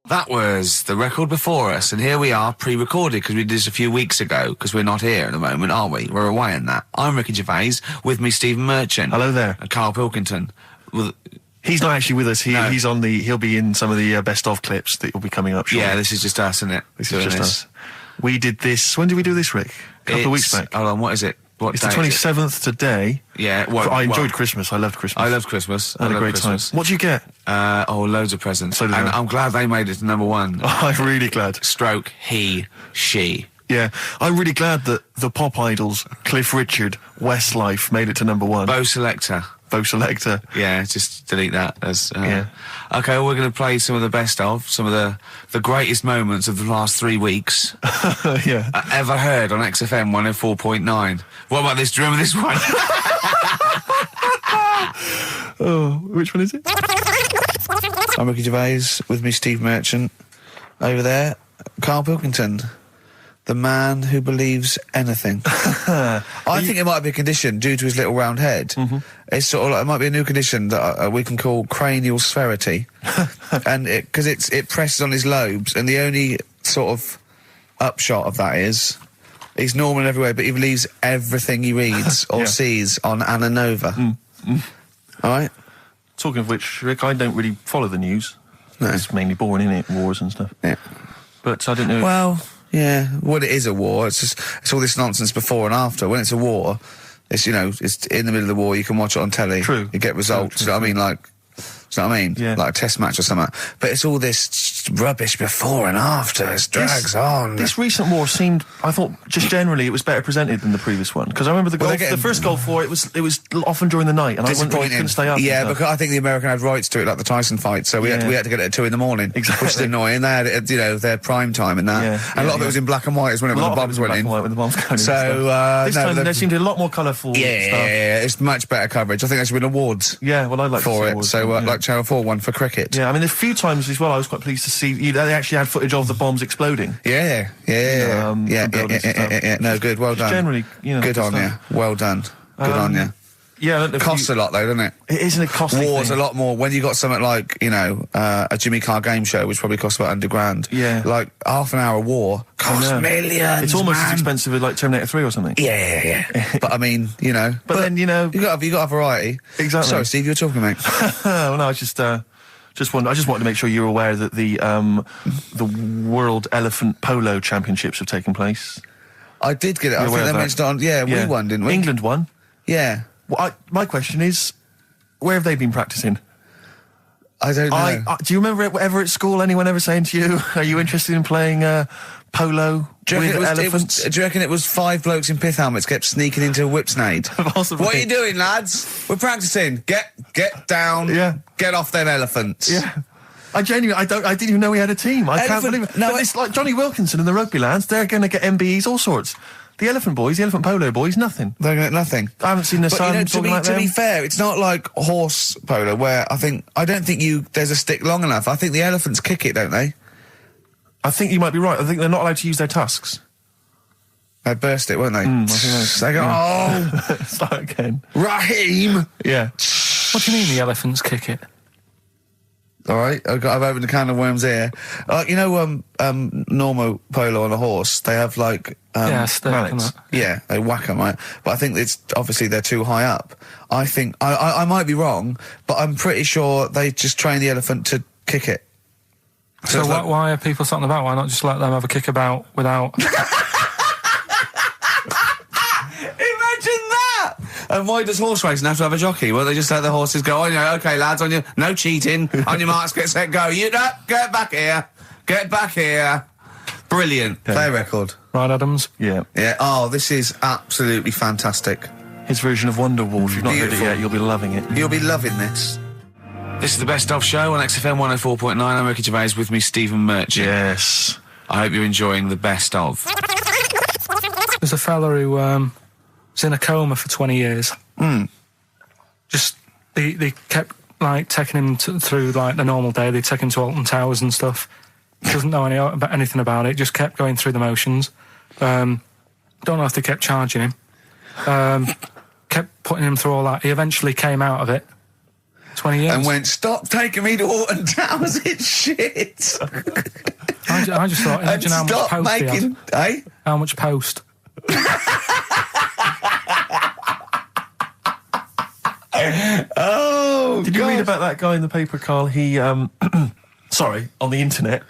That was the record before us, and here we are, pre-recorded, because we did this a few weeks ago, because we're not here at the moment, are we? We're away in that. I'm Ricky Gervais, with me Stephen Merchant. Hello there. And Karl Pilkington. Well, he's not actually with us. He's on the. He'll be in some of the best of clips that will be coming up shortly. Yeah, this is just us, isn't it? This is just us. We did this. When did we do this, Rick? A couple of weeks back. Hold on, what is it? What it's the 27th today. Yeah, I enjoyed Christmas. I loved Christmas. I loved Christmas. I had a great time. What did you get? Loads of presents. So did and I. I'm glad they made it to number one. Oh, I'm really glad. Stroke, he, she. Yeah, I'm really glad that the pop idols, Cliff Richard, Westlife, made it to number one. Bo Selector. Yeah, just delete that. Yeah. Okay, well, we're going to play some of the best of, some of the greatest moments of the last 3 weeks. Yeah. Ever heard on XFM 104.9. What about this? Do you remember this one? Oh, which one is it? I'm Ricky Gervais, with me Steve Merchant. Over there, Karl Pilkington. The man who believes anything. I think it might be a condition due to his little round head. Mm-hmm. It's sort of like, it might be a new condition that we can call cranial spherity. And because it presses on his lobes, and the only sort of upshot of that is he's normal in every way, but he believes everything he reads or sees on Anna Nova. All right? Talking of which, Rick, I don't really follow the news. No. It's mainly boring, isn't it? Wars and stuff. Yeah. But I don't know. Well, yeah. Well, it is a war. It's all this nonsense before and after. When it's a war, it's, it's in the middle of the war. You can watch it on telly. True. You get results. True. You know what I mean? Like, do you know what I mean? Yeah. Like a test match or something. But it's all this rubbish before and after. It drags on. This recent war seemed, I thought, just generally, it was better presented than the previous one. Because I remember the first Gulf War, it was often during the night, and I couldn't stay up. Yeah, because I think the American had rights to it, like the Tyson fight, so we had to get it at 2 in the morning, exactly. Which is annoying. They had it, their prime time and that. And a lot of it was in black and white, as when the bombs went in. When the bombs went in. So this time there seemed to be a lot more colourful stuff. Yeah, it's much better coverage. I think there should be awards. Yeah, well, I'd like for to see it. awards, So like Channel 4 won for cricket. Yeah, I mean, a few times as well, I was quite pleased to see they actually had footage of the bombs exploding. Yeah. No, good. Well done. Generally, good on you. Well done. Good on you. Yeah, it costs a lot though, doesn't it? It isn't a costly War's thing. a lot more. When you got something like a Jimmy Carr game show, which probably costs about $100,000. Yeah, like half an hour war costs millions. It's almost as expensive as like Terminator 3 or something. Yeah. But I mean, But then you got to have variety. Exactly. Sorry, Steve, you were talking, mate. Well, no, I just wanted to make sure you're aware that the World Elephant Polo Championships have taken place. I did get it. I think they mentioned it on. Yeah, we won, didn't we? England won. Yeah. Well, my question is, where have they been practicing? I don't know. Do you remember ever at school anyone ever saying to you, "Are you interested in playing polo with elephants?" Do you reckon it was 5 blokes in pith helmets kept sneaking into a whipsnade? Possibly. What are you doing, lads? We're practicing. Get down. Yeah. Get off them elephants. Yeah. I didn't even know we had a team. I can't believe it. No, but it's like Johnny Wilkinson and the rugby lads. They're going to get MBEs, all sorts. The elephant polo boys, nothing. They're going to get nothing. I haven't seen the sun talking like them. To be fair, it's not like horse polo where I don't think there's a stick long enough. I think the elephants kick it, don't they? I think you might be right. I think they're not allowed to use their tusks. They burst it, weren't they? I think they go, start again. Raheem! Yeah. What do you mean the elephants kick it? All right, I've opened a can of worms here. Normal polo on a horse, they have like mallets. Yeah, they whack them, right? But I think it's obviously they're too high up. I think I might be wrong, but I'm pretty sure they just train the elephant to kick it. So why are people talking about? Why not just let them have a kick about without? And why does horse racing have to have a jockey? Well, they just let the horses go, okay, lads, no cheating, on your marks, get set, go. Get back here. Brilliant. Yeah. Play record. Right, Adams? Yeah. Yeah, this is absolutely fantastic. His version of Wonderwall, if you've not heard it yet, you'll be loving it. You'll be loving this. This is the Best Of Show on XFM 104.9. I'm Ricky Gervais, with me Stephen Merchant. Yes. I hope you're enjoying the Best Of. There's a fella who, was in a coma for 20 years. Just, they kept, taking him through, the normal day. They'd take him to Alton Towers and stuff. Doesn't know anything about it, just kept going through the motions. Don't know if they kept charging him. Kept putting him through all that. He eventually came out of it. 20 years. And went, stop taking me to Alton Towers, it's shit. I just thought, imagine how much stop post he had. making... Eh? How much post? Oh, Did you read about that guy in the paper, Carl? He, sorry, on the internet.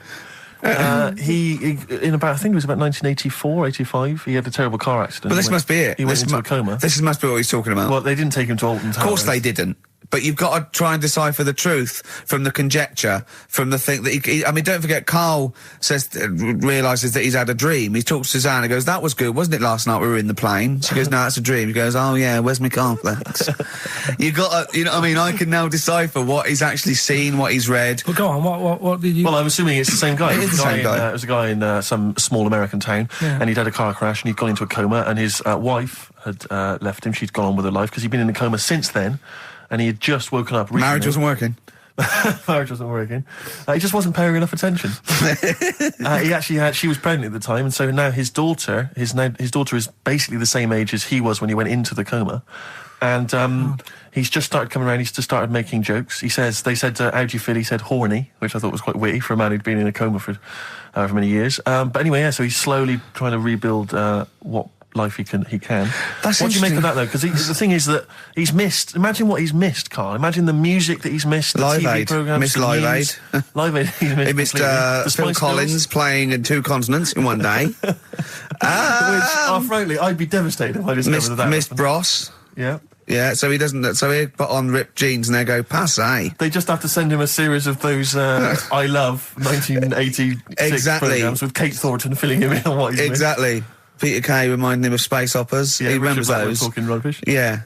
He in about, I think it was about 1984, 85, he had a terrible car accident. But this must be it. He went into a coma. This must be what he's talking about. Well, they didn't take him to Alton Towers. Of course they didn't. But you've got to try and decipher the truth from the conjecture, from the thing that I mean, don't forget, Carl realises that he's had a dream. He talks to Suzanne and goes, that was good, wasn't it, last night we were in the plane? She goes, no, it's a dream. He goes, oh yeah, where's my cornflakes? You got to, you know what I mean? I can now decipher what he's actually seen, what he's read. Well, go on, what did you... Well, I'm assuming it's the same guy. It is the same guy. It was a guy in some small American town, and he'd had a car crash and he'd gone into a coma, and his wife had left him. She'd gone on with her life because he'd been in a coma since then. And he had just woken up recently. Marriage wasn't working. Marriage wasn't working. He just wasn't paying enough attention. He actually had... She was pregnant at the time, and so now his daughter is basically the same age as he was when he went into the coma. And he's just started coming around. He's just started making jokes. They said, how do you feel? He said horny, which I thought was quite witty for a man who'd been in a coma for however many years. But anyway, yeah, so he's slowly trying to rebuild what life he can. That's what do you make of that, though? Because the thing is that he's missed. Imagine what he's missed, Carl. Imagine the music that he's missed. The Live TV Aid. programs. Missed Live Aid. Live Aid. He missed Phil Collins playing in 2 continents in one day. Which, frankly, I'd be devastated if I discovered that. Missed Bros. Yeah. Yeah, so he doesn't. So he put on ripped jeans and they go passe. They just have to send him a series of those I Love 1986 programs with Kate Thornton filling him in on what he's missed. Exactly. Peter Kay reminding him of space operas. Yeah, he remembers Richard Blackwood those. talking rubbish. Yeah.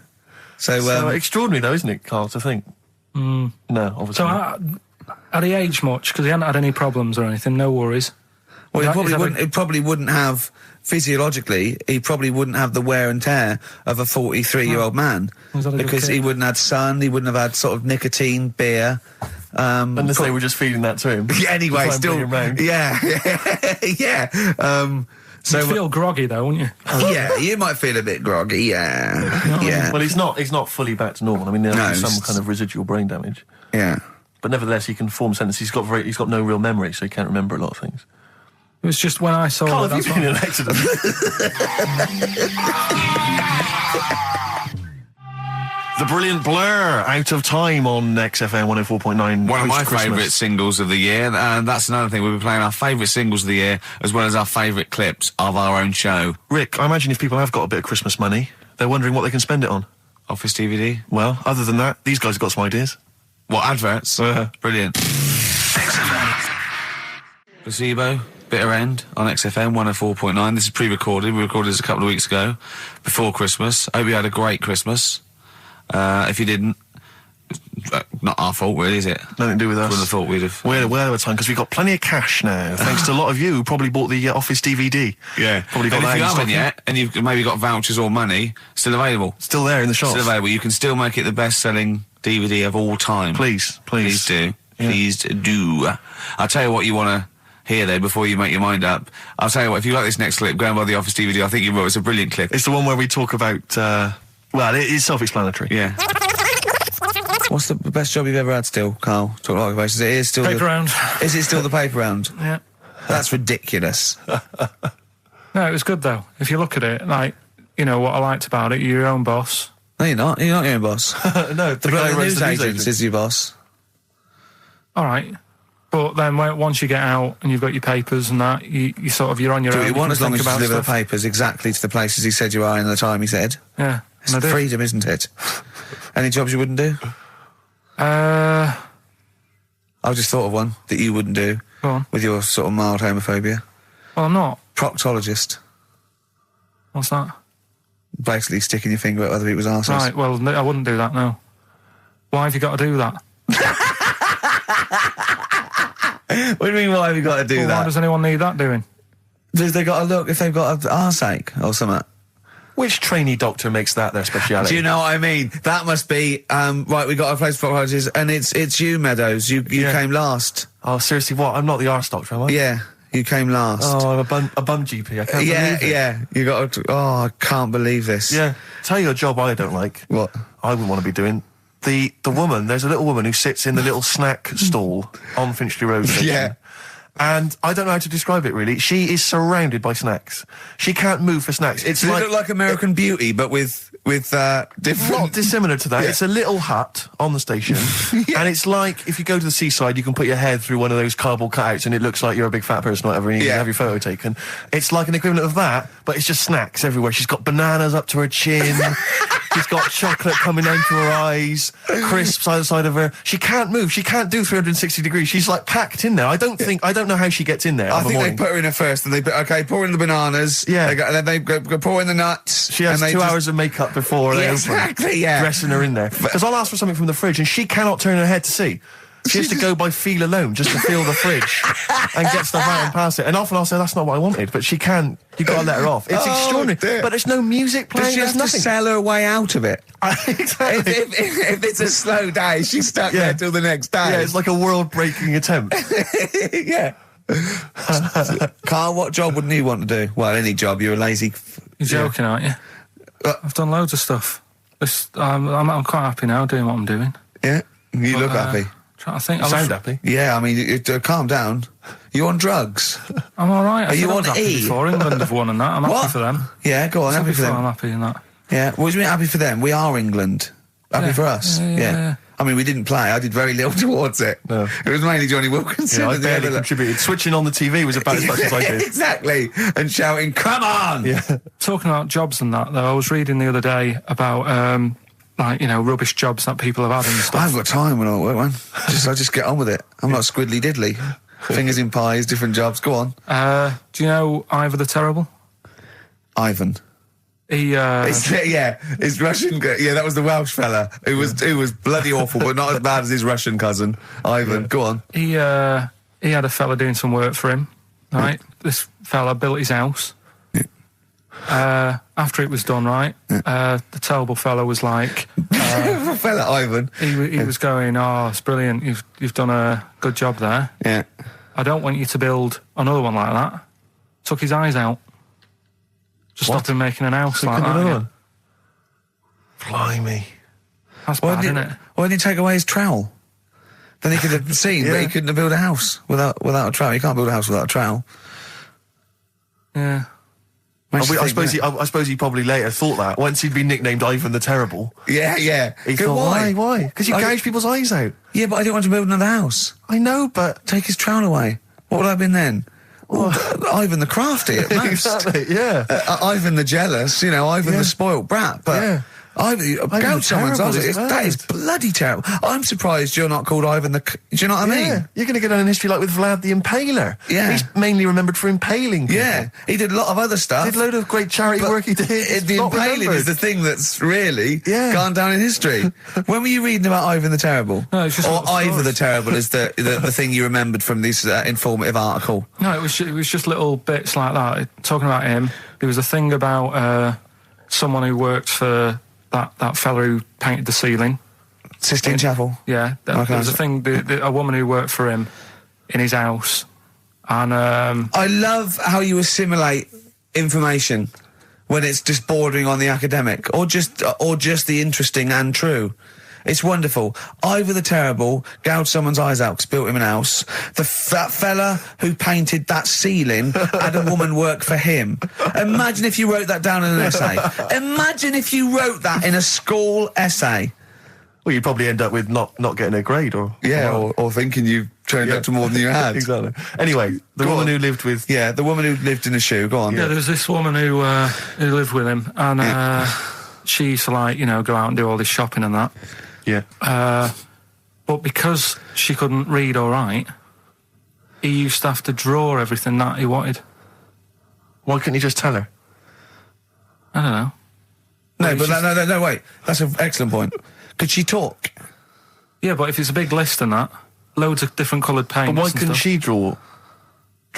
So extraordinary, though, isn't it, Carl, to think? No, obviously. So had he aged much? Because he hadn't had any problems or anything, no worries. Well, he probably wouldn't have, physiologically, he probably wouldn't have the wear and tear of a 43-year-old man. Because he wouldn't have had sun, he wouldn't have had sort of nicotine, beer. Unless they were just feeding that to him. Anyway, still. Yeah. Yeah. So you'd feel groggy, though, wouldn't you? Yeah, you might feel a bit groggy, yeah. Yeah. Well, he's not fully back to normal. I mean, there's some kind of residual brain damage. Yeah. But nevertheless, he can form sentences. He's got no real memory, so he can't remember a lot of things. It was just when I saw Carl, it. have you been in an accident? The brilliant Blur, Out of Time on XFM 104.9. One of my favourite singles of the year, and that's another thing. We'll be playing our favourite singles of the year, as well as our favourite clips of our own show. Rick, I imagine if people have got a bit of Christmas money, they're wondering what they can spend it on. Office DVD? Well, other than that, these guys have got some ideas. What, adverts? Brilliant. XFM. Placebo, Bitter End on XFM 104.9. This is pre-recorded. We recorded this a couple of weeks ago, before Christmas. Hope you had a great Christmas. If you didn't, not our fault, really, is it? Nothing to do with us. Wouldn't have thought we'd have. We're aware of time because we've got plenty of cash now, thanks to a lot of you who probably bought the Office DVD. Yeah. Probably got and that if you in haven't stock. yet, and you've maybe got vouchers or money, still available. Still there in the shops. Still available. You can still make it the best-selling DVD of all time. Please. Please do. Yeah. Please do. I'll tell you what you want to hear, though, before you make your mind up. I'll tell you what, if you like this next clip, go and buy the Office DVD. I think you will. It's a brilliant clip. It's the one where we talk about, well, it is self-explanatory. Yeah. What's the best job you've ever had still, Carl? Talk like about it. Is still Paper round. Is it still the paper round? Yeah. That's ridiculous. No, it was good, though. If you look at it, like, you know, what I liked about it, you're your own boss. No, you're not. You're not your own boss. No, The news agent is your boss. All right. But then once you get out and you've got your papers and that, you sort of, you're on your Do own. you want can as long think as you about deliver the stuff. papers exactly to the places he said you are in the time he said? Yeah. It's and I do. freedom, isn't it? Any jobs you wouldn't do? Go I've just thought of one that you wouldn't do on. with your sort of mild homophobia. Well, I'm not. Proctologist. What's that? Basically sticking your finger at other people's arses. Right, well, I wouldn't do that, no. Why have you got to do that? What do you mean, why have you got to do Why that? does anyone need that doing? Because they got to look if they've got an arseache or something. Which trainee doctor makes that their speciality? Do you know what I mean? That must be, right, we got a place for proctologists, and it's you, Meadows. You came last. Oh, seriously, what? I'm not the arse doctor, am I? Yeah, you came last. Oh, I'm a bum GP. I can't believe it. Yeah, you got to, I can't believe this. Yeah. Tell you a job I don't like. What? I wouldn't want to be doing the woman, there's a little woman who sits in the little snack stall on Finchley Road station. Yeah. And I don't know how to describe it, really. She is surrounded by snacks. She can't move for snacks. It's Does like... it look like American Beauty, but with different... Not dissimilar to that. Yeah. It's a little hut on the station. And it's like, if you go to the seaside, you can put your head through one of those cardboard cutouts and it looks like you're a big fat person or whatever, and you can have your photo taken. It's like an equivalent of that, but it's just snacks everywhere. She's got bananas up to her chin. She's got chocolate coming down to her eyes, crisps either side of her. She can't move. She can't do 360 degrees. She's like packed in there. I don't know how she gets in there. I think they put her in there first, and pour in the bananas. Yeah. And then they go pour in the nuts. She has and 2 hours of makeup before they open. Exactly, yeah. Dressing her in there. Because I'll ask for something from the fridge, and she cannot turn her head to see. She has to go by feel alone, just to feel the fridge and get stuff out and pass it. And often I'll say, that's not what I wanted, but she can. You've got to let her off. It's extraordinary. Dear. But there's no music playing. Does she have there's to nothing. sell her way out of it? Exactly. if it's a slow day, she's stuck there till the next day. Yeah, it's like a world-breaking attempt. Yeah. Carl, what job wouldn't you want to do? Well, any job. You're a lazy... You're joking, aren't you? I've done loads of stuff. I'm quite happy now doing what I'm doing. Yeah? You look happy. Trying to think. You sound happy. Yeah, I mean, calm down. You on drugs? I'm all right. Are you on happy E? before England have won and that. I'm What? happy for them. Yeah, go on, happy for them. I'm happy in that. Yeah, what do you mean happy for them? We are England. Happy for us. Yeah. I mean, we didn't play. I did very little towards it. No. It was mainly Johnny Wilkinson. Yeah, I and the barely other- contributed. Switching on the TV was about as much as I did. Exactly. And shouting, come on! Yeah. Talking about jobs and that, though, I was reading the other day about, rubbish jobs that people have had and I stuff. haven't got time when I'm at work, man. I just get on with it. I'm not squiddly diddly. Fingers in pies, different jobs. Go on. Do you know Ivor the Terrible? Ivan. He, His Russian. Yeah, that was the Welsh fella who was bloody awful, but not as bad as his Russian cousin, Ivan. Go on. he had a fella doing some work for him, right? This fella built his house. After it was done, right, the terrible fella was like... fella Ivan. He was going, oh, it's brilliant, you've done a good job there. Yeah. I don't want you to build another one like that. Took his eyes out. Just stopped him making an house like that. Another one. Blimey. That's bad, isn't it? Why didn't he take away his trowel? Then he could have seen, but he couldn't have built a house without a trowel. You can't build a house without a trowel. Yeah. Makes you I think, suppose he probably later thought that once he'd been nicknamed Ivan the Terrible. Yeah. He Go, thought, why? Because you gouge people's eyes out. Yeah, but I didn't want to build another house. I know, but Take his trowel away. What would I have been then? Ivan the Crafty at most. exactly, yeah. Ivan the Jealous, Ivan the spoilt brat. But Yeah. Ivan, gouge someone's terrible, eyes. isn't That it? is bloody terrible. I'm surprised you're not called Ivan the... Do you know what I mean? Yeah, you're going to go down in history like with Vlad the Impaler. Yeah. He's mainly remembered for impaling people. Yeah, he did a lot of other stuff. Did a load of great charity work he did. The Not impaling remembered. is the thing that's really gone down in history. When were you reading about Ivan the Terrible? No, it's just or little Ivor the stories. Terrible is the thing you remembered from this informative article. No, it was just little bits like that. Talking about him, there was a thing about someone who worked for that fella who painted the ceiling. Sistine Chapel. Yeah, there was a thing, a woman who worked for him in his house. And I love how you assimilate information when it's just bordering on the academic or just the interesting and true. It's wonderful. Ivor the Terrible gouged someone's eyes out 'cause built him an house. That fella who painted that ceiling had a woman work for him. Imagine if you wrote that down in an essay. Imagine if you wrote that in a school essay. Well, you'd probably end up with not getting a grade or... or thinking you turned out to more than you had. Exactly. Anyway, the woman who lived with... Yeah, the woman who lived in a shoe. Go on. yeah, there was this woman who lived with him, and she used to go out and do all this shopping and that. Yeah. But because she couldn't read or write, he used to have to draw everything that he wanted. Why couldn't you just tell her? I don't know. No, but no, wait. That's an excellent point. Could she talk? Yeah, but if it's a big list and that, loads of different coloured paints. But why and couldn't stuff. she draw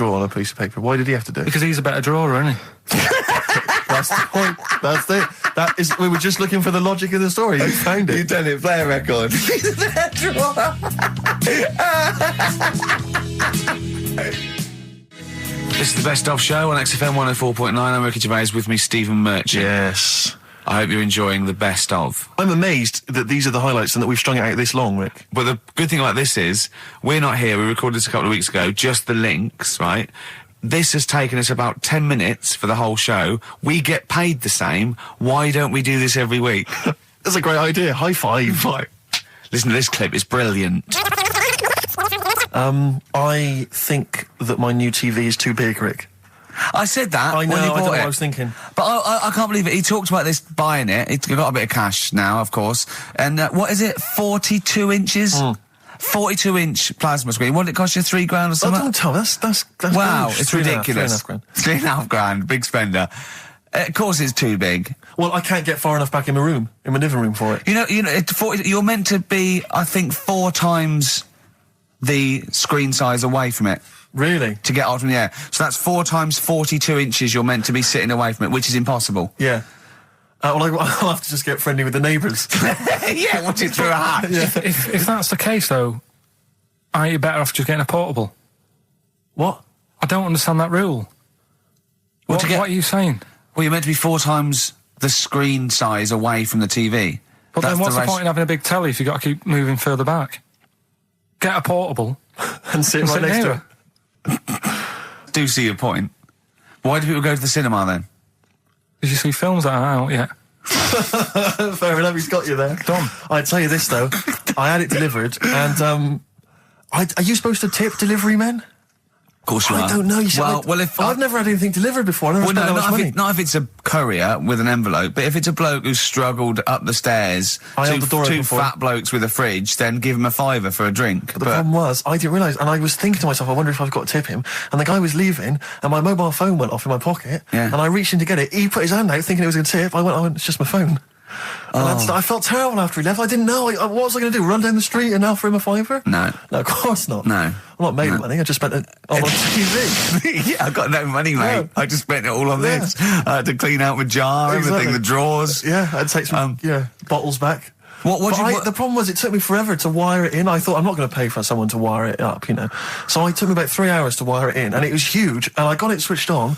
on a piece of paper? Why did he have to do it? Because he's a better drawer, isn't he? That's the point. That's it. That is. We were just looking for the logic of the story. You found You it. done it. Play a record. This is the Best Of Show on XFM 104.9. I'm Ricky Gervais, with me, Stephen Merchant. Yes. I hope you're enjoying the best of. I'm amazed that these are the highlights and that we've strung it out this long, Rick. But the good thing about this is, we're not here, we recorded this a couple of weeks ago, just the links, right? This has taken us about 10 minutes for the whole show. We get paid the same. Why don't we do this every week? That's a great idea. High five. Right. Listen to this clip, it's brilliant. I think that my new TV is too big, Rick. I said that I know, when he I don't know bought what it. I was thinking. But I can't believe it. He talked about this buying it. He's got a bit of cash now, of course. And what is it? 42 inches? 42-inch plasma screen. What did it cost you? $3,000 or I something? don't tell. That's Wow, gross. it's 3.5 ridiculous. grand. £3,500, big spender. Of course, it's too big. Well, I can't get far enough back in my room, in my living room for it. You know, you're meant to be, I think, 4 times the screen size away from it Really? to get out from the air. So that's 4 times 42 inches you're meant to be sitting away from it, which is impossible. Yeah. Well, I'll have to just get friendly with the neighbours. Yeah, watch it through a hatch. If that's the case, though, aren't you better off just getting a portable? What? I don't understand that rule. What are you saying? Well, you're meant to be 4 times the screen size away from the TV. But then what's the point in having a big telly if you've got to keep moving further back? Get a portable And sit and right sit next to near it. it. Do see your point. Why do people go to the cinema then? Did you see films that are out yet? Fair enough, he's got you there. Done. I'd tell you this, though. I had it delivered, and, are you supposed to tip delivery men? Of course you are. I don't know. You see, I've never had anything delivered before. I never spent that much money. Not if it's a courier with an envelope, but if it's a bloke who's struggled up the stairs, I held the door two open for fat him. blokes with a fridge, then give him a £5 for a drink. But the problem was, I didn't realise, and I was thinking to myself, I wonder if I've got to tip him. And the guy was leaving, and my mobile phone went off in my pocket, Yeah. and I reached in to get it. He put his hand out thinking it was going to tip. I went, it's just my phone. And I felt terrible after he left. I didn't know. What was I going to do? Run down the street and offer him a £5? No. No, of course not. No. I'm not made of money. I just spent it on TV. Yeah, I've got no money, mate. Yeah. I just spent it all on this. I had to clean out my jar, everything, Exactly. the drawers. Yeah, I'd take some bottles back. The problem was, it took me forever to wire it in. I thought, I'm not going to pay for someone to wire it up, you know. So it took me about 3 hours to wire it in, and it was huge, and I got it switched on,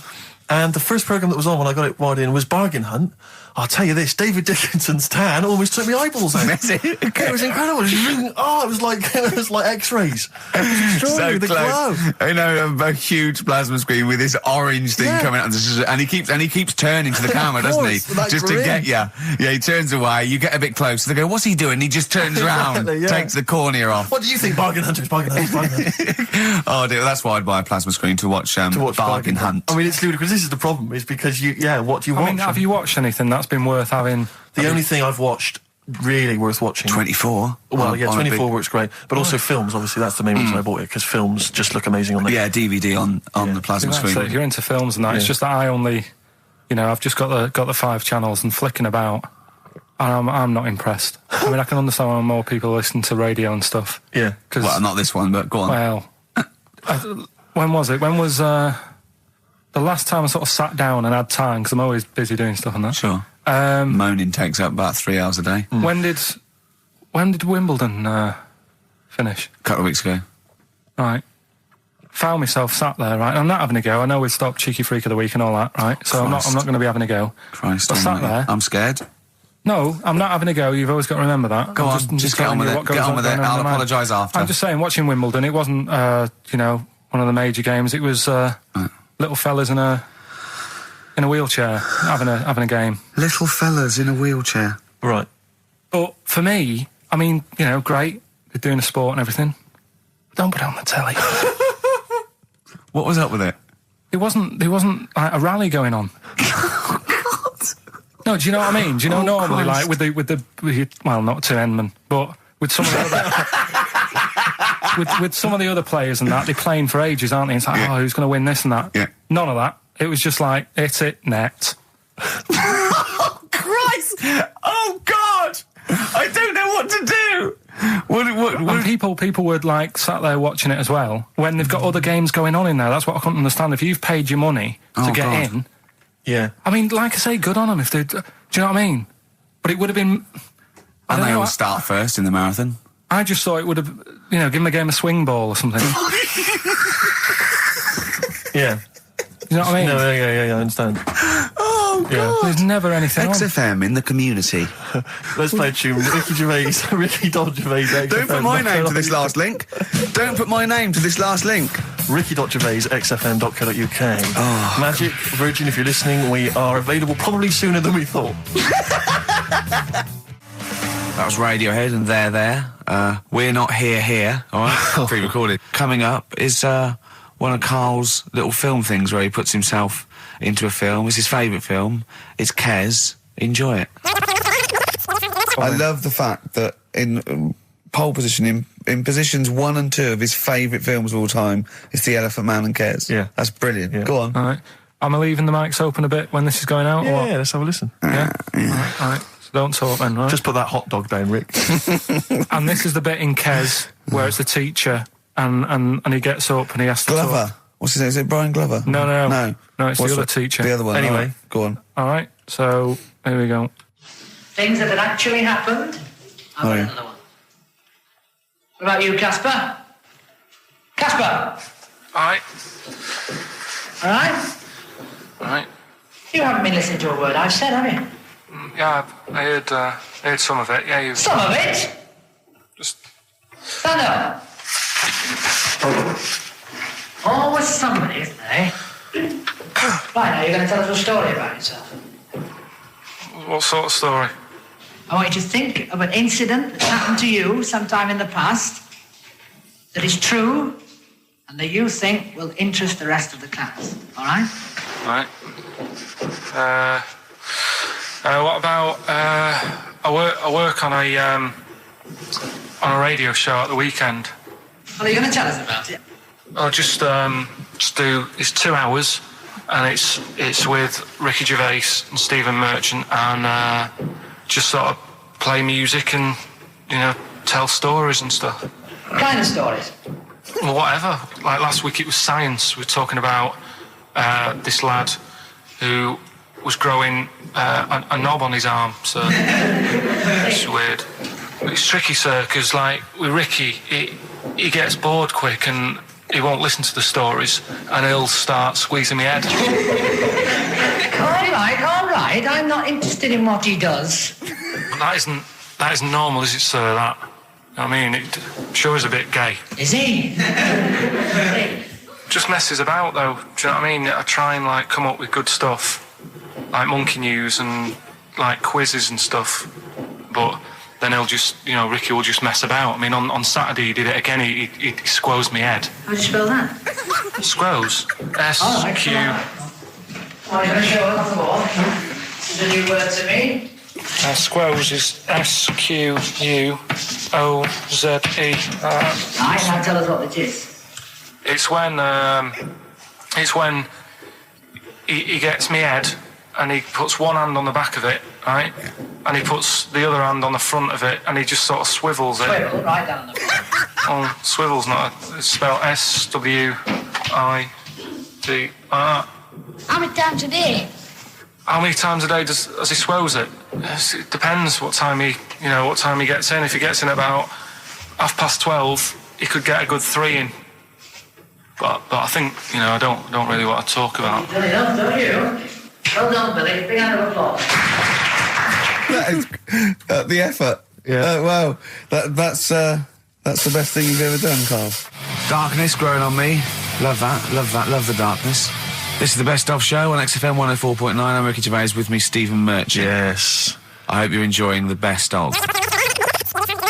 and the first programme that was on when I got it wired in was Bargain Hunt. I'll tell you this, David Dickinson's tan almost took me eyeballs out. That's it. It was incredible. It was like X-rays. It was extraordinary, the glow. I know, a huge plasma screen with this orange thing coming out, and he keeps turning to the camera, doesn't he? course, that Just to grin. get you. Yeah, he turns away. You get a bit closer. They go, "What's he doing?" He just turns around, Exactly, yeah. takes the cornea off. What do you think, Bargain Hunters? Bargain Hunters. Oh dear, that's why I'd buy a plasma screen to watch Bargain Hunt. I mean, it's ludicrous. This is the problem, is because what do you watch? I mean, have you watched anything that's been worth having? The only thing I've watched really worth watching. 24. Well, On- yeah, on a 24 big- works great, but also films. Obviously, that's the main reason I bought it, because films just look amazing on there. Yeah, DVD on the plasma That's it. screen. If you're into films and that, it's just that I only, I've just got the 5 channels and flicking about, and I'm not impressed. I mean, I can understand why more people listen to radio and stuff. Yeah. Well, not this one, but go on. Well, when was it? When was the last time I sort of sat down and had time? Because I'm always busy doing stuff and that. Sure. Moaning takes up about 3 hours a day. When did Wimbledon finish? A couple of weeks ago. Right. Found myself sat there, right? I'm not having a go. I know we stopped Cheeky Freak of the Week and all that, right? So I'm not going to be having a go. Christ, I sat there. I'm scared. No, I'm not having a go. You've always got to remember that. Go I'm on, just get on with it. Get on with it. I'll apologise after. I'm just saying, watching Wimbledon, it wasn't, one of the major games. It was little fellas in a wheelchair having a game. Little fellas in a wheelchair. Right. But for me, I mean, great. They're doing a sport and everything. Don't put it on the telly. What was up with it? There wasn't like a rally going on. No, do you know what I mean? Do you know normally, Christ. like with the well, not to Enman, but with some of the other with some of the other players and that, they're playing for ages, aren't they? It's like, who's going to win this and that? Yeah. None of that. It was just like, hit it, net. Oh, Christ! Oh, God! I don't know what to do! And people would like sat there watching it as well when they've got other games going on in there. That's what I couldn't understand. If you've paid your money to get God. in, Yeah. I mean, like I say, good on them if they. Do you know what I mean? But it would have been. I And don't they know, all start first in the marathon. I just thought it would have, give them a game of swing ball or something. Yeah. You know what I mean? No, yeah, I understand. Oh, God. There's never anything on. XFM in the community. Let's play a tune. Ricky Gervais, Ricky Gervais. Don't put my name to this last link. Don't put my name to this last link. Ricky.Gervais, xfm.co.uk. Oh. Magic, Virgin, if you're listening, we are available probably sooner than we thought. That was Radiohead and They're There. We're Not Here, all right? Pre-recorded. Coming up is one of Karl's little film things where he puts himself into a film. It's his favourite film. It's Kes. Enjoy it. I love the fact that in pole position, in positions 1 and 2 of his favourite films of all time, it's The Elephant Man and Kes. Yeah. That's brilliant. Yeah. Go on. All right. Am I leaving the mics open a bit when this is going out? or what? Yeah, let's have a listen. Yeah. All right. So don't talk then, right? Just put that hot dog down, Rick. And this is the bit in Kes where it's the teacher and he gets up and he has to Glover. talk. What's his name? Is it Brian Glover? No, it's What's the other teacher. The other one. Anyway. All right, go on. All right, so here we go. Things that had actually happened. I've got another one. What about you, Casper? Casper! All right. All right? All right. You haven't been listening to a word I've said, have you? Yeah, I heard some of it. Yeah, you Some of it? just... Stand up. Always somebody, isn't there, eh? Right, now you're going to tell us a story about yourself. What sort of story? I want you to think of an incident that happened to you sometime in the past that is true and that you think will interest the rest of the class. All right? All right. What about I work on a radio show at the weekend. Well, are you going to tell us about it? I'll just do. It's 2 hours, and it's with Ricky Gervais and Stephen Merchant, and just sort of play music and tell stories and stuff. What kind of stories? Well, whatever. Like last week, it was science. We were talking about this lad who was growing a knob on his arm. So it's weird. It's tricky, sir, because like with Ricky, he gets bored quick and he won't listen to the stories, and he'll start squeezing my head. All right. I'm not interested in what he does. That isn't normal, is it, sir? That. I mean, it sure is a bit gay. Is he? Just messes about, though. Do you know what I mean? I try and like come up with good stuff, like monkey news and like quizzes and stuff, but then he'll just, Ricky will just mess about. I mean, on Saturday he did it again. He squoze me head. How do you spell that? Squoze. S-Q... Oh, you're going to show us off the wall? This is a new word to me. Squoze is S-Q-U-O-Z-E. Right, now tell us what it is. It's when he gets me head and he puts one hand on the back of it, right? And he puts the other hand on the front of it and he just sort of swivels it. Swivel, right down the front. Oh, swivel's not it's spelled S-W-I-D. How many times a day? How many times a day does he swells it? It depends what time he gets in. If he gets in about 12:30, he could get a good 3 in. But I think, I don't really want to talk about. You've done enough, don't you? Well done, Billy. Big hand of applause. That is the effort. Yeah. Wow. That's the best thing you've ever done, Karl. Darkness growing on me. Love that. Love the darkness. This is the Best Of Show on XFM 104.9. I'm Ricky Gervais, with me Stephen Merchant. Yes. I hope you're enjoying the Best Of.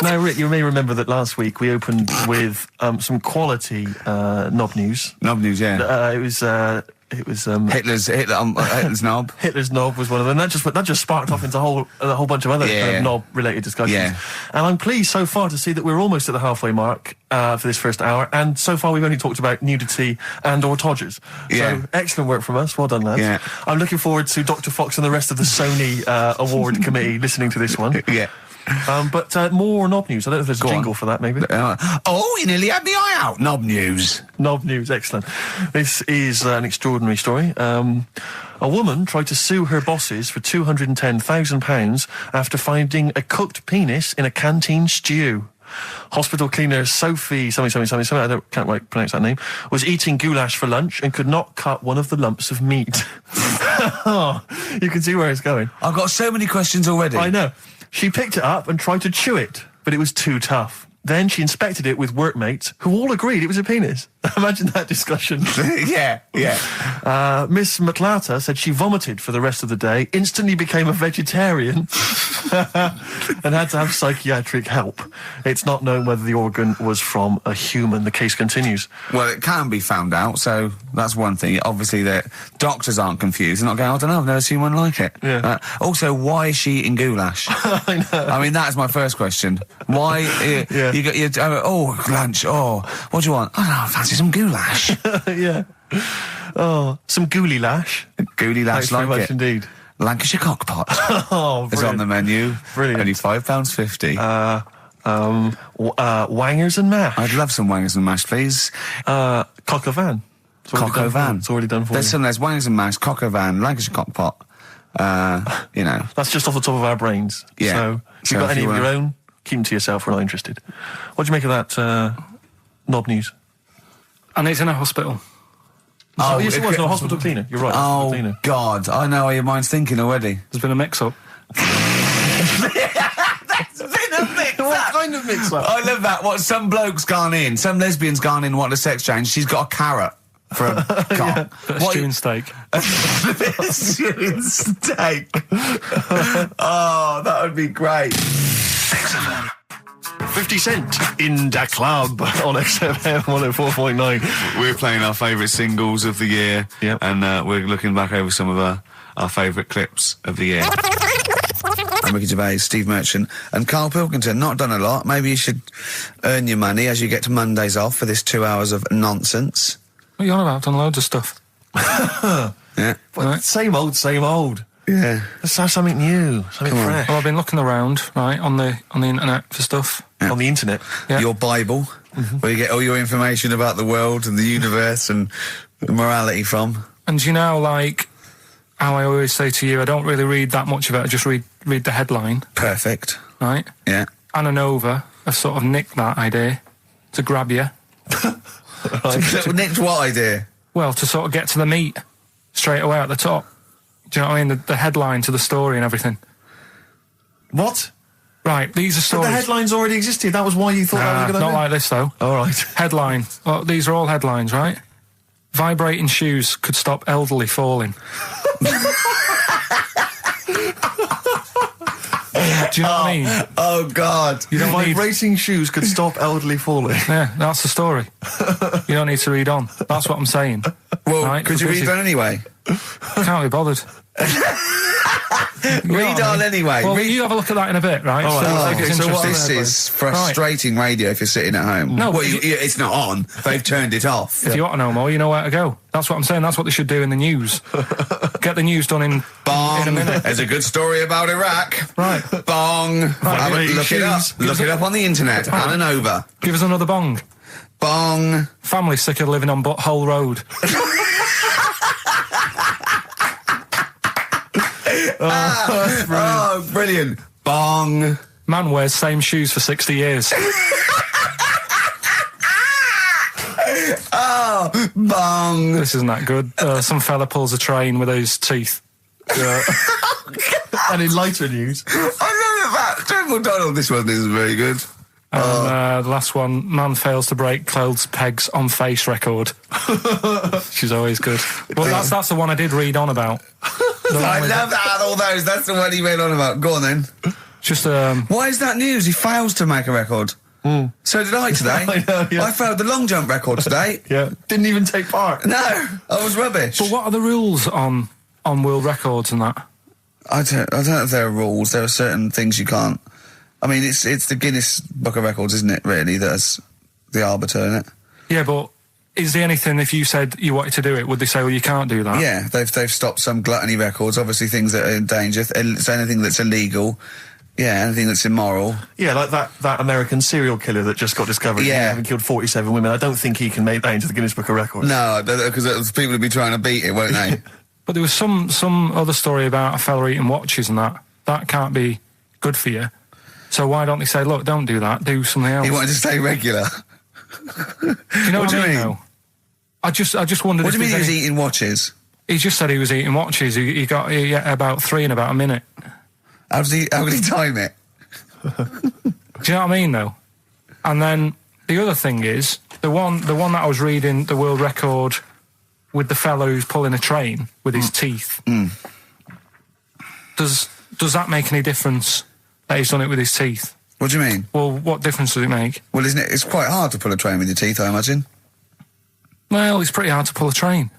Now, Rick, you may remember that last week we opened with some quality knob news. Knob news, yeah. It was Hitler's knob. Hitler's knob was one of them. That just sparked off into a whole bunch of other kind of knob-related discussions. Yeah. And I'm pleased so far to see that we're almost at the halfway mark for this first hour. And so far we've only talked about nudity and/or todgers. Yeah. So excellent work from us. Well done, lads. Yeah. I'm looking forward to Dr. Fox and the rest of the Sony award committee listening to this one. Yeah. But more knob news. I don't know if there's a jingle for that, maybe. You nearly had the eye out. Knob news. Knob news, excellent. This is an extraordinary story. A woman tried to sue her bosses for £210,000 after finding a cooked penis in a canteen stew. Hospital cleaner Sophie, something, I can't quite pronounce that name, was eating goulash for lunch and could not cut one of the lumps of meat. Oh, you can see where it's going. I've got so many questions already. I know. She picked it up and tried to chew it, but it was too tough. Then she inspected it with workmates who all agreed it was a penis. Imagine that discussion. Yeah. Miss McLata said she vomited for the rest of the day, instantly became a vegetarian, and had to have psychiatric help. It's not known whether the organ was from a human. The case continues. Well, it can be found out, so that's one thing. Obviously, the doctors aren't confused. They're not going, I don't know, I've never seen one like it. Yeah. Also, why is she eating goulash? I know. I mean, that's my first question. Why? Yeah. You got lunch. Oh, what do you want? I don't know, I fancy some goulash. Yeah. Oh, some gooly lash. Goulash, Thanks very like much it. indeed. Lancashire cockpot Oh, is on the menu. Brilliant. Only £5.50. Wangers and mash. I'd love some wangers and mash, please. Cock o' van. Cock o' van. It's already done for There's you. some. There's wangers and mash, cock o' van, Lancashire cockpot. That's just off the top of our brains. Yeah. So if So you've got if any you of your wanna- own, keep them to yourself. We're not interested. What do you make of that knob news? And it's in a hospital. Oh, yes, it it was. could- No, hospital cleaner. You're right. Hospital Oh, cleaner. God. I know how your mind's thinking already. There's been a mix-up. What kind of mix-up? I love that. What, some bloke's gone in, some lesbian's gone in, wanting a sex change. She's got a carrot for a cock. Bit of stew and steak. Stewing steak. Oh, that would be great. 50 Cent in Da Club on XFM 104.9. We're playing our favourite singles of the year. Yep. And we're looking back over some of our favourite clips of the year. I'm Ricky Gervais, Steve Merchant, and Karl Pilkington. Not done a lot. Maybe you should earn your money as you get to Mondays off for this 2 hours of nonsense. What are you on about? I've done loads of stuff. Yeah. But same old. Yeah. Let's have something new, something Come on. fresh. Well, I've been looking around, right, on the internet for stuff. On the internet. Yeah. Your Bible, where you get all your information about the world and the universe and morality from. And you know, like, how I always say to you, I don't really read that much of it, I just read the headline, Perfect. right? Yeah. Anna Nova have sort of nicked that idea to grab you. Nicked what idea? Well, to sort of get to the meat straight away at the top. Do you know what I mean? The headline to the story and everything. What? Right, these are But stories. the headlines already existed. That was why you thought that was a good not idea. like this, though. All right. Headline. Well, these are all headlines, right? Vibrating shoes could stop elderly falling. Do you know what I mean? Oh, God. You don't need... Vibrating shoes could stop elderly falling. Yeah, that's the story. You don't need to read on. That's what I'm saying. Well, Right, could you because read on anyway? Can't be bothered. You know Read what I on mean? anyway. Well, Read- you have a look at that in a bit, right? All right. So, Okay, it's so what interesting. This is frustrating radio if you're sitting at home. No, well, but it's not on. They've turned it off. If you want to know more, you know where to go. That's what I'm saying. That's what they should do in the news. Get the news done in Bong. a minute. There's a good story about Iraq. Right. Bong. Have a- look it up. shoes. Look it up on the internet. Right. Anna Nova. Give us another bong. Bong. Family sick of living on Butthole Road. Oh, brilliant. Bong. Man wears same shoes for 60 years. Oh, bong. This isn't that good. Some fella pulls a train with his teeth. And in lighter news, I love that. General Donald, this one isn't very good. And the last one, man fails to break clothes pegs on face record. She's always good. Well, that's the one I did read on about. I love that out of all those. That's the one he went on about. Go on then. Just Why is that news? He fails to make a record. So did I today. I know, yeah. I failed the long jump record today. yeah, didn't even take part. No, I was rubbish. But what are the rules on world records and that? I don't know if there are rules. There are certain things you can't. I mean, it's the Guinness Book of Records, isn't it? Really, that's the arbiter, isn't it? Yeah, but is there anything, if you said you wanted to do it, would they say, well, you can't do that? Yeah, they've stopped some gluttony records. Obviously, things that are in danger. So anything that's illegal. Yeah, anything that's immoral. Yeah, like that American serial killer that just got discovered. Yeah. Having killed 47 women. I don't think he can make that into the Guinness Book of Records. No, because people would be trying to beat it, won't they? But there was some other story about a fella eating watches and that. That can't be good for you. So why don't they say, look, don't do that, do something else? He wanted to stay regular. Do you know What what do I you mean, mean? though? I just wondered What if do you mean he there's was any... eating watches? He just said he was eating watches. He got about 3 in about a minute. How did he time it? Do you know what I mean, though? And then the other thing is, the one that I was reading, the world record with the fellow who's pulling a train with his teeth. Does that make any difference that he's done it with his teeth? What do you mean? Well, what difference does it make? Well, isn't it? It's quite hard to pull a train with your teeth, I imagine. Well, it's pretty hard to pull a train.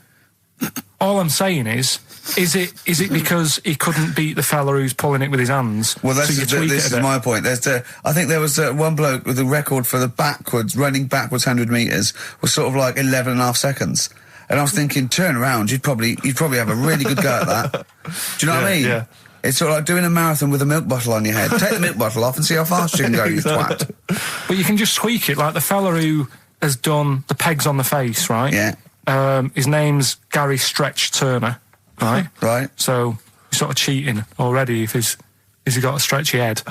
All I'm saying is it because he couldn't beat the fella who's pulling it with his hands? Well, this is my point. I think there was one bloke with the record for the running backwards 100 metres was sort of like 11 and a half seconds. And I was thinking, turn around, you'd probably have a really good go at that. Do you know what I mean? Yeah. It's sort of like doing a marathon with a milk bottle on your head. Take the milk bottle off and see how fast you can go, you twat. But you can just tweak it, like the fella who has done the pegs on the face, right? Yeah. His name's Gary Stretch Turner, right? Right. So you're sort of cheating already if he's got a stretchy head,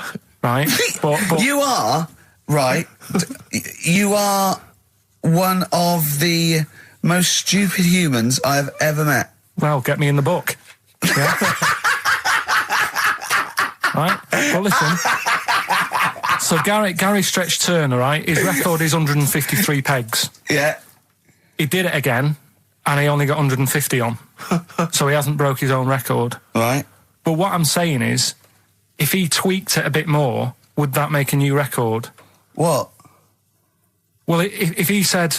right? but you are, right, you are one of the most stupid humans I've ever met. Well, get me in the book. Yeah. Right? Well, listen. So Gary Stretch Turner, right? His record is 153 pegs. Yeah. He did it again, and he only got 150 on. So he hasn't broke his own record. Right. But what I'm saying is, if he tweaked it a bit more, would that make a new record? What? Well, if he said,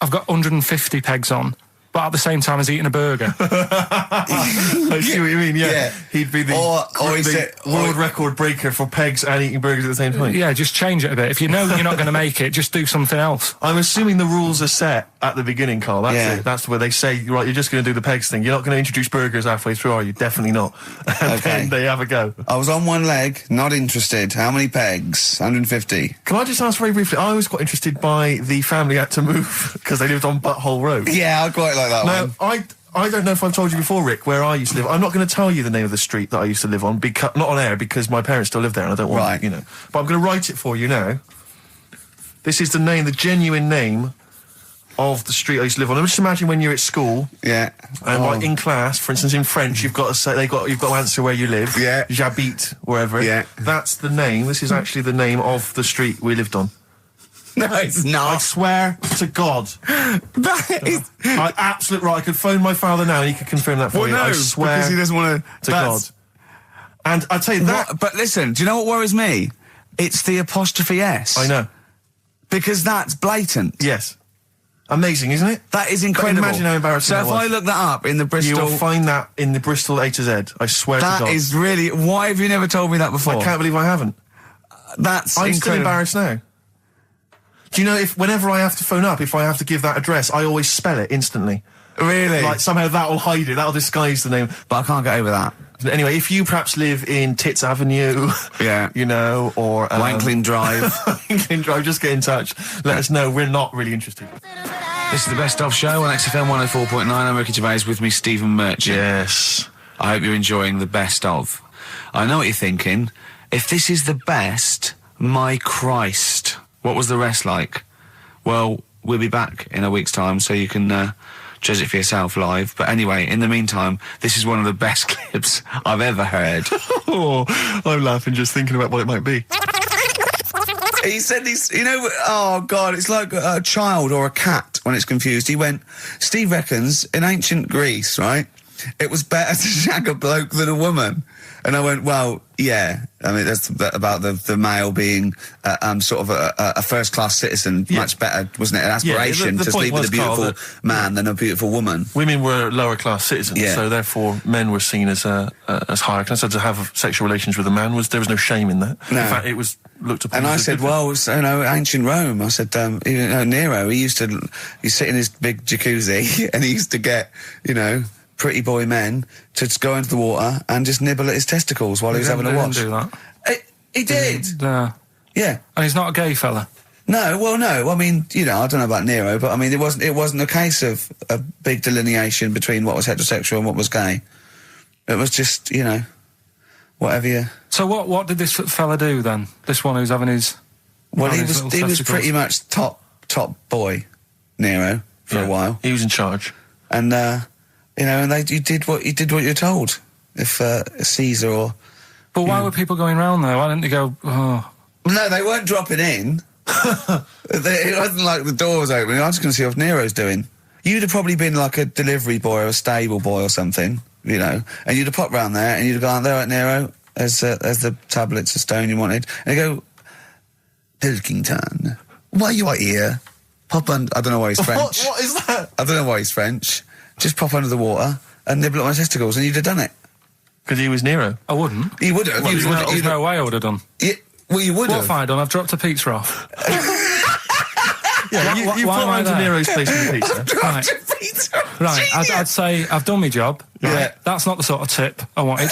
I've got 150 pegs on, but at the same time as eating a burger. I see what you mean, yeah. He'd be the world record breaker for pegs and eating burgers at the same time. Yeah, just change it a bit. If you know you're not going to make it, just do something else. I'm assuming the rules are set at the beginning, Carl. That's it. That's where they say, right, you're just going to do the pegs thing. You're not going to introduce burgers halfway through, are you? Definitely not. And then they have a go. I was on one leg, not interested. How many pegs? 150. Can I just ask very briefly, I was quite interested by the family had to move because they lived on Butthole Road. Yeah, I quite like that one. I don't know if I've told you before, Rick, where I used to live. I'm not going to tell you the name of the street that I used to live on, not on air, because my parents still live there and I don't want, But I'm going to write it for you now. This is the genuine name of the street I used to live on. Just imagine when you're at school. Yeah. And like in class, for instance, in French, you've got to say, you've got to answer where you live. Yeah. J'habite, wherever. Yeah. That's the name. This is actually the name of the street we lived on. No, it's not. I swear to God. That is... Absolutely right. I could phone my father now and he could confirm that for you. I swear because he doesn't want to God. And I tell you that... But listen, do you know what worries me? It's the apostrophe S. I know. Because that's blatant. Yes. Amazing, isn't it? That is incredible. But imagine how embarrassing that was. So if I look that up in the Bristol... You'll find that in the Bristol A to Z. I swear to God. That is really... Why have you never told me that before? I can't believe I haven't. That's I'm incredible. still embarrassed now. Do you know, whenever I have to phone up, if I have to give that address, I always spell it instantly. Really? Like, somehow that'll hide it, that'll disguise the name. But I can't get over that. Anyway, if you perhaps live in Tits Avenue, or... Wankling Drive. Wankling Drive, just get in touch. Let us know, we're not really interested. This is the Best Of Show on XFM 104.9. I'm Ricky Gervais, with me Stephen Merchant. Yes. I hope you're enjoying the Best Of. I know what you're thinking. If this is the best, my Christ... What was the rest like? Well, we'll be back in a week's time, so you can judge it for yourself live. But anyway, in the meantime, this is one of the best clips I've ever heard. I'm laughing just thinking about what it might be. He said this, oh God, it's like a child or a cat when it's confused. He went, Steve reckons in ancient Greece, right, it was better to shag a bloke than a woman. And I went, well, yeah. I mean, that's about the male being sort of a first-class citizen. Yeah. Much better, wasn't it? An aspiration to sleep with a beautiful man than a beautiful woman. Women were lower-class citizens, so therefore men were seen as higher class. So to have sexual relations with a man, there was no shame in that. No. In fact, it was looked upon. And I said, well, ancient Rome. I said, Nero, he sit in his big jacuzzi and he used to get, pretty boy men to just go into the water and just nibble at his testicles while he was having a watch. He didn't do that. He did. Yeah. And he's not a gay fella. No, well, no. I mean, I don't know about Nero, but I mean, it wasn't a case of a big delineation between what was heterosexual and what was gay. It was just, whatever you... So what did this fella do then? This one who's having his... Well, he was pretty much top boy, Nero, for a while. He was in charge. And You know, and you did what you're told. If Caesar or... But why were people going round there? Why didn't they go, oh... No, they weren't dropping in. It wasn't like the door was opening. I was just going to see what Nero's doing. You'd have probably been like a delivery boy or a stable boy or something, you know, and you'd have popped round there and you'd have gone, there at Nero, there's the tablets of stone you wanted. And you go, Pilkington, why you are here? Pop under... I don't know why he's French. What is that? I don't know why he's French. Just pop under the water and nibble at my testicles and you'd have done it. Because he was Nero. I wouldn't. You would have. Well, there's no way I would have done. Well, you would What have. have I done? I've dropped a pizza off. Yeah, you why put am I around to there? Nero's place with the pizza. Right. Right, I'd say I've done my job. Right? Yeah. That's not the sort of tip I wanted.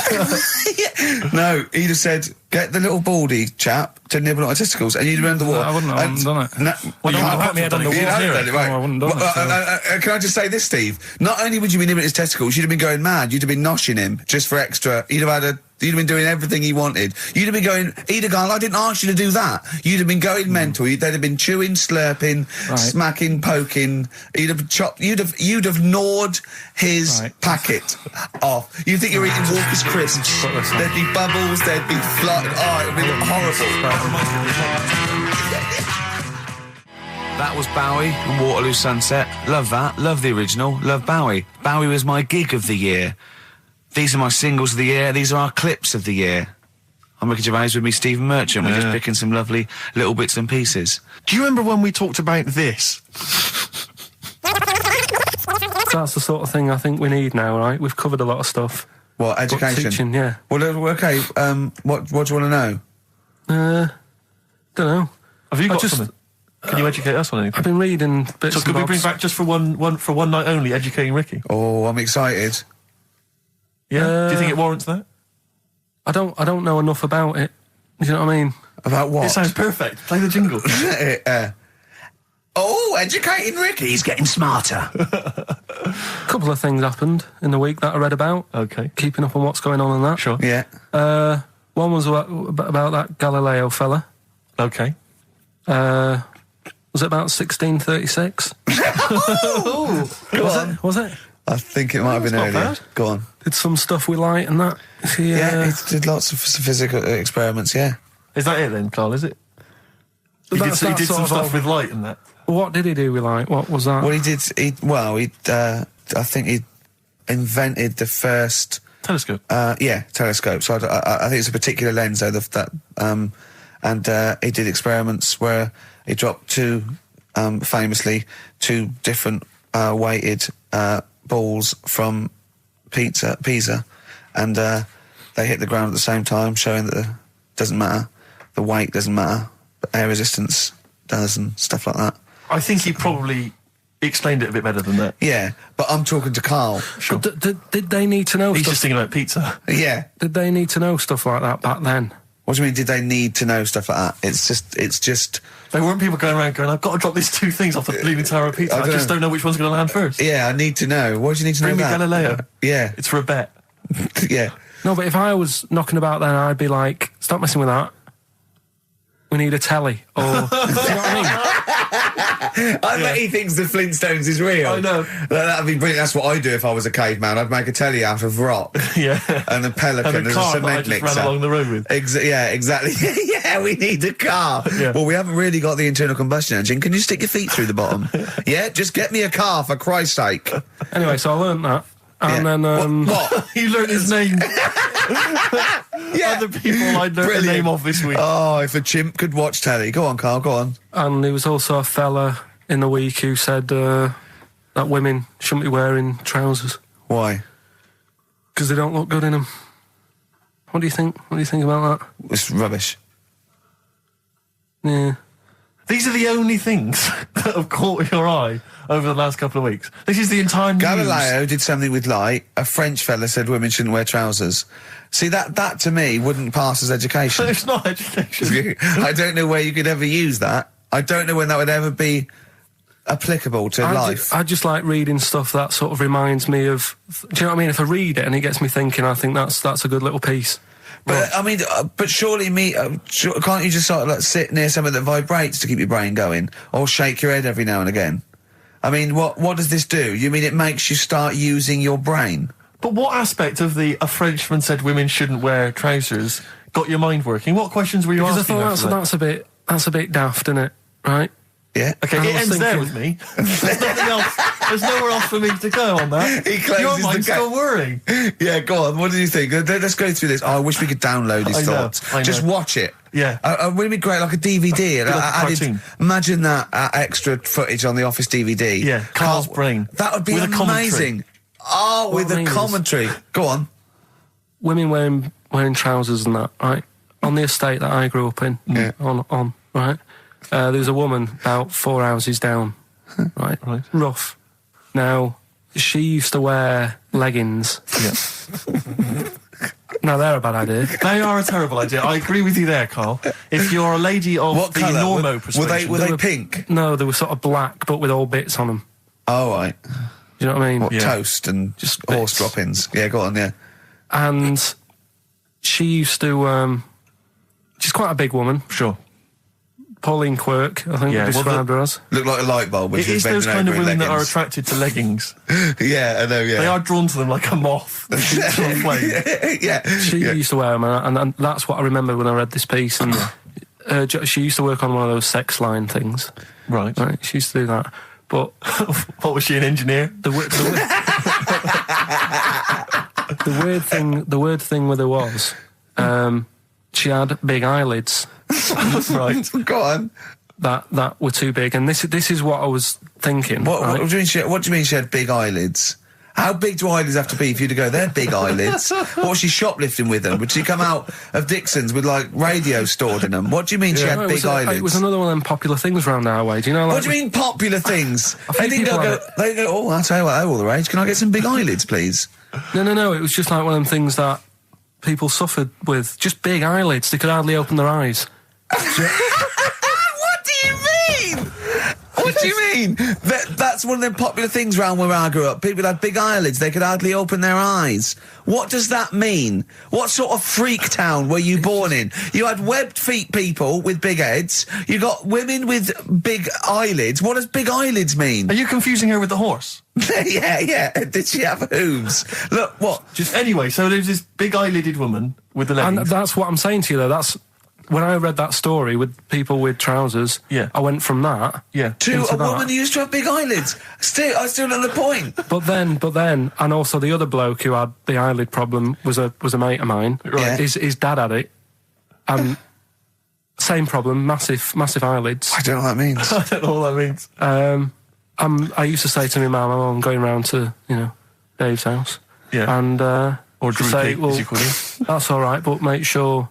No, he'd have said, get the little baldy chap to nibble at my testicles, and you'd have been under the water. I wouldn't have done it. No, Well, I you don't might put my head on the have you'd wall. have Nero. done it, right. No, I wouldn't have done it, Can I just say this, Steve? Not only would you be nibbling his testicles, you'd have been going mad. You'd have been noshing him just for extra. You'd have been doing everything he wanted. You'd have been going, he'd have gone, I didn't ask you to do that. You'd have been going mental. They'd have been chewing, slurping, smacking, poking. You'd have chopped. You'd have gnawed his packet off. You think you're eating Walker's crisps? There'd be bubbles. There'd be flood. Oh, it'd be horrible. That was Bowie and Waterloo Sunset. Love that. Love the original. Love Bowie. Bowie was my gig of the year. These are my singles of the year. These are our clips of the year. I'm Ricky Gervais with me, Stephen Merchant. We're just picking some lovely little bits and pieces. Do you remember when we talked about this? That's the sort of thing I think we need now, right? We've covered a lot of stuff. What, But education? teaching, yeah. Well, okay. What do you want to know? Don't know. Have you got just- something? Can you educate us on anything? I've been reading bits So and could we bobs. bring back just for one night only, educating Ricky? Oh, I'm excited. Yeah. Do you think it warrants that? I don't know enough about it. You know what I mean? About what? It sounds perfect. Play the jingle. Educating Ricky. He's getting smarter. A couple of things happened in the week that I read about. Okay. Keeping up on what's going on in that. Sure. Yeah. One was about that Galileo fella. Okay. Was it about 1636? Was it? I think it might have been That's not earlier. bad. Go on. Did some stuff with light and that. Yeah, he did lots of physical experiments, yeah. Is that it then, Carl? Is it? He did some stuff with light and that. What did he do with light? What was that? Well, I think he invented the first... Telescope. Telescope. So I think it's a particular lens, though, and he did experiments where he dropped famously two different weighted balls from Pisa, and they hit the ground at the same time, showing that it doesn't matter, the weight doesn't matter, but air resistance does, and stuff like that. I think he probably explained it a bit better than that. Yeah, but I'm talking to Karl. Sure. Did they need to know He's stuff? just thinking about pizza. Yeah. Did they need to know stuff like that back then? What do you mean, did they need to know stuff like that? It's just... There weren't people going around going, I've got to drop these two things off the Leaning Tower of Pizza. I just don't know which one's going to land first. Yeah, I need to know. Why do you need to Bring me know that? Galileo. Yeah. It's for a bet. Yeah. No, but if I was knocking about then, I'd be like, stop messing with that. We need a telly. Or, do you know what I mean? I bet he thinks the Flintstones is real. I know. That'd be brilliant. That's what I'd do if I was a caveman. I'd make a telly out of rock. Yeah. And a pelican And a as car a that I cement just mixer. ran along the road with. Yeah, exactly. Yeah, we need a car. Yeah. Well, we haven't really got the internal combustion engine. Can you stick your feet through the bottom? Yeah, just get me a car, for Christ's sake. Anyway, so I learned that. And then... What? You learned his name. Yeah. Other people I learned the name of this week. Oh, if a chimp could watch telly. Go on, Carl, go on. And there was also a fella in the week who said that women shouldn't be wearing trousers Why? because they don't look good in them. What do you think? What do you think about that? It's rubbish. Yeah. These are the only things that have caught your eye over the last couple of weeks. This is the entire news. Galileo did something with light. A French fella said women shouldn't wear trousers. See, that to me wouldn't pass as education. It's not education. I don't know where you could ever use that. I don't know when that would ever be applicable to life. I just like reading stuff that sort of reminds me of... Do you know what I mean? If I read it and it gets me thinking, I think that's a good little piece. But I mean, but surely can't you just sort of like sit near something that vibrates to keep your brain going, or shake your head every now and again? I mean, what does this do? You mean it makes you start using your brain? But what aspect of a Frenchman said women shouldn't wear trousers got your mind working? What questions were you Because I asking? thought that's a bit daft, isn't it? Right? Yeah. Okay, I it was ends there thinking- with me. There's nothing else. There's nowhere else for me to go on that. He closes Your the mind's gate. still whirring. Yeah, go on. What do you think? Let's go through this. Oh, I wish we could download his I know, thoughts. I know. Just watch it. Yeah. Wouldn't it be great, like a DVD? And Like a added- cartoon. imagine that extra footage on the Office DVD. Yeah, Carl's brain. That would be With a commentary. amazing. Oh, with What I the mean is- commentary. Go on. Women wearing trousers and that, right? On the estate that I grew up in, Yeah. on right? There was a woman about 4 houses down, right? Rough. Now, she used to wear leggings. Yeah. Now, they're a bad idea. They are a terrible idea. I agree with you there, Carl. If you're a lady of What the colour? normo Were persuasion... they pink? No, they were sort of black, but with all bits on them. Oh, right. Do you know what I mean? What, Yeah. toast and Just horse bits. droppings? Yeah, go on, yeah. And she used to... she's quite a big woman. Sure. Pauline Quirk, I think Yeah, we well, described her as. Looked like a light bulb when It she was is those bending kind of over in women that are leggings. attracted to leggings. Yeah, I know, yeah. They are drawn to them like a moth. to a flame. Yeah. She used to wear them, and that's what I remember when I read this piece. And she used to work on one of those sex line things. Right. Right, she used to do that. But What was she, an engineer? the weird thing with her was, she had big eyelids Right. Go on. that were too big, and this is what I was thinking. What right? do you mean she had big eyelids? How big do eyelids have to be for you to go, they're big eyelids? What was she shoplifting with them? Would she come out of Dixon's with, like, radio stored in them? What do you mean she had No, big eyelids? it was another one of them popular things around our way. Do you know? Like, What do you mean popular things? They think didn't people go, have they go, oh, I'll tell you what, they're all the rage. Can I get some big eyelids, please? No. It was just like one of them things that people suffered with. Just big eyelids. They could hardly open their eyes. What do you mean? What do you mean? That's one of them popular things around where I grew up. People had big eyelids. They could hardly open their eyes. What does that mean? What sort of freak town were you born in? You had webbed feet people with big heads. You got women with big eyelids. What does big eyelids mean? Are you confusing her with the horse? yeah. Did she have hooves? Look, what? Just anyway, so there's this big eyelidded woman with the And leggings. that's what I'm saying to you, though. That's when I read that story with people with trousers. Yeah. I went from that. Yeah. To into a that. woman who used to have big eyelids. I still don't know the point. But then, and also the other bloke who had the eyelid problem was a mate of mine. Right. His dad had it, and same problem, massive eyelids. I don't know what that means. I don't know what that means. I used to say to my mum, I'm going round to Dave's house, Yeah. and Or Drew say, Pig, as you call him. that's all right, but make sure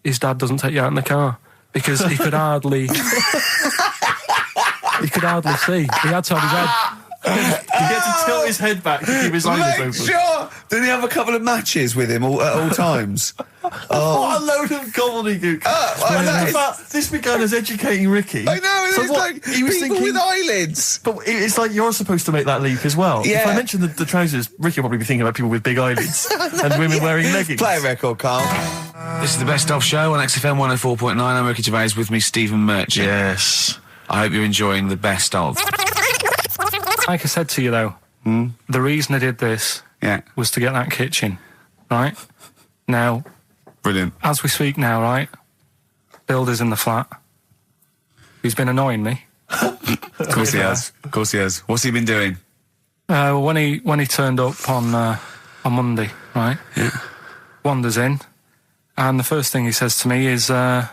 his dad doesn't take you out in the car because he could hardly see. He had to have his head. He had to tilt his head back to keep his eyes Make open. sure! Didn't he have a couple of matches with him at all times? What a load of gobbledygook. well, that is- But this began as educating Ricky. I know, So it's what- like he was people thinking, with eyelids. But it's like you're supposed to make that leap as well. If Yeah. I mention the trousers, Ricky will probably be thinking about people with big eyelids and women wearing leggings. Play a record, Carl. This is the Best Of Show on XFM 104.9. I'm Ricky Gervais, with me Stephen Merchant. Yes. I hope you're enjoying the Best Of. Like I said to you though, the reason I did this Yeah, was to get that kitchen, right? Now, brilliant. as we speak now, right? Builder's in the flat. He's been annoying me. Of course he has. Of course he has. What's he been doing? When he turned up on Monday, right? Yeah. Wanders in, and the first thing he says to me is, said,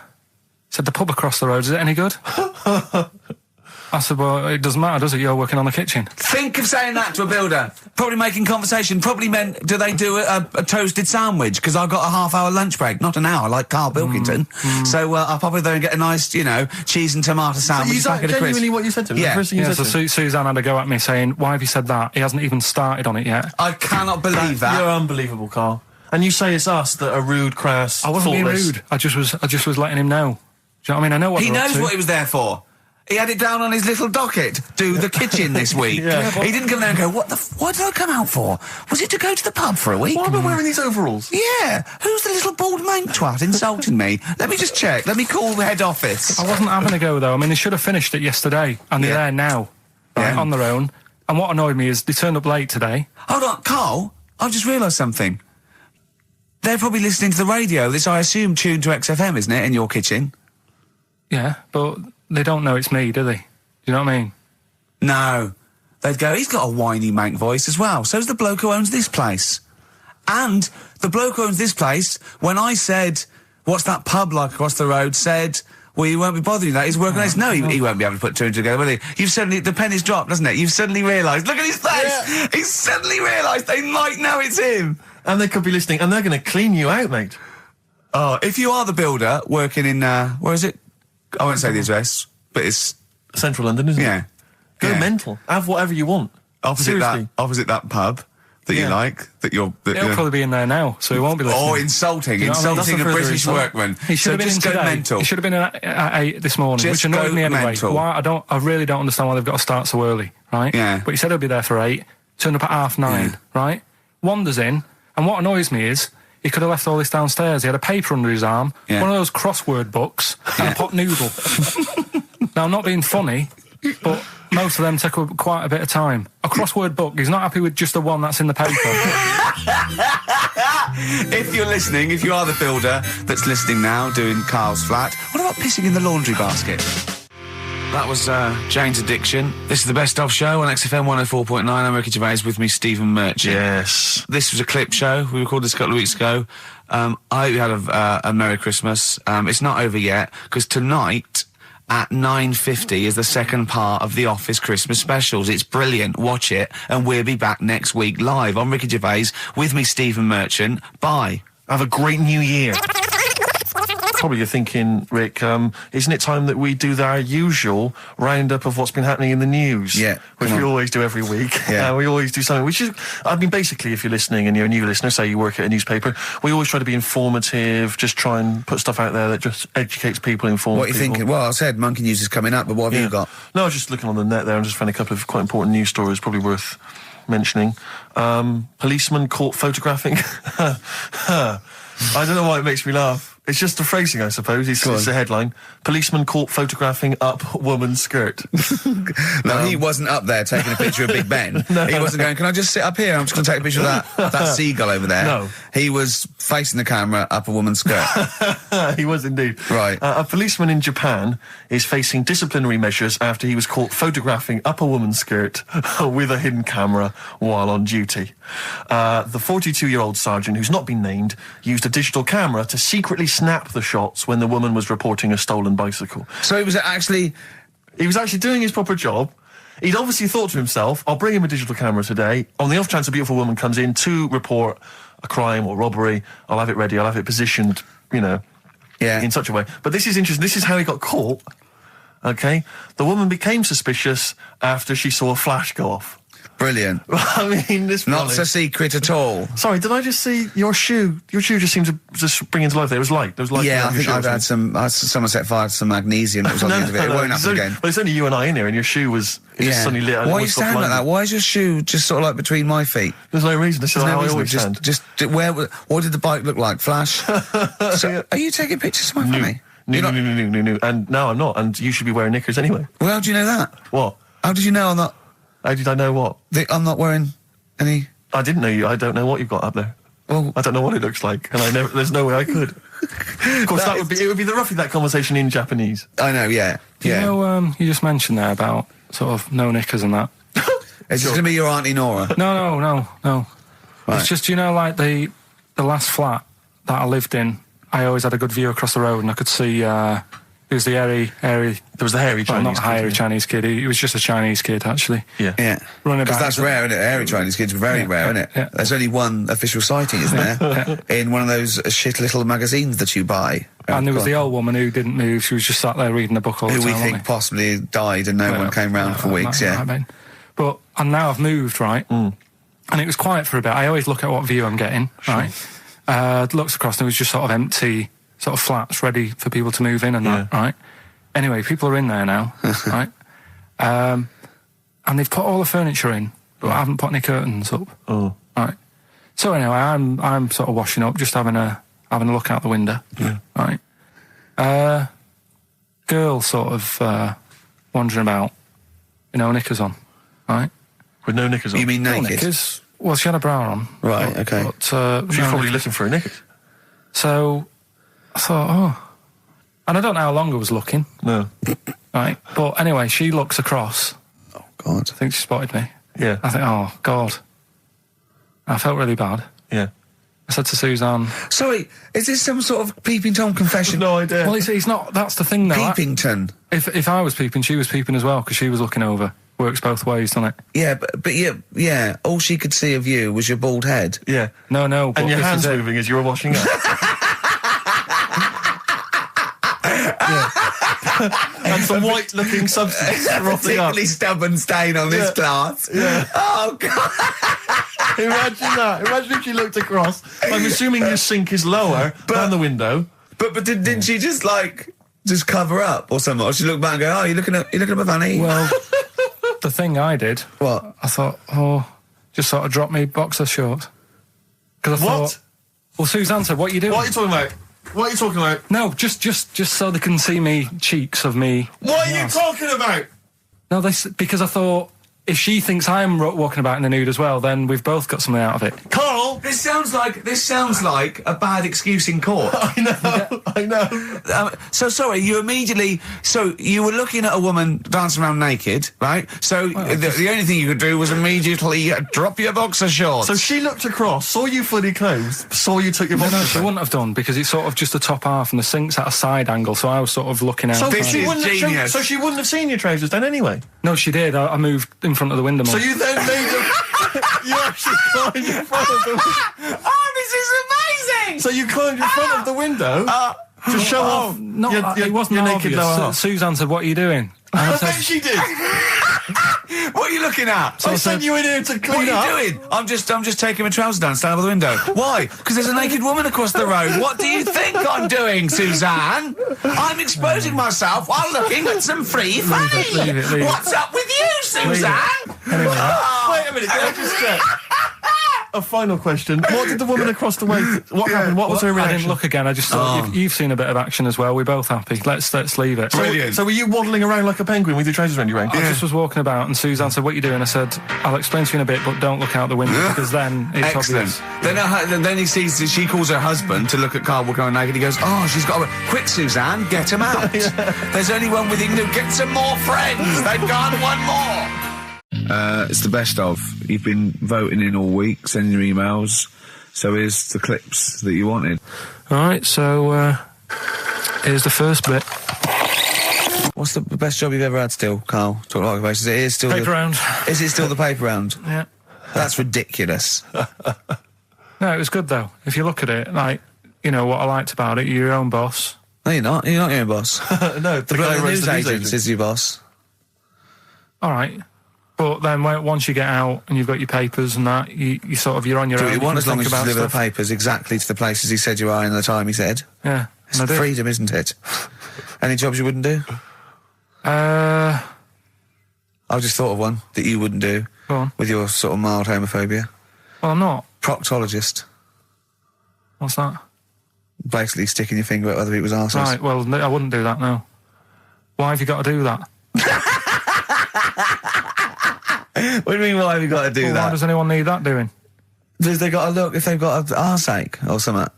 the pub across the road, is it any good? I said, well, it doesn't matter, does it? You're working on the kitchen. Think of saying that to a builder. Probably making conversation. Probably meant, do they do a toasted sandwich? Because I've got a half-hour lunch break. Not an hour, like Karl Pilkington. So I'll probably there and get a nice, cheese and tomato sandwich. Is that packet of crisps. genuinely what you said to him? Yeah. The first thing you Yeah, said so to him? Suzanne had a go at me saying, why have you said that? He hasn't even started on it yet. I cannot believe that. You're unbelievable, Carl. And you say it's us that are rude, crass, I wasn't being thoughtless. rude. I just was letting him know. Do you know what I mean? I know what He they're up knows to. what he was there for. He had it down on his little docket. Do the kitchen this week. Yeah. He didn't come there and go, what did I come out for? Was it to go to the pub for a week? Why am I wearing these overalls? Yeah. Who's the little bald mank twat insulting me? Let me just check. Let me call the head office. I wasn't having a go though. I mean, they should have finished it yesterday, and they're Yeah. there now. right, Yeah. on their own. And what annoyed me is they turned up late today. Hold on, Carl, I've just realised something. They're probably listening to the radio. This, I assume, tuned to XFM, isn't it, in your kitchen? Yeah, but they don't know it's me, do they? Do you know what I mean? No. They'd go, he's got a whiny mank voice as well. So's the bloke who owns this place. And the bloke who owns this place, when I said, what's that pub like across the road, said, well, you won't be bothering that. He's working on this. No, he won't be able to put two and two together, will he? You've suddenly, the penny's dropped, doesn't it? You've suddenly realised. Look at his face! Yeah. He's suddenly realised they might know it's him. And they could be listening, and they're going to clean you out, mate. Oh, if you are the builder working in, where is it? I won't say the address, but it's, Central London, isn't yeah. it? Go Yeah. mental. Have whatever you want. Opposite Seriously. that pub that you Yeah. like, that you're... That He'll probably be in there now, so he won't be listening. or insulting, You know what I mean? insulting a That's a further British insult. workman. He should So have been just in go today. mental. He should have been in at 8 this morning, Just which annoyed go me anyway. mental. Why? I really don't understand why they've got to start so early, right? Yeah. But he said he'll be there for 8, turned up at 9:30, right? Wanders in, and what annoys me is he could have left all this downstairs. He had a paper under his arm, Yeah. one of those crossword books, and a pot noodle. Now, I'm not being funny, but most of them take quite a bit of time. A crossword book, he's not happy with just the one that's in the paper. If you're listening, if you are the builder that's listening now, doing Carl's flat, what about pissing in the laundry basket? That was Jane's Addiction. This is the Best Of Show on XFM 104.9. I'm Ricky Gervais, with me, Stephen Merchant. Yes. This was a clip show. We recorded this a couple of weeks ago. I hope you had a Merry Christmas. It's not over yet, because tonight at 9:50 is the second part of the Office Christmas specials. It's brilliant. Watch it, and we'll be back next week live. I'm Ricky Gervais, with me, Stephen Merchant. Bye. Have a great new year. Probably you're thinking, Rick, isn't it time that we do our usual roundup of what's been happening in the news? Yeah, Which come we on. always do every week. Yeah. We always do something, which is, I mean, basically, if you're listening and you're a new listener, say you work at a newspaper, we always try to be informative, just try and put stuff out there that just educates people, informs What are you people. thinking? Well, I said Monkey News is coming up, but what have you got? No, I was just looking on the net there and just found a couple of quite important news stories, probably worth mentioning. Policeman caught photographing. I don't know why it makes me laugh. It's just the phrasing, I suppose. It's the headline. Policeman caught photographing up woman's skirt. No, he wasn't up there taking a picture of Big Ben. He wasn't going, can I just sit up here? I'm just going to take a picture of that seagull over there. No. He was facing the camera up a woman's skirt. He was indeed. Right. A policeman in Japan is facing disciplinary measures after he was caught photographing up a woman's skirt with a hidden camera while on duty. The 42-year-old sergeant, who's not been named, used a digital camera to secretly snap the shots when the woman was reporting a stolen bicycle. So he was actually... He was actually doing his proper job. He'd obviously thought to himself, I'll bring him a digital camera today. On the off chance a beautiful woman comes in to report a crime or robbery, I'll have it ready, I'll have it positioned, you know, Yeah. in such a way. But this is interesting. This is how he got caught. Okay? The woman became suspicious after she saw a flash go off. Brilliant. I mean, this... Not so secret at all. Sorry, did I just see your shoe? Your shoe just seemed to just spring into life there. It was light. There was light. Yeah, I around your think shoe, I've wasn't had someone set fire to some magnesium that was on the end of it. It won't it's happen only- again. Well, it's only you and I in here, and your shoe was just suddenly lit. and Why are you almost got standing like blinded. that? Why is your shoe just sort of like between my feet? There's no reason. This is There's how no I reason. always stand. Just what did the bike look like? Flash? So, are you taking pictures of my family? No. And no, I'm not. And you should be wearing knickers anyway. Well, how do you know that? What? How did you know I'm not? How did I know what? I'm not wearing any. I didn't know you. I don't know what you've got up there. Well, I don't know what it looks like, and there's no way I could. Of course, it would be roughly that conversation in Japanese. I know. Yeah, You yeah. know, you just mentioned there about sort of no knickers and that. Is this going to be your Auntie Nora? No. Right. It's just, you know, like the last flat that I lived in, I always had a good view across the road and I could see, it was the hairy... There was the hairy well, Chinese not kid, hairy yeah. Chinese kid, he was just a Chinese kid, actually. Yeah. Yeah. Running Because about. that's rare, isn't it? Hairy Chinese kids are very rare, isn't it? yeah. There's only one official sighting, isn't there? In one of those shit little magazines that you buy. And there was the old woman who didn't move, she was just sat there reading a book all the who time, we wasn't think he? possibly died and no one came round for weeks, That yeah. might have been. But, and now I've moved, right? And it was quiet for a bit. I always look at what view I'm getting, right? Looks across and it was just sort of empty, sort of flats ready for people to move in and that, right? Anyway, people are in there now, right? And they've put all the furniture in, but I haven't put any curtains up. Oh. Right. So anyway, I'm sort of washing up, just having a look out the window. Yeah. Right. Girl sort of wandering about, you know, knickers on. right? With no knickers on. You mean No naked? knickers. Well, she had a bra on. Right, but- okay. But, She was no probably knickers. looking for her knickers. So I thought, oh. And I don't know how long I was looking, No. right? But anyway, she looks across. Oh, God. I think she spotted me. Yeah. I think, oh, God. I felt really bad. Yeah. I said to Suzanne, Sorry, is this some sort of Peeping Tom confession? No idea. well, he's not, that's the thing though. Peepington. If I was peeping, she was peeping as well, because she was looking over. Works both ways, doesn't it? Yeah, but yeah, all she could see of you was your bald head. Yeah. No, but And your this hands is it. moving as you were washing up. And some white-looking substance frothing up. Particularly stubborn stain on this Yeah. glass. Yeah. Oh, God. Imagine that. Imagine if you looked across. I'm assuming your sink is lower than the window. But didn't she just cover up or something? Or she looked back and go, oh, you're looking at my fanny? Well, the thing I did, What? I thought, just sort of drop me boxer shorts. Because I What? thought, well, Suzanne said, what are you doing? What are you talking about? What are you talking about? No, just so they can see me cheeks of me. What are you talking about? No, because I thought, if she thinks I'm walking about in the nude as well, then we've both got something out of it. Carl! This sounds like a bad excuse in court. I know. So sorry, you were looking at a woman dancing around naked, right? So the only thing you could do was immediately drop your boxer shorts. So she looked across, saw you fully clothed, saw you took your No, boxers she off. wouldn't have done, because it's sort of just the top half and the sink's at a side angle, so I was sort of looking out. So This she is wouldn't have genius. so she wouldn't have seen your trousers then anyway. No, she did. I moved in front of the window more. So you then made them. You actually climbed in front of the window. Oh, this is amazing! So you climbed in front of the window to show off No, your it wasn't your naked obvious. lower half. Suzanne said, what are you doing? And I I said, bet she did. What are you looking at? I sent you in here to What clean up. are you doing? I'm just taking my trousers down, standing by the window. Why? Because there's a naked woman across the road. What do you think I'm doing, Suzanne? I'm exposing myself while looking at some free funny. leave it. What's up with you, Suzanne? anyway, Wait a minute, can I just check? A final question. What did the woman across the way... What happened? What was her I reaction? didn't look again. I just thought, you've seen a bit of action as well. We're both happy. Let's leave it. Brilliant. So were you waddling around like a penguin with your trousers around your ankles? I just was walking about, and Suzanne said, what are you doing? I said, I'll explain to you in a bit, but don't look out the window, because then it's Excellent. obvious. Then he sees that she calls her husband to look at Carl walking around naked. He goes, oh, she's got a... Quick, Suzanne, get him out. There's only one with him. Get some more friends. They've gone one more. It's the best of. You've been voting in all week, sending your emails. So here's the clips that you wanted. All right, so here's the first bit. What's the best job you've ever had still, Carl? Talk like a Is it still Paper round. Is it still the paper round? Yeah. That's ridiculous. No, it was good, though. If you look at it, like, you know, what I liked about it, you're your own boss. No, you're not. You're not your own boss. No, the guy The who runs news the news agent is your boss. All right. But then once you get out and you've got your papers and that, you sort of, you're on your Do own. what you want can as long think as you about deliver the stuff. papers exactly to the places he said you are in the time he said. Yeah. It's and I did. freedom, isn't it? Any jobs you wouldn't do? Go I've just thought of one that you wouldn't do on. with your sort of mild homophobia. Well, I'm not. Proctologist. What's that? Basically sticking your finger at other people's arses. Right, well, no, I wouldn't do that, no. Why have you got to do that? What do you mean, why have you got to do Well, why that? does anyone need that doing? Because they got to look if they've got an arseache or something.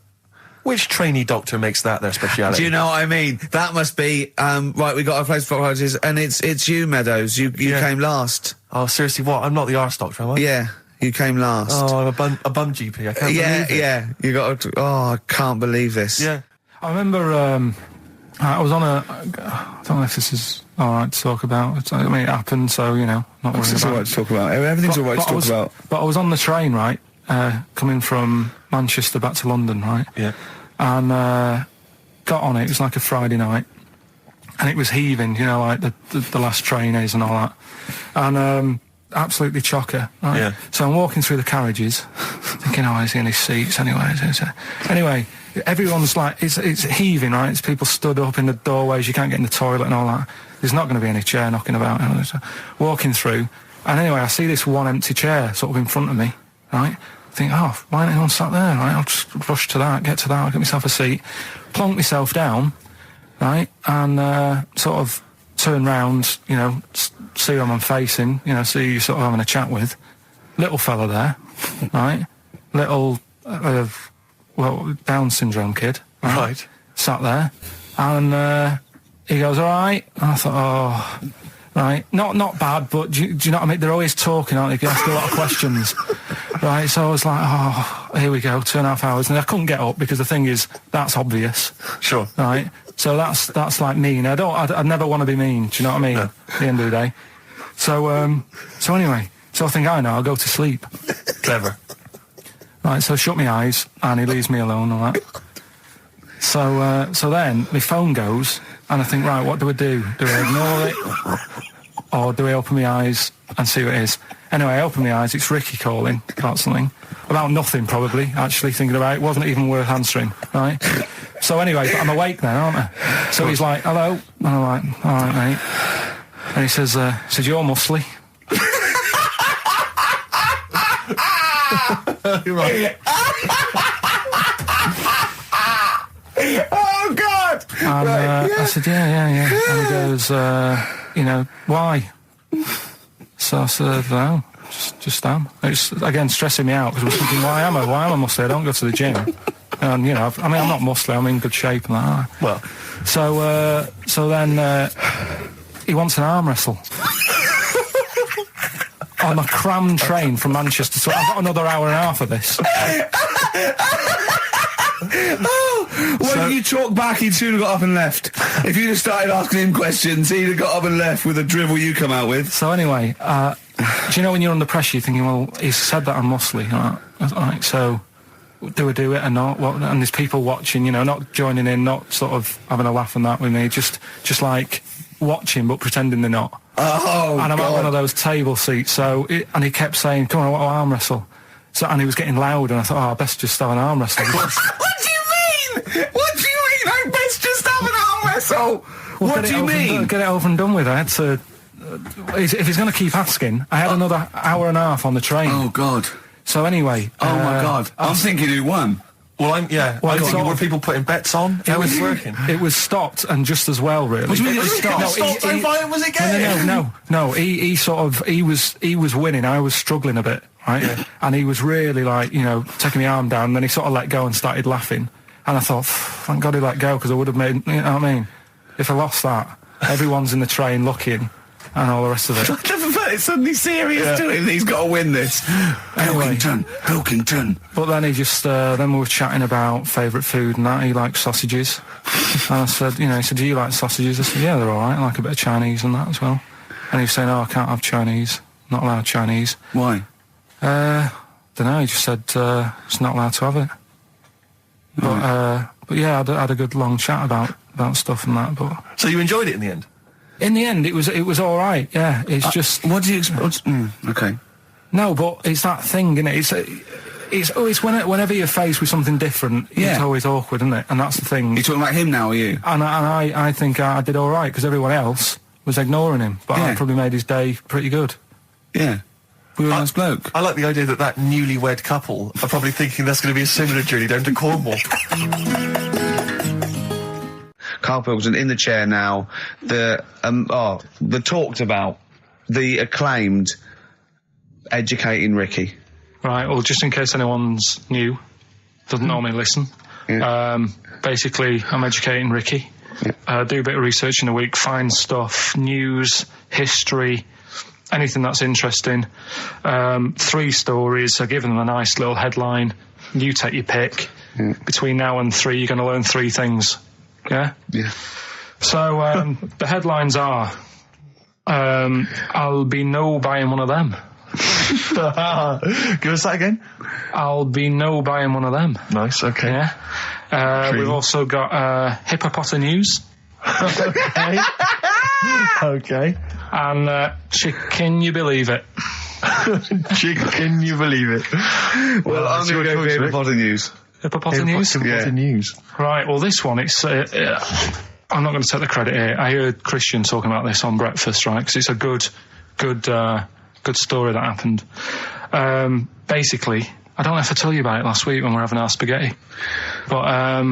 Which trainee doctor makes that their speciality? Do you know what I mean? That must be, right, we got a place for proctologists, and it's you, Meadows. You came last. Oh, seriously, what? I'm not the arse doctor, am I? Yeah, you came last. Oh, I'm a bum GP. I can't believe it. Yeah, you got to, oh, I can't believe this. Yeah. I remember I was on I don't know if this is all right to talk about. I mean, it happened, so, you know, not worrying It's all about right to talk about. Everything's all right to talk about. But I was on the train, right, coming from Manchester back to London, right? Yeah. And got on it. It was like a Friday night, and it was heaving, you know, like the last train is and all that. And absolutely chocker. Right? Yeah. So I'm walking through the carriages, thinking, oh, is he in his seats anyway? Anyway, everyone's like, it's heaving, right? It's people stood up in the doorways. You can't get in the toilet and all that. There's not going to be any chair knocking about. You know, so walking through, and anyway, I see this one empty chair sort of in front of me, right? I think, oh, why ain't anyone sat there, right? I'll just rush to that, get myself a seat, plonk myself down, right, and sort of turn round, you know, see who I'm facing, you know, see who you're sort of having a chat with. Little fella there, right? Little, Down syndrome kid. Right. Sat there, and he goes, all right. And I thought, oh, right, not bad, but do you know what I mean? They're always talking, aren't they? You ask a lot of questions, right? So I was like, oh, here we go, 2.5 hours, and I couldn't get up because the thing is, that's obvious. Sure. Right. So that's like mean. I'd never want to be mean. Do you know what I mean? No. At the end of the day. So anyway, so I think I know. I'll go to sleep. Clever. Right. So I shut my eyes, and he leaves me alone. All right. So then my phone goes, and I think, right, what do? Do I ignore it, or do I open my eyes and see what it is? Anyway, I open my eyes. It's Ricky calling about something, about nothing probably. Actually thinking about it, wasn't even worth answering. Right. So anyway, but I'm awake then, aren't I? So he's like, hello, and I'm like, all right, mate. And he says, you're muscly. Right. Oh, God! And I said, yeah. And he goes, you know, why? So I said, no, just am. It's, again, stressing me out, because I was thinking, why am I muscly? I don't go to the gym. And, you know, I'm not muscly, I'm in good shape and that. Well. So then he wants an arm wrestle. On a crammed train from Manchester, so I've got another hour and a half of this. When you talk back, he'd soon have got up and left. If you'd have started asking him questions, he'd have got up and left with the drivel you come out with. So anyway, do you know when you're under pressure, you're thinking, well, he's said that I'm muscly, right? So do I do it or not? And there's people watching, you know, not joining in, not sort of having a laugh and that with me, just like watching but pretending they're not. Oh, and I'm God. at one of those table seats, and he kept saying, come on, I want to arm wrestle. So, and he was getting loud, and I thought, I best just have an arm wrestle. What do you mean? What do you mean? I best just have an arm wrestle. Well, what do you mean? Get it over and done with. I had to. If he's going to keep asking, I had another hour and a half on the train. Oh, God. So anyway. Oh, my God. I'm thinking who won. Well, I'm thinking, were people putting bets on? How was it working? It was stopped, and just as well, really. What do you mean it was stopped? Was it game? No. He was winning. I was struggling a bit, right? Yeah. And he was really like, you know, taking my arm down. And then he sort of let go and started laughing. And I thought, thank God he let go, because I would have made, you know what I mean? If I lost that, everyone's in the train looking, and all the rest of it. It's suddenly serious to him. He's got to win this. Anyway, Pilkington. But then he just, then we were chatting about favourite food and that. He likes sausages. And I said, you know, he said, do you like sausages? I said, yeah, they're all right. I like a bit of Chinese and that as well. And he was saying, oh, I can't have Chinese. Not allowed Chinese. Why? Don't know. He just said, it's not allowed to have it. But yeah, I had a good long chat about stuff and that. But so you enjoyed it in the end? In the end, it was all right. Yeah, it's just. What do you expect? Okay. No, but it's that thing, isn't it? It's whenever you're faced with something different, it's always awkward, isn't it? And that's the thing. You're talking about him now, are you? And I think I did all right, because everyone else was ignoring him, but I probably made his day pretty good. Yeah. We were a nice bloke. I like the idea that newlywed couple are probably thinking that's going to be a similar journey down to Cornwall. Karl Pilkington in the chair now. The talked about, the acclaimed Educating Ricky. Right, well, just in case anyone's new, doesn't normally listen. Yeah. Basically, I'm educating Ricky. Yeah. Do a bit of research in a week, find stuff, news, history, anything that's interesting. 3 stories, I give them a nice little headline. You take your pick. Yeah. Between now and 3, you're going to learn 3 things. Yeah? Yeah. So, the headlines are, I'll be no buying one of them. Give us that again. I'll be no buying one of them. Nice, okay. Yeah. We've also got hippopotamus. Okay. Okay. And can you believe it? Can you believe it? Well, I'm going to go for hippopotamus. Hippopotamus? Hippopotamus. Right, well, this one, it's... I'm not going to take the credit here. I heard Christian talking about this on breakfast, right? Because it's a good story that happened. Basically, I don't know if I told you about it last week when we were having our spaghetti, but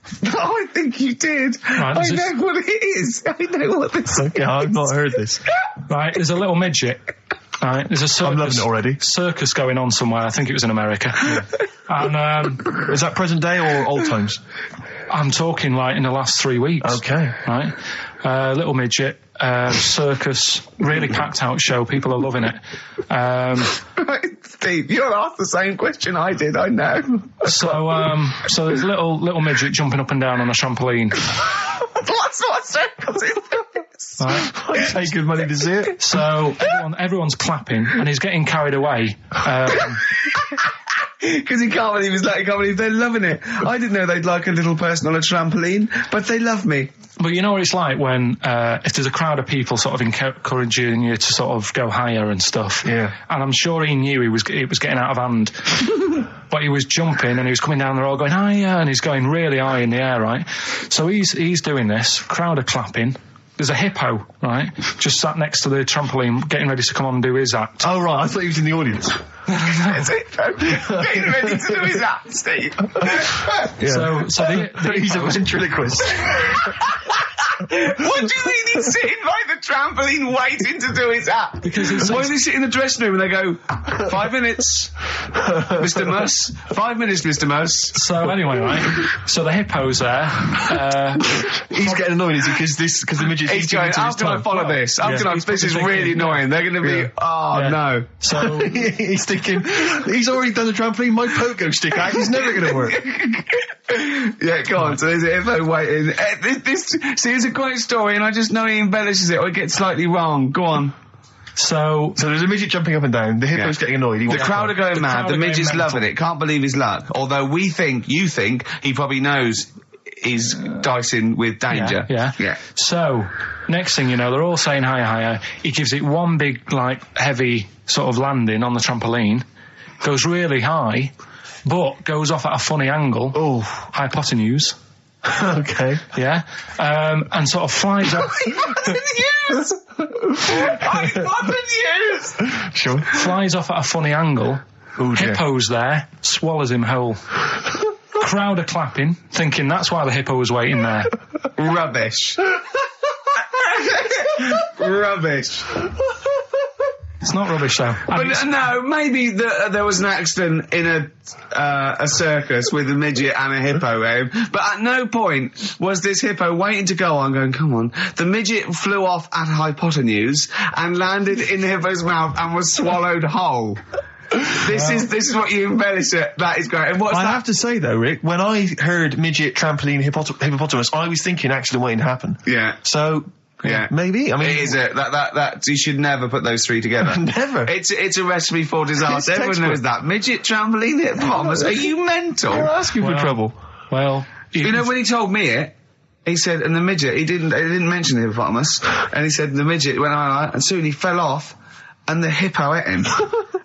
I think you did. Right, I know what it is. I know what this is. Okay, I've not heard this. Right, there's a little midget. Right, there's a circus. I'm loving it already. Circus going on somewhere. I think it was in America. And Is that present day or old times? I'm talking like in the last 3 weeks. Okay. Right, little midget. Circus, really packed out show. People are loving it. Right, Steve, you'll ask the same question I did, I know. So there's a little midget jumping up and down on a trampoline. That's what circus is. Right. I pay good money to see it. So everyone's clapping and he's getting carried away. Because he can't believe they're loving it. I didn't know they'd like a little person on a trampoline, but they love me. But you know what it's like when, if there's a crowd of people sort of encouraging you to sort of go higher and stuff. Yeah. And I'm sure he knew it was getting out of hand. But he was jumping and he was coming down the road going higher and he's going really high in the air, right? So he's doing this, crowd are clapping. There's a hippo, right, just sat next to the trampoline getting ready to come on and do his act. Oh, right, I thought he was in the audience. That's it. Getting ready to do his act, Steve. Yeah. So he's a ventriloquist. What do you mean he's sitting by the trampoline waiting to do his act? Because why does he sit in the dressing room and they go, 5 minutes, Mr. Mus, 5 minutes, Mr. Mus. So anyway, right, so the hippo's there. He's getting annoyed, is he? Because the midget's He's going, how can I follow this? This is really annoying. They're going to be, no. So he's thinking, he's already done the trampoline, my pogo stick act is never going to work. Yeah, go on. So there's a hippo waiting. Here's a great story, and I just know he embellishes it or it gets slightly wrong. Go on. So there's a midget jumping up and down. The hippo's getting annoyed. The crowd are going mad. The midget's loving it. Can't believe his luck. Although you think he probably knows he's dicing with danger. Yeah. So next thing you know, they're all saying higher. He gives it one big, heavy sort of landing on the trampoline. Goes really high, but goes off at a funny angle. Oh, hypotenuse. Okay. Yeah. And sort of flies up. Hypotenuse! Sure. Flies off at a funny angle. Ooh, Hippo's there, swallows him whole. Crowd are clapping, thinking that's why the hippo was waiting there. Rubbish. Rubbish. It's not rubbish, though. But no, maybe there was an accident in a circus with a midget and a hippo, but at no point was this hippo waiting to go on, going, come on. The midget flew off at hypotenuse and landed in the hippo's mouth and was swallowed whole. This is what you embellish it. That is great. And what's I that? have to say, though, Rick, when I heard midget, trampoline, hippopotamus, I was thinking accident waiting to happen. Yeah. So... Yeah, maybe. I mean, it is that you should never put those three together. Never. It's a recipe for disaster. Everyone knows that. Midget, trampoline, hippopotamus. Are you mental? You're asking for trouble. Well, you know when he told me it, he said, and the midget. He didn't mention the hippopotamus, and he said the midget went on, and soon he fell off, and the hippo ate him.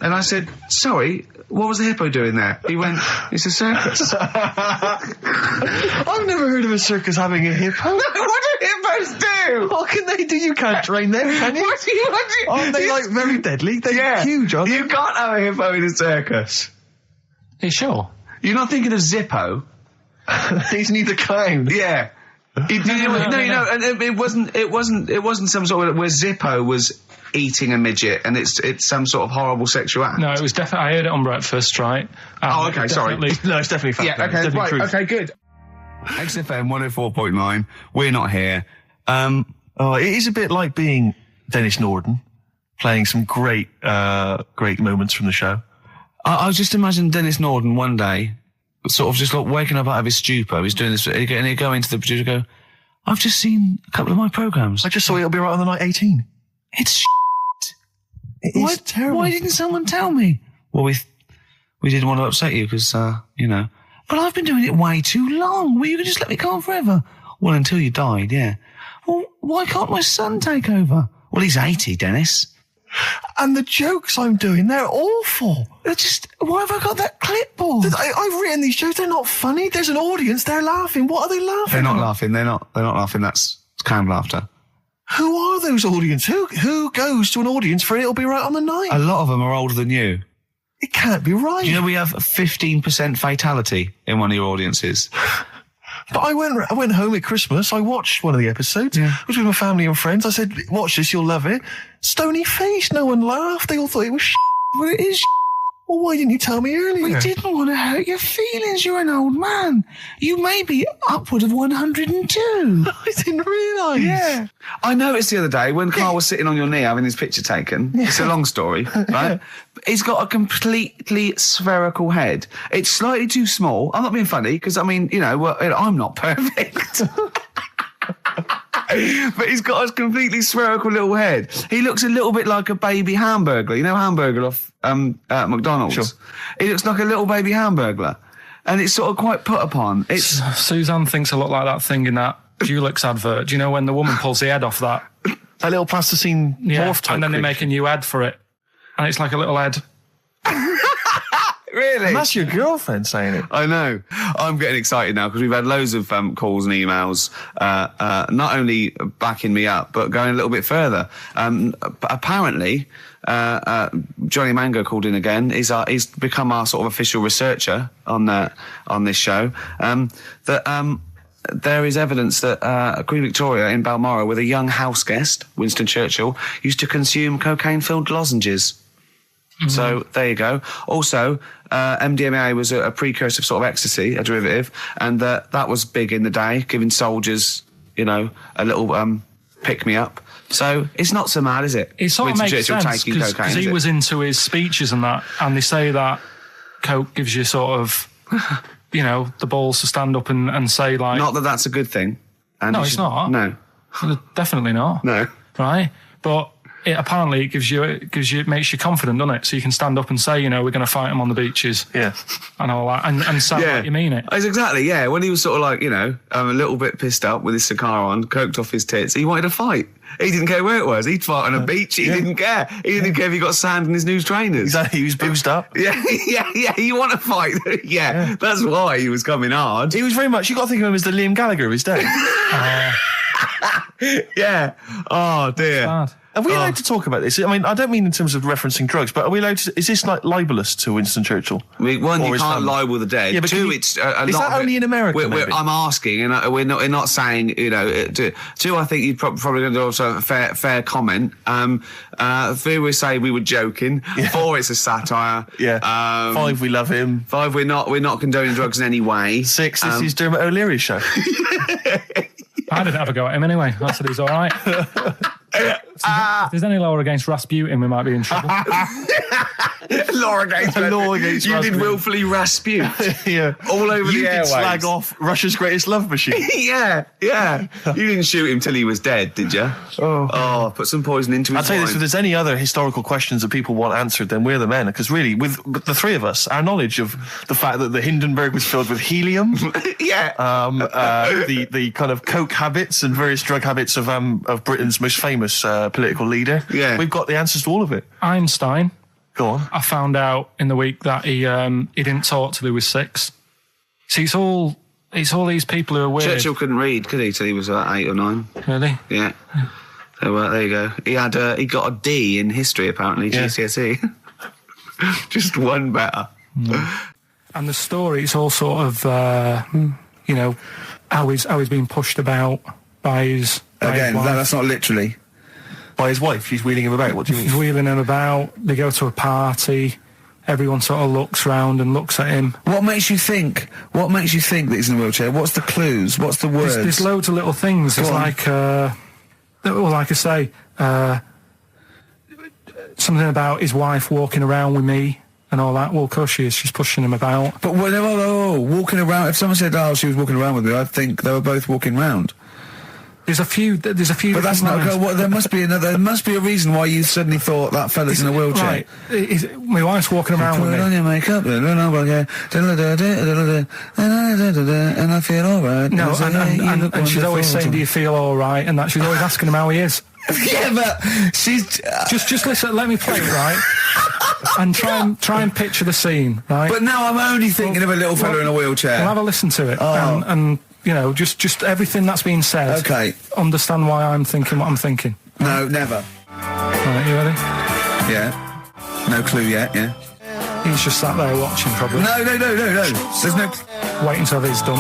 And I said, sorry, what was the hippo doing there? He went, it's a circus. I've never heard of a circus having a hippo. What do hippos do? What can they do? You can't train them, can you? What do you? Aren't they very deadly? They're huge, aren't they? You can't have a hippo in a circus. Are you sure? You're not thinking of Zippo. He's neither kind. Yeah. No, and it wasn't some sort of where Zippo was eating a midget and it's some sort of horrible sexual act. No, it was definitely. I heard it on breakfast, right? Okay, sorry. No, it's definitely fact. Yeah, okay, right, truth. okay, good. XFM 104.9. We're not here. It is a bit like being Dennis Norden, playing some great moments from the show. I was just imagining Dennis Norden one day, sort of just waking up out of his stupor. He's doing this, and he'd go into the producer and go, I've just seen a couple of my programmes. I just saw It'll Be Right on the Night 18. It's shit. It is terrible. Why didn't someone tell me? Well, we didn't want to upset you because, But I've been doing it way too long. Well, you could just let me go on forever. Well, until you died, yeah. Well, why can't my son take over? Well, he's 80, Dennis. And the jokes I'm doing, they're awful. Why have I got that clipboard? I've written these jokes, they're not funny. There's an audience, they're laughing. What are they laughing They're not at? laughing. They're not laughing. That's canned laughter. Who are those audience? Who goes to an audience for It'll Be Right on the Night? A lot of them are older than you. It can't be right. Do you know we have 15% fatality in one of your audiences? But I went home at Christmas. I watched one of the episodes. Yeah. I was with my family and friends. I said, watch this, you'll love it. Stony face. No one laughed. They all thought it was Well, it is. Well, why didn't you tell me earlier? We didn't want to hurt your feelings. You're an old man. You may be upward of 102. I didn't realise. Yeah. I noticed the other day when Karl was sitting on your knee having his picture taken. It's a long story, right? He's got a completely spherical head. It's slightly too small. I'm not being funny because, I mean, you know, I'm not perfect. But he's got a completely spherical little head. He looks a little bit like a baby hamburger. You know hamburger off McDonald's? Sure. He looks like a little baby hamburger. And it's sort of quite put upon. It's Suzanne thinks I look like that thing in that Dulux advert. Do you know when the woman pulls the head off that? That little plasticine morph type and then they creature. make a new ad for it. And it's like a little head. really. And that's your girlfriend saying it. I know. I'm getting excited now because we've had loads of calls and emails, not only backing me up, but going a little bit further. Apparently, Johnny Mango called in again. He's become our sort of official researcher on this show. There is evidence that Queen Victoria in Balmoral, with a young house guest, Winston Churchill, used to consume cocaine-filled lozenges. So there you go. Also, MDMA was a precursor of sort of ecstasy, a derivative, and that was big in the day, giving soldiers, you know, a little pick-me-up. So it's not so mad, is it? It sort of makes sense because he was into his speeches and that, and they say that coke gives you sort of, you know, the balls to stand up and say like... Not that that's a good thing. And No, it's not. No. Definitely not. No. Right? But... Apparently, it makes you confident, doesn't it? So you can stand up and say, you know, we're going to fight them on the beaches. Yeah. And all that. And sound like you mean it. It's exactly, yeah. When he was sort of like, you know, a little bit pissed up with his cigar on, coked off his tits, he wanted to fight. He didn't care where it was. He'd fight on a beach. He didn't care. He didn't care if he got sand in his new trainers. Exactly. He was boozed up. Yeah. You want to fight? Yeah. That's why he was coming hard. He was very much... You got to think of him as the Liam Gallagher of his day. Yeah. Oh, dear. Bad. Are we allowed to talk about this? I mean, I don't mean in terms of referencing drugs, but are we allowed to... Is this like libelous to Winston Churchill? One, Or you his can't family? libel the dead. Yeah, but Two, can you- it's a is lot that of only it- in America, maybe? I'm asking, and we're not saying, you know. Two, I think you'd probably going to also a fair comment. Three, we say we were joking. Yeah. 4, it's a satire. Yeah. 5, we love him. 5, we're not condoning drugs in any way. 6, this is Dermot O'Leary's show. I didn't have a go at him anyway. I said he's all right. If there's any law against Rasputin, we might be in trouble. Law against against you did Rasputin. willfully Raspute. Yeah. All over You the did airwaves. slag off Russia's greatest love machine. Yeah. You didn't shoot him till he was dead, did you? Oh, put some poison into his I'll tell you this, if wine. there's any other historical questions that people want answered, then we're the men. Because really, with the three of us, our knowledge of the fact that the Hindenburg was filled with helium, Yeah. the kind of coke habits and various drug habits of Britain's most famous political leader, we've got the answers to all of it. Einstein, Go on. I found out in the week that he didn't talk till he was 6. See, it's all these people who are weird. Churchill couldn't read, could he, till he was 8 or 9? Really? Yeah. So there you go. He got a D in history, apparently, GCSE. Just one better. And the story, it's all sort of, you know, how he's being pushed about by his Again, wife. that's not literally. By his wife, she's wheeling him about. What do you He's mean? wheeling him about. They go to a party. Everyone sort of looks round and looks at him. What makes you think that he's in a wheelchair? What's the clues? What's the words? There's loads of little things. There's Go on. like, well, like I say, something about his wife walking around with me and all that. Well, of course she is. She's pushing him about. But walking around. If someone said, she was walking around with me, I'd think they were both walking around. There's a few. But that's not. There must be There must be a reason why you suddenly thought that fella's in a wheelchair. Right. My wife's walking around with Put on me. your makeup, and I feel alright. No, and she's always saying, "Do you feel all right?" And that she's always asking him how he is. Yeah, but she's. Just listen. Let me play it, right? And try and picture the scene, right? But now I'm only thinking of a little fella in a wheelchair. Well, have a listen to it, Oh. and you know, just everything that's been said. Okay. Understand why I'm thinking what I'm thinking. No, never. Right, you ready? Yeah. No clue yet. Yeah. He's just sat there watching, probably No. There's no. waiting till he's done.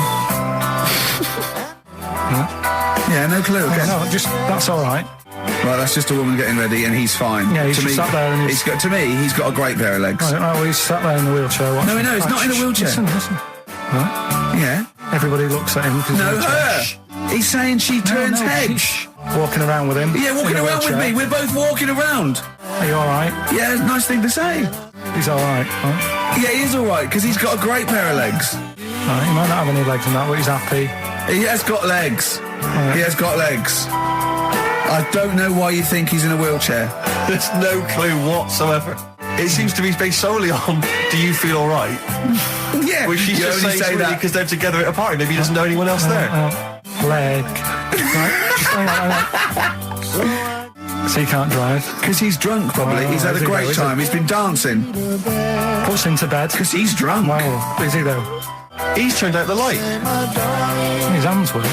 Yeah, no clue. Okay. No, that's all right. Right, that's just a woman getting ready, and he's fine. Yeah, he's to just sat there and he's got. To me, he's got a great pair of legs. Right, well, he's sat there in the wheelchair watching. No, he's not in a wheelchair. Listen. Right. Yeah. Everybody looks at him. No, her. He's saying she turns heads. Walking around with him. Yeah, walking around with me. We're both walking around. Are you all right? Yeah, nice thing to say. He's all right. Huh? Yeah, he is all right because he's got a great pair of legs. Right, he might not have any legs in that, but he's happy. He has got legs. Right. He has got legs. I don't know why you think he's in a wheelchair. There's no clue whatsoever. It seems to be based solely on, do you feel all right? Yeah, Which she's you just only saying say that because they're together at a party. Maybe he doesn't know anyone else there. Leg. Right? So he can't drive. because he's drunk. Probably he's had a great time. He's been dancing Puts him to bed. because he's drunk. Well, is he though? He's turned out the light. His hands work.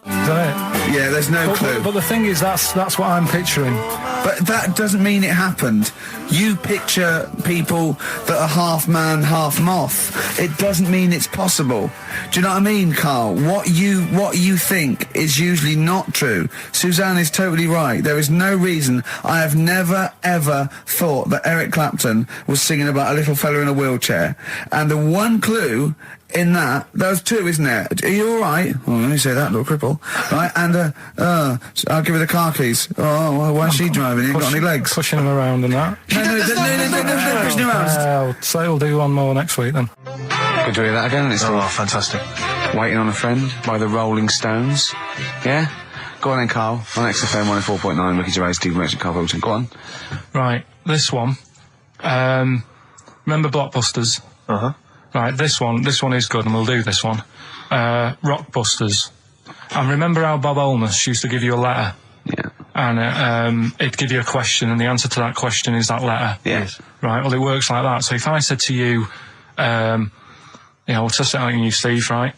Is that it? Yeah, there's no clue. But the thing is, that's what I'm picturing. But that doesn't mean it happened. You picture people that are half man, half moth. It doesn't mean it's possible. Do you know what I mean, Carl? What you think is usually not true. Suzanne is totally right. There is no reason. I have never, ever thought that Eric Clapton was singing about a little fella in a wheelchair. And the one clue in that, there's two, isn't there? Are you all right? Oh, let me say that, little cripple. Right, and I'll give her the car keys. Oh, why is she driving? He ain't got any legs. Pushing him around and that. No, pushing around. So he'll do one more next week then. Could do that again, it's Oh, fantastic. Waiting on a Friend by the Rolling Stones. Yeah? Go on then, Carl. On XFM 104.9, Ricky Gervais, Steve Merchant, Karl Pilkington. Go on. Right, this one. Remember Blockbusters? Uh-huh. Right, this one is good, and we'll do this one. Rockbusters. And remember how Bob Holness used to give you a letter? Yeah. And it'd give you a question, and the answer to that question is that letter. Yes. Right, well, it works like that. So if I said to you, we'll test it out on you, Steve, right?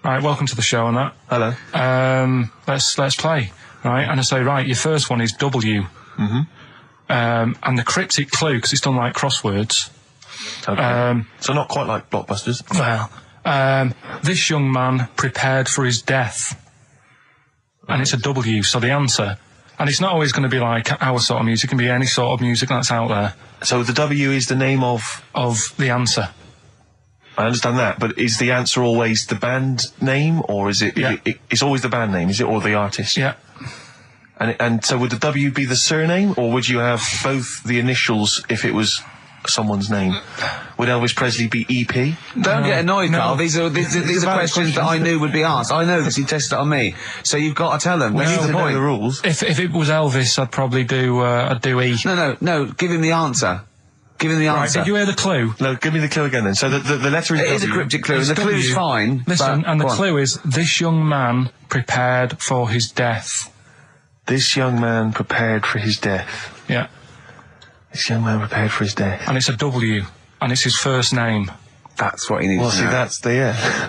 Right, welcome to the show and that. Hello. Let's play, right? And I say, right, your first one is W. Mm-hmm. And the cryptic clue, because it's done like crosswords. Okay. So not quite like Blockbusters. Well, this young man prepared for his death. And it's a W, so the answer. And it's not always going to be like our sort of music, it can be any sort of music that's out there. So the W is the name of the answer. I understand that, but is the answer always the band name, or is it? Yeah. It's always the band name, is it, or the artist? Yeah. And so would the W be the surname, or would you have both the initials if it was someone's name? Would Elvis Presley be EP? Don't get annoyed, no. Carl. These are questions that I knew would be asked. I know because he tested it on me. So you've got to tell them. We That's need the to know point. the rules. If it was Elvis, I'd probably do E. No. Give him the answer. Give him the Right, answer. did you hear the clue? No, give me the clue again then. So the letter is It W. is a cryptic clue, and the It's clue's W. fine. Listen, but, and the go on. clue is, this young man prepared for his death. This young man prepared for his death. Yeah. This young man prepared for his death. And it's a W, and it's his first name. That's what he needs Well, to see, know. that's the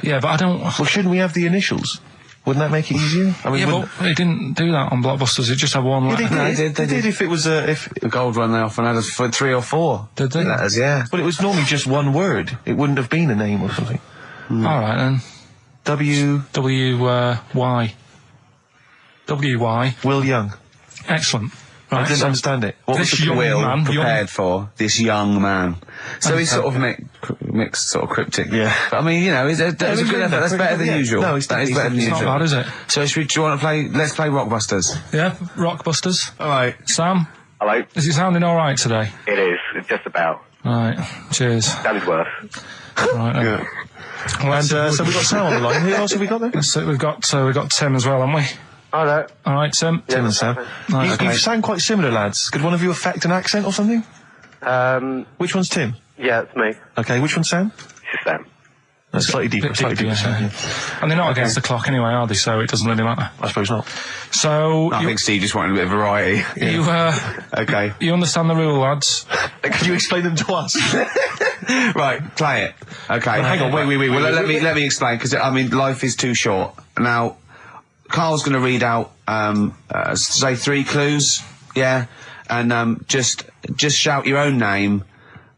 Yeah, but I don't... Well, shouldn't we have the initials? Wouldn't that make it easier? I mean, Yeah, wouldn't- but they didn't do that on Blockbusters, it just had one letter. No, they did. If it was if. The gold run they often had us for 3 or 4 Did they? letters, yeah. But it was normally just one word. It wouldn't have been a name or something. All right, then. W. W-Y. W-Y. Will Young. Excellent. I Right, didn't so understand it. What was this the young clue? man... Prepared for this young man. So he's sort of mixed, sort of cryptic. Yeah. But I mean, you know, that's a good effort. That's better than Yeah. usual. No, it's that is better than It's usual. not bad, is it? So do you want to play? Let's play Rockbusters. Yeah, Rockbusters. All right. Sam, Hello. is it sounding all right today? It is. It's just about. Right, cheers. That is worse. Right, then. Yeah. Well, And so we've got Sam on the line. Who else have we got there? so we've got Tim as well, haven't we? Hello. All right, Tim. Tim and Sam. Right, You sound quite similar, lads. Could one of you affect an accent or something? Which one's Tim? Yeah, it's me. Okay, which one's Sam? This is Sam. That's slightly deeper. Bit Slightly deeper, deeper. yeah. Sam, yeah. And they're not against the clock anyway, are they? So it doesn't really matter. I suppose not. So I think Steve just wanted a bit of variety. you Okay. you understand the rule, lads? Could you explain them to us? Right, play it. Okay. Hang on, wait. Well, let me explain, because I mean, life is too short. Now, Carl's going to read out, say 3 clues, yeah, and just shout your own name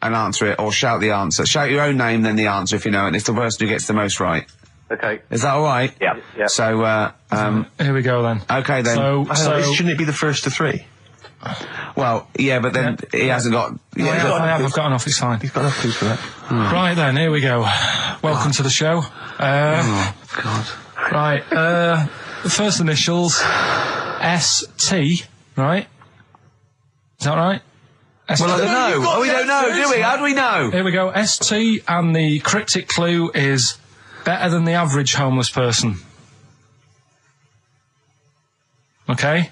and answer it, or shout the answer. Shout your own name, then the answer if you know it, and it's the person who gets the most right. Okay. Is that all right? Yeah. Yeah. So, Here we go then. okay then. So shouldn't it be the first to three? Well, yeah, but then he hasn't got... I've got enough, it's fine. He's got enough clues for that. Right then, here we go. Welcome to the show. Oh, God. Right, the first initials, ST, right? Is that right? ST. Well, I don't know. Oh, we don't know, do we? How do we know? Here we go, ST, and the cryptic clue is better than the average homeless person. Okay?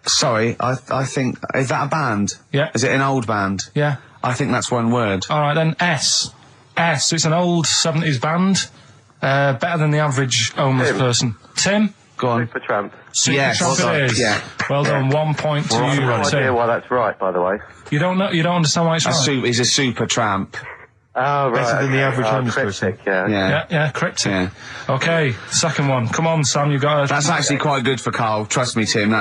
Sorry, I think... Is that a band? Yeah. Is it an old band? Yeah. I think that's one word. All right, then S. It's an old 70s band. Better than the average homeless person. Tim? Go on. Supertramp. Yes. Supertramp Well it done. is. Yeah. Well done, 1 point to I have you, no idea Tim. why that's right, by the way. You don't understand why it's right? He's a super tramp. Oh, right. Better than the average homeless cryptic, person. yeah. Yeah, cryptic. Yeah. Okay, second one. Come on, Sam, you got That's actually quite good for Carl. Trust me, Tim.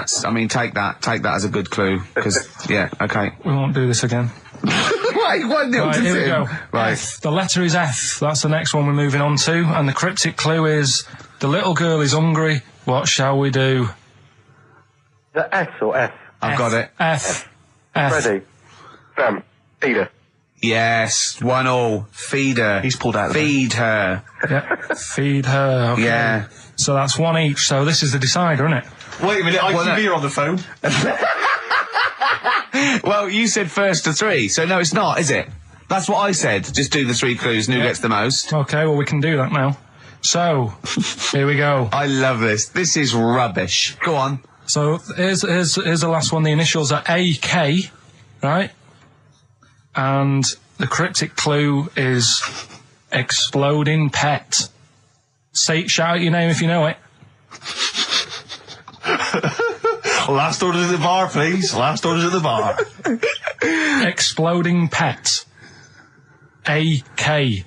Take that as a good clue. Because, yeah, okay. We won't do this again. Wait, 1-0 Right, to here we Tim. go. Right. F. The letter is F. That's the next one we're moving on to. And the cryptic clue is, the little girl is hungry. What shall we do? The S or F? I've got it. F. Ready. Peter. Yes, 1-1. Feed her. He's pulled out of Feed her. Yeah. Feed her. Okay. Yeah. So that's one each. So this is the decider, isn't it? Wait a minute, Well, ITV are on the phone. Well, you said first to three, so no, it's not, is it? That's what I said. Just do the three clues and who gets the most. Okay, well, we can do that now. So, here we go. I love this. This is rubbish. Go on. So, here's the last one. The initials are AK, right? And the cryptic clue is exploding pet. Shout out your name if you know it. Last orders at the bar, please. Last orders at the bar. Exploding pet. AK.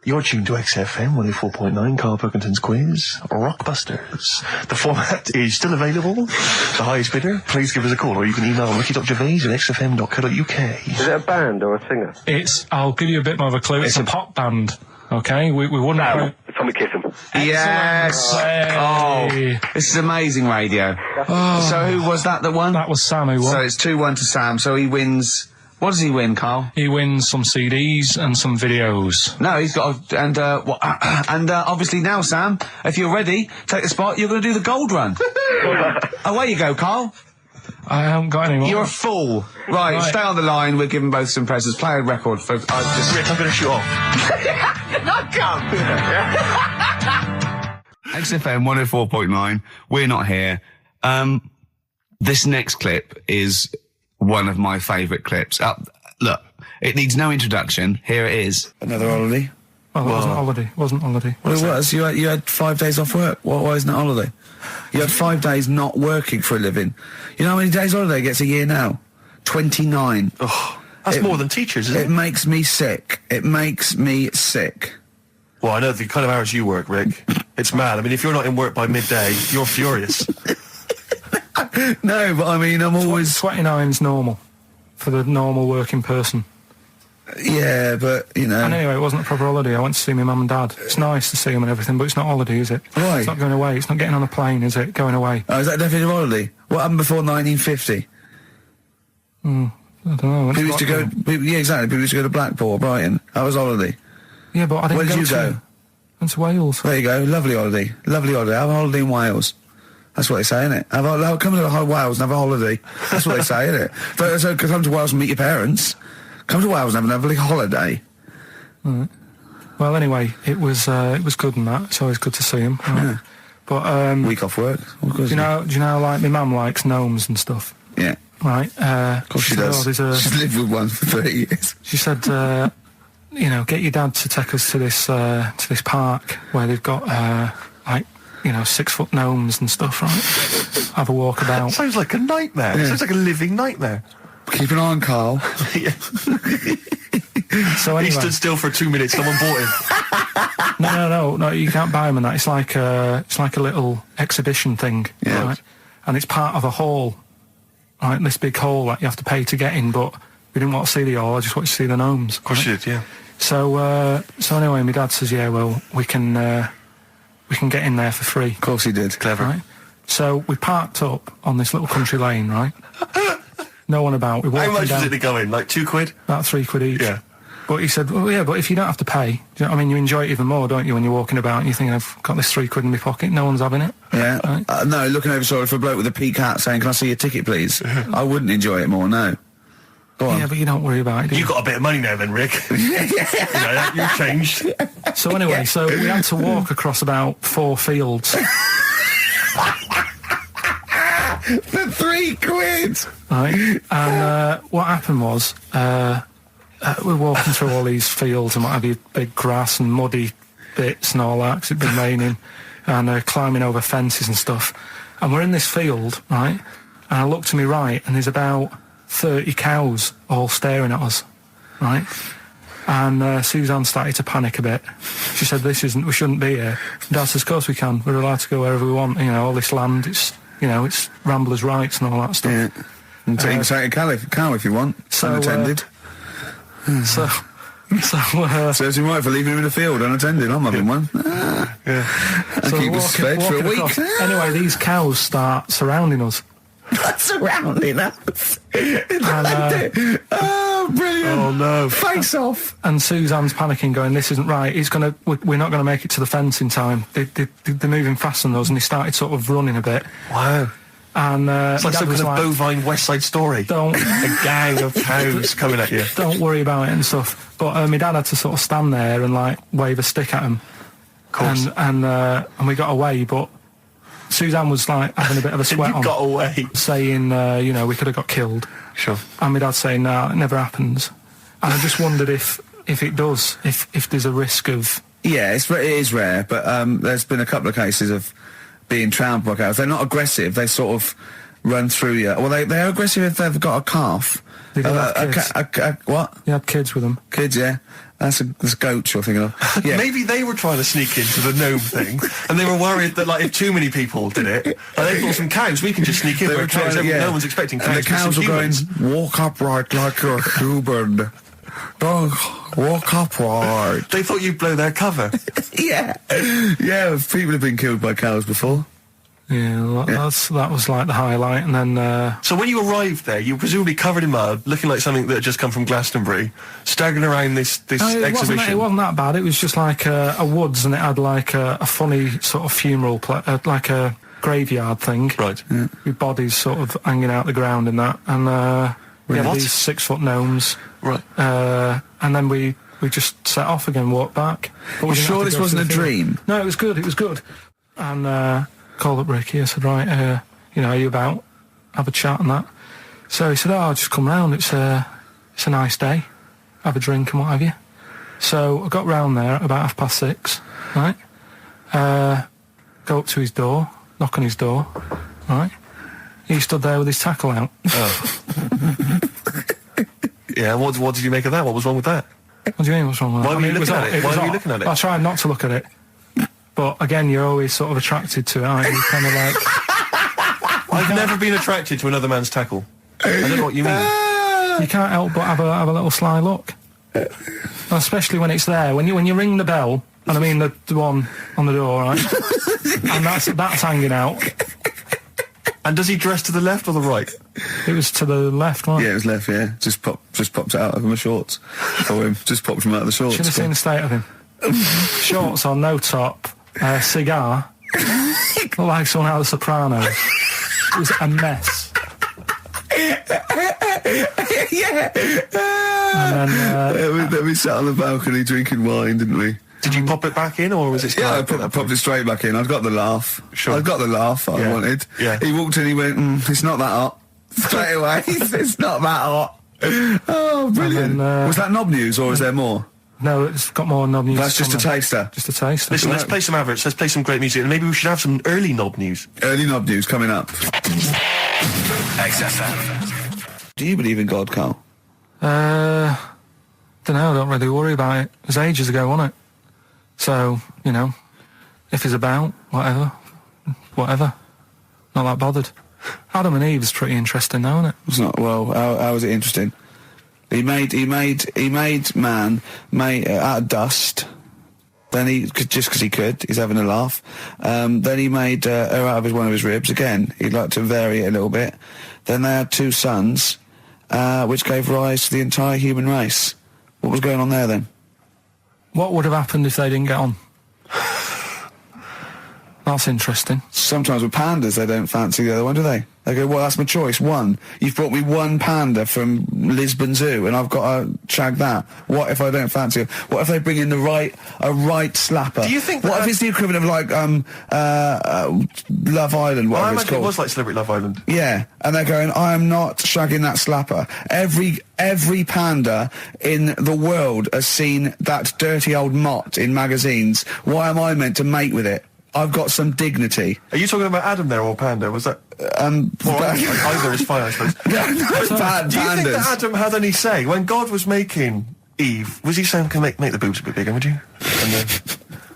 You're tuned to XFM 104.9, Karl Pilkington's quiz, Rockbusters. The format is still available. The highest bidder, please give us a call, or you can email ricky.gervais@xfm.co.uk. Is it a band or a singer? I'll give you a bit more of a clue. It's a pop band. Okay, we wouldn't... No. Tommy Kissem. Yes. Hey. Oh, this is amazing radio. So who was that won? That was Sam who won. So it's 2-1 to Sam. So he wins. What does he win, Carl? He wins some CDs and some videos. No, he's got obviously now, Sam, if you're ready, take the spot. You're going to do the gold run. Away you go, Carl. I haven't got any more. You're a fool. Right, stay on the line. We're giving both some presents. Play a record for. Rick, I'm going to shoot off. Not come. XFM 104.9. We're not here. This next clip is one of my favourite clips. Look, it needs no introduction. Here it is. Another holiday. Well, it wasn't holiday. It wasn't holiday. Well, it was. You had 5 days off work. Why isn't it holiday? You had 5 days not working for a living. You know how many days holiday gets a year now? 29. Oh, that's more than teachers, isn't it? It makes me sick. It makes me sick. Well, I know the kind of hours you work, Rick. It's mad. I mean, if you're not in work by midday, you're furious. No, but I mean, I'm always... 29's normal for the normal working person. Yeah, but, you know... And anyway, it wasn't a proper holiday. I went to see my mum and dad. It's nice to see them and everything, but it's not holiday, is it? Why? It's not going away. It's not getting on a plane, is it? Going away. Oh, is that definitely a holiday? What happened before 1950? I don't know. People used to go... yeah, exactly. People used to go to Blackpool or Brighton. That was holiday. Yeah, but I didn't Where did you go? Went to Wales. There you go. Lovely holiday. Lovely holiday. Have a holiday in Wales. That's what they say, innit? Come to Wales and have a holiday. That's what they say, innit? So come to Wales and meet your parents. Come to Wales and have a lovely holiday. Right. Well, anyway, it was good and that. It's always good to see him. Right? Yeah. But Week off work. do you know like my mum likes gnomes and stuff? Yeah. Right. Of course she does. She's lived with one for 30 years. She said, get your dad to take us to this park where they've got 6-foot gnomes and stuff, right? Have a walk about. Sounds like a nightmare. Yeah. Sounds like a living nightmare. Keep an eye on Carl. Yeah. So anyway, He stood still for 2 minutes. Someone bought him. No. You can't buy them and that. It's like a little exhibition thing, Yeah. right? And it's part of a hall, right? This big hall that you have to pay to get in, but we didn't want to see the hall, I just wanted to see the gnomes. Of course you did, yeah. So anyway, my dad says, yeah, well, we can get in there for free. Of course he did. Clever. Right? So we parked up on this little country lane, right? No one about. We walked How much down, was it to go in? Like £2? about £3 each. Yeah. But he said, well, yeah, but if you don't have to pay, do you know what I mean, you enjoy it even more, don't you, when you're walking about and you think, I've got this £3 in my pocket, no one's having it. Yeah. Right? No, looking over shoulder for a bloke with a peak hat saying, can I see your ticket, please? I wouldn't enjoy it more, no. Go on. Yeah, but you don't worry about it, do you? You got a bit of money now then, Rick. You've changed. So anyway, so we had to walk across about 4 fields. For £3! Right, and what happened was we're walking through all these fields and what have you, big grass and muddy bits and all that, 'cause it'd been raining, and climbing over fences and stuff. And we're in this field, right, and I look to my right and there's about 30 cows all staring at us, right? And Suzanne started to panic a bit. She said, we shouldn't be here. Dad says, of course we can, we're allowed to go wherever we want, you know, all this land, it's ramblers' rights and all that stuff. Yeah. And take a cow if you want, unattended. Serves him right for leaving him in the field unattended. I'm having one. Yeah. And So keep us fed for a week. Anyway, these cows start surrounding us. Surrounding us. And, oh, brilliant. Oh, no. Face off. and Suzanne's panicking, going, this isn't right. We're not going to make it to the fence in time. They're moving faster than us, and he started sort of running a bit. Wow. And It's like Dad some was kind of bovine West Side Story. Don't A gang of cows coming at you. don't worry about it and stuff. But my dad had to sort of stand there and like wave a stick at him. Of course. And we got away, but Suzanne was like having a bit of a sweat You on, got away. saying, we could have got killed. Sure. And my dad saying, no, it never happens. And I just wondered if it does, if there's a risk of... Yeah, it is rare, but there's been a couple of cases of being trampled by cows. They're not aggressive. They sort of run through you. Well, they're aggressive if they've got a calf. They do have kids. What? You had kids with them. Kids, yeah. That's goats you're thinking of. Yeah. Maybe they were trying to sneak into the gnome thing, and they were worried that, like, if too many people did it, and they thought some cows, we can just sneak in They where were cows, trying, yeah. no one's expecting cows. And the but some cows were going, humans. walk upright like you're a human. Don't walk upright. They thought you'd blow their cover. Yeah. Yeah, people have been killed by cows before. Yeah, that was like the highlight. And then... So when you arrived there, you were presumably covered in mud, looking like something that had just come from Glastonbury, staggering around this exhibition. It wasn't that bad. It was just like a woods, and it had like a funny sort of funeral, like a graveyard thing. Right. Yeah. With bodies sort of hanging out the ground and that. And we had What? these 6-foot gnomes. Right. And then we just set off again, walked back. But we You didn't sure have to this go wasn't through a the field. dream? No, it was good. And called up Ricky. I said, right, are you about? Have a chat and that. So he said, I'll just come round. It's a nice day. Have a drink and what have you. So I got round there at about 6:30, right? Go up to his door, knock on his door, right? He stood there with his tackle out. Oh. Yeah, what did you make of that? What was wrong with that? What do you mean, what's wrong with that? Why were you it was looking at odd. it? Why was were you odd. looking at it? I tried not to look at it. But again, you're always sort of attracted to it, aren't you? Kind of like... I've never been attracted to another man's tackle. I don't know what you mean. You can't help but have a little sly look. And especially when it's there. When you ring the bell, and I mean the one on the door, right? And that's hanging out. And does he dress to the left or the right? It was to the left, right? Yeah, it was left, yeah. Just popped it out of my shorts. For him. Just popped him out of the shorts. Should have seen the state of him. Shorts on, no top, cigar. Looked like someone out of The Sopranos. It was a mess. Yeah. And then... we sat on the balcony drinking wine, didn't we? Did you pop it back in, or was it still Yeah, I out at that popped it straight back in. I got the laugh. Sure. I got the laugh I Yeah. wanted. Yeah. He walked in, he went, it's not that hot. Straight away, it's not that hot. Oh, brilliant. And then, was that knob news, or is there more? No, it's got more knob news. That's just a taster. Just a taster. Listen, let's play some adverts, let's play some great music, and maybe we should have some early knob news. Early knob news coming up. XFM. Do you believe in God, Carl? Don't know, I don't really worry about it. It was ages ago, wasn't it? So, if he's about, whatever. Not that bothered. Adam and Eve is pretty interesting now, isn't it? It's not. Well, how is it interesting? He made man out of dust. Then just because he could, he's having a laugh. Then he made her out of one of his ribs. Again, he'd like to vary it a little bit. Then they had 2 sons, which gave rise to the entire human race. What was going on there then? What would have happened if they didn't get on? That's interesting. Sometimes with pandas, they don't fancy the other one, do they? They go, well, that's my choice. One. You've brought me one panda from Lisbon Zoo, and I've got to shag that. What if I don't fancy it? What if they bring in a right slapper? Do you think what if it's the equivalent of like Love Island? Well, I Whatever it's imagine called. it was like Celebrity Love Island. Yeah, and they're going, I am not shagging that slapper. Every panda in the world has seen that dirty old mott in magazines. Why am I meant to mate with it? I've got some dignity. Are you talking about Adam there or Panda? Was that... either is fine, I suppose. No, Do you think that pandas. Adam had any say? When God was making Eve, was he saying, can make the boobs a bit bigger, would you? And then...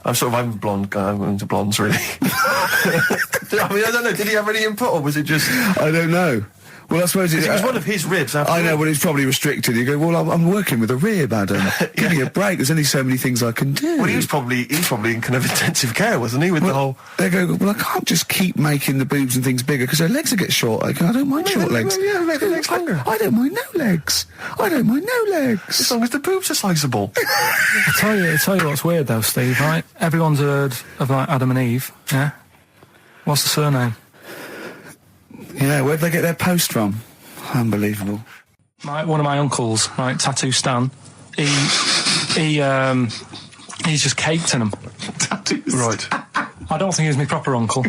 I'm a blonde guy, I'm into blondes, really. I mean, I don't know, did he have any input, or was it just... I don't know. Well, I suppose it was one of his ribs, after I know, all. but it's probably restricted. You go, well, I'm working with a rib, Adam. Give me a break. There's only so many things I can do. Well, he was probably in kind of intensive care, wasn't he, with the whole... They go, well, I can't just keep making the boobs and things bigger because their legs will get shorter. I don't mind short legs. Yeah, make the legs longer. I don't mind no legs. I don't mind no legs. As long as the boobs are sizable. I tell you what's weird though, Steve, right? Everyone's heard of like Adam and Eve, yeah? What's the surname? Yeah, where'd they get their post from? Unbelievable. One of my uncles, right, Tattoo Stan, he's just caked in them. Right. I don't think he was my proper uncle,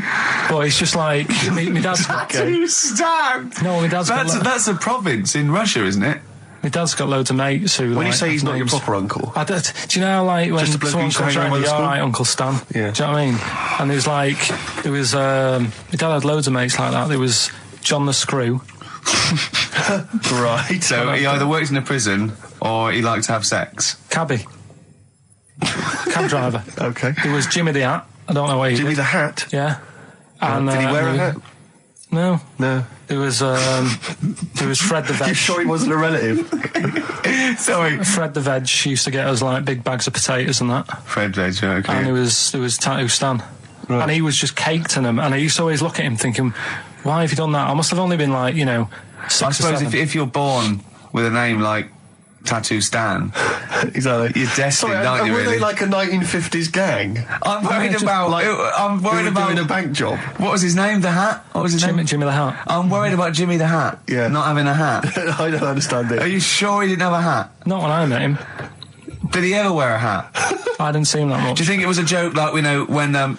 but it's just like my dad's got Stan! No, my dad's got That's a province in Russia, isn't it? my dad's got loads of mates who. When like, you say he's not your names. proper uncle... Do you know how, like, when Just a bloke someone who used to comes hang around around, with the all school? right, Uncle Stan. Yeah. Do you know what I mean? And my dad had loads of mates like that. There was John the Screw. Right. So he either works in a prison or he likes to have sex. Cabbie. Cab driver. Okay. There was Jimmy the Hat. I don't know what he Jimmy did. the Hat? Yeah. And, did he wear a hat? No. No. There was Fred the Veg. You sure he wasn't a relative? Sorry. Fred the Veg used to get us like big bags of potatoes and that. Fred Veg, okay. And there was Tattoo Stan. Right. And he was just caked in them. And I used to always look at him thinking, why have you done that? I must have only been like, 6 I or suppose 7. if you're born with a name like Tattoo Stan, Exactly. you're destined, Sorry, aren't you, were really? they like a 1950s gang? I'm worried just about... I'm Who worried were about... doing a bank job? What was his name? The Hat? What was his name? Jimmy the Hat. I'm worried about Jimmy the Hat. Yeah. Not having a hat. I don't understand it. Are you sure he didn't have a hat? Not when I met him. Did he ever wear a hat? I didn't see him that much. Do you think it was a joke, like, when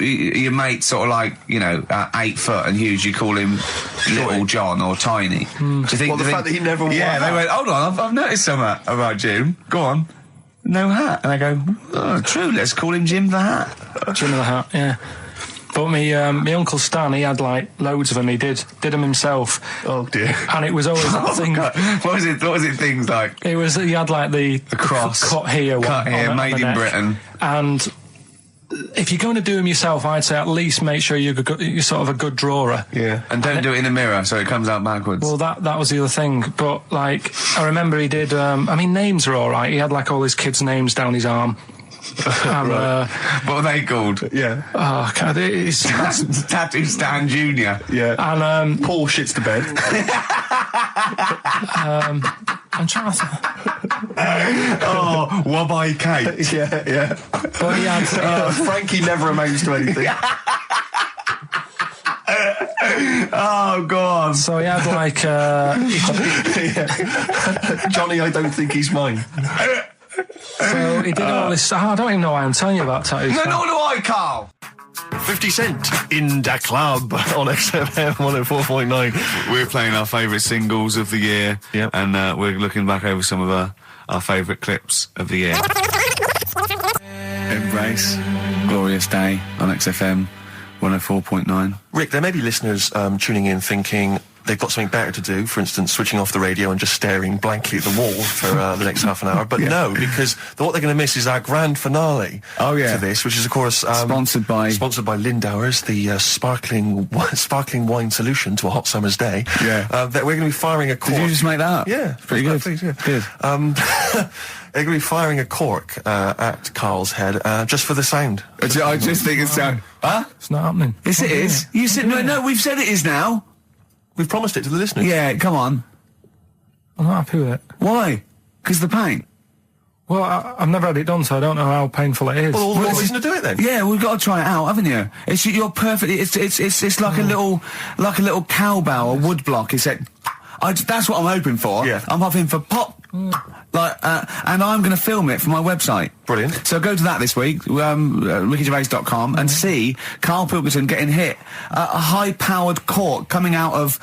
your mate's sort of like, 8 foot and huge, you call him Little John or Tiny? Do you think... Well, the fact that he never wore Yeah, a they hat. went, hold on, I've noticed something about Jim. Go on. No hat. And I go, oh, true, let's call him Jim the Hat. Jimmy the Hat, yeah. But my Uncle Stan, he had like loads of them. He did them himself. Oh dear. And it was always that thing. God. What was it things like? He had like the cross. cut here, Cut one here, on made the in neck. Britain. And if you're going to do them yourself, I'd say at least make sure you're sort of a good drawer. Yeah. And don't do it in the mirror so it comes out backwards. Well, that was the other thing. But like, I remember he did. Names are all right. He had like all his kids' names down his arm. And, what are they called? Yeah. oh, God, it's Tattoo Stan Jr. Yeah. and Paul shits to bed. I'm trying to. Oh, Wabbai Kate. Yeah. But he had. Frankie never amounts to anything. Oh, God. So he had like. Johnny, I don't think he's mine. So he did all this. I don't even know why I'm telling you about tattoos. No, nor do I, Carl. 50 Cent in Da Club on XFM 104.9. We're playing our favourite singles of the year. Yep. And we're looking back over some of our favourite clips of the year. Embrace. Glorious Day on XFM 104.9. Rick, there may be listeners tuning in thinking, they've got something better to do, for instance, switching off the radio and just staring blankly at the wall for the next half an hour. But no, because what they're going to miss is our grand finale Oh, yeah. to this, which is, of course... Sponsored by Lindauer's, the sparkling wine solution to a hot summer's day. Yeah. That we're going to be firing a cork. Did you just make that up? Yeah. Pretty good. Good. They're going to be firing a cork at Karl's head just for the sound. I just think it's sound. Huh? It's not happening. Yes, it is. You said no. We've said it is now. We've promised it to the listeners. Yeah, come on. I'm not happy with it. Why? Because the pain. Well, I've never had it done, so I don't know how painful it is. Well, all the more reason to do it then. Yeah, we've got to try it out, haven't you? You're perfect. It's like a little cowbell or wood block. That's what I'm hoping for. Yeah. I'm hoping for pop. And I'm going to film it for my website. Brilliant. So go to that this week, rickygervais.com, and see Karl Pilkington getting hit. A high-powered cork coming out of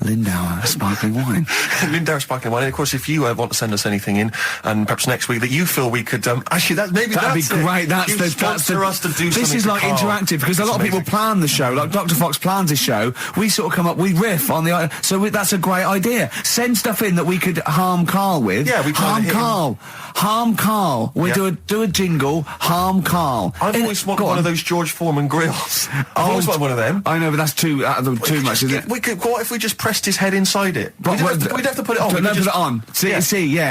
Lindauer sparkling wine. Lindauer sparkling wine. And of course, if you want to send us anything in, and perhaps next week that you feel we could actually that'd be great. Sponsor us to do this something. Is like Karl. interactive because a lot of people plan the show. Like Dr. Fox plans his show. We sort of come up, we riff on the. That's a great idea. Send stuff in that we could harm Karl with. Yeah, we harm Karl. Harm Karl. We do a jingle. Harm Karl. I've always wanted one of those George Foreman grills. I've always wanted one of them. I know, but that's too much, isn't it? What if we just pressed his head inside it? We'd have to put it on. Put it on. See.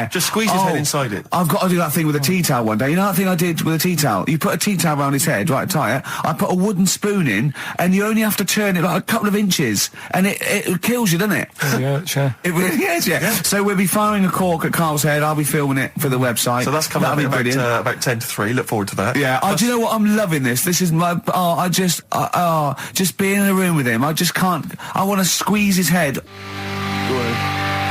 Just squeeze his head inside it. I've got to do that thing with a tea towel one day. You know that thing I did with a tea towel? You put a tea towel around his head, right, tie it. I put a wooden spoon in, and you only have to turn it like a couple of inches, and it kills you, doesn't it? Yeah, sure. It really is, yeah. So we'll be firing a cork at Karl's head. I'll be filming it for the website. So that's coming up about 10 to 3. Look forward to that. Yeah. Do you know what? I'm loving this. This is my. Just being in a room with him. I just can't. I want to squeeze his head.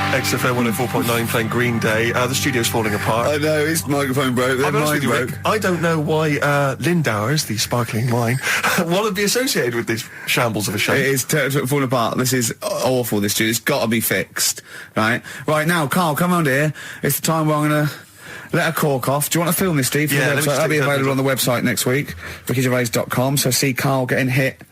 XFM 104.9 playing Green Day. The studio's falling apart. I know, his microphone broke. I'll be honest with you, Rick, I don't know why Lindauer's, the sparkling wine, want to be associated with this shambles of a show. It is falling apart. This is awful, this studio. It's got to be fixed. Right now, Karl, come on here. It's the time where I'm going to let a cork off. Do you want to film this, Steve? Yeah, that'll be available on the website next week, rickygervais.com. So see Karl getting hit.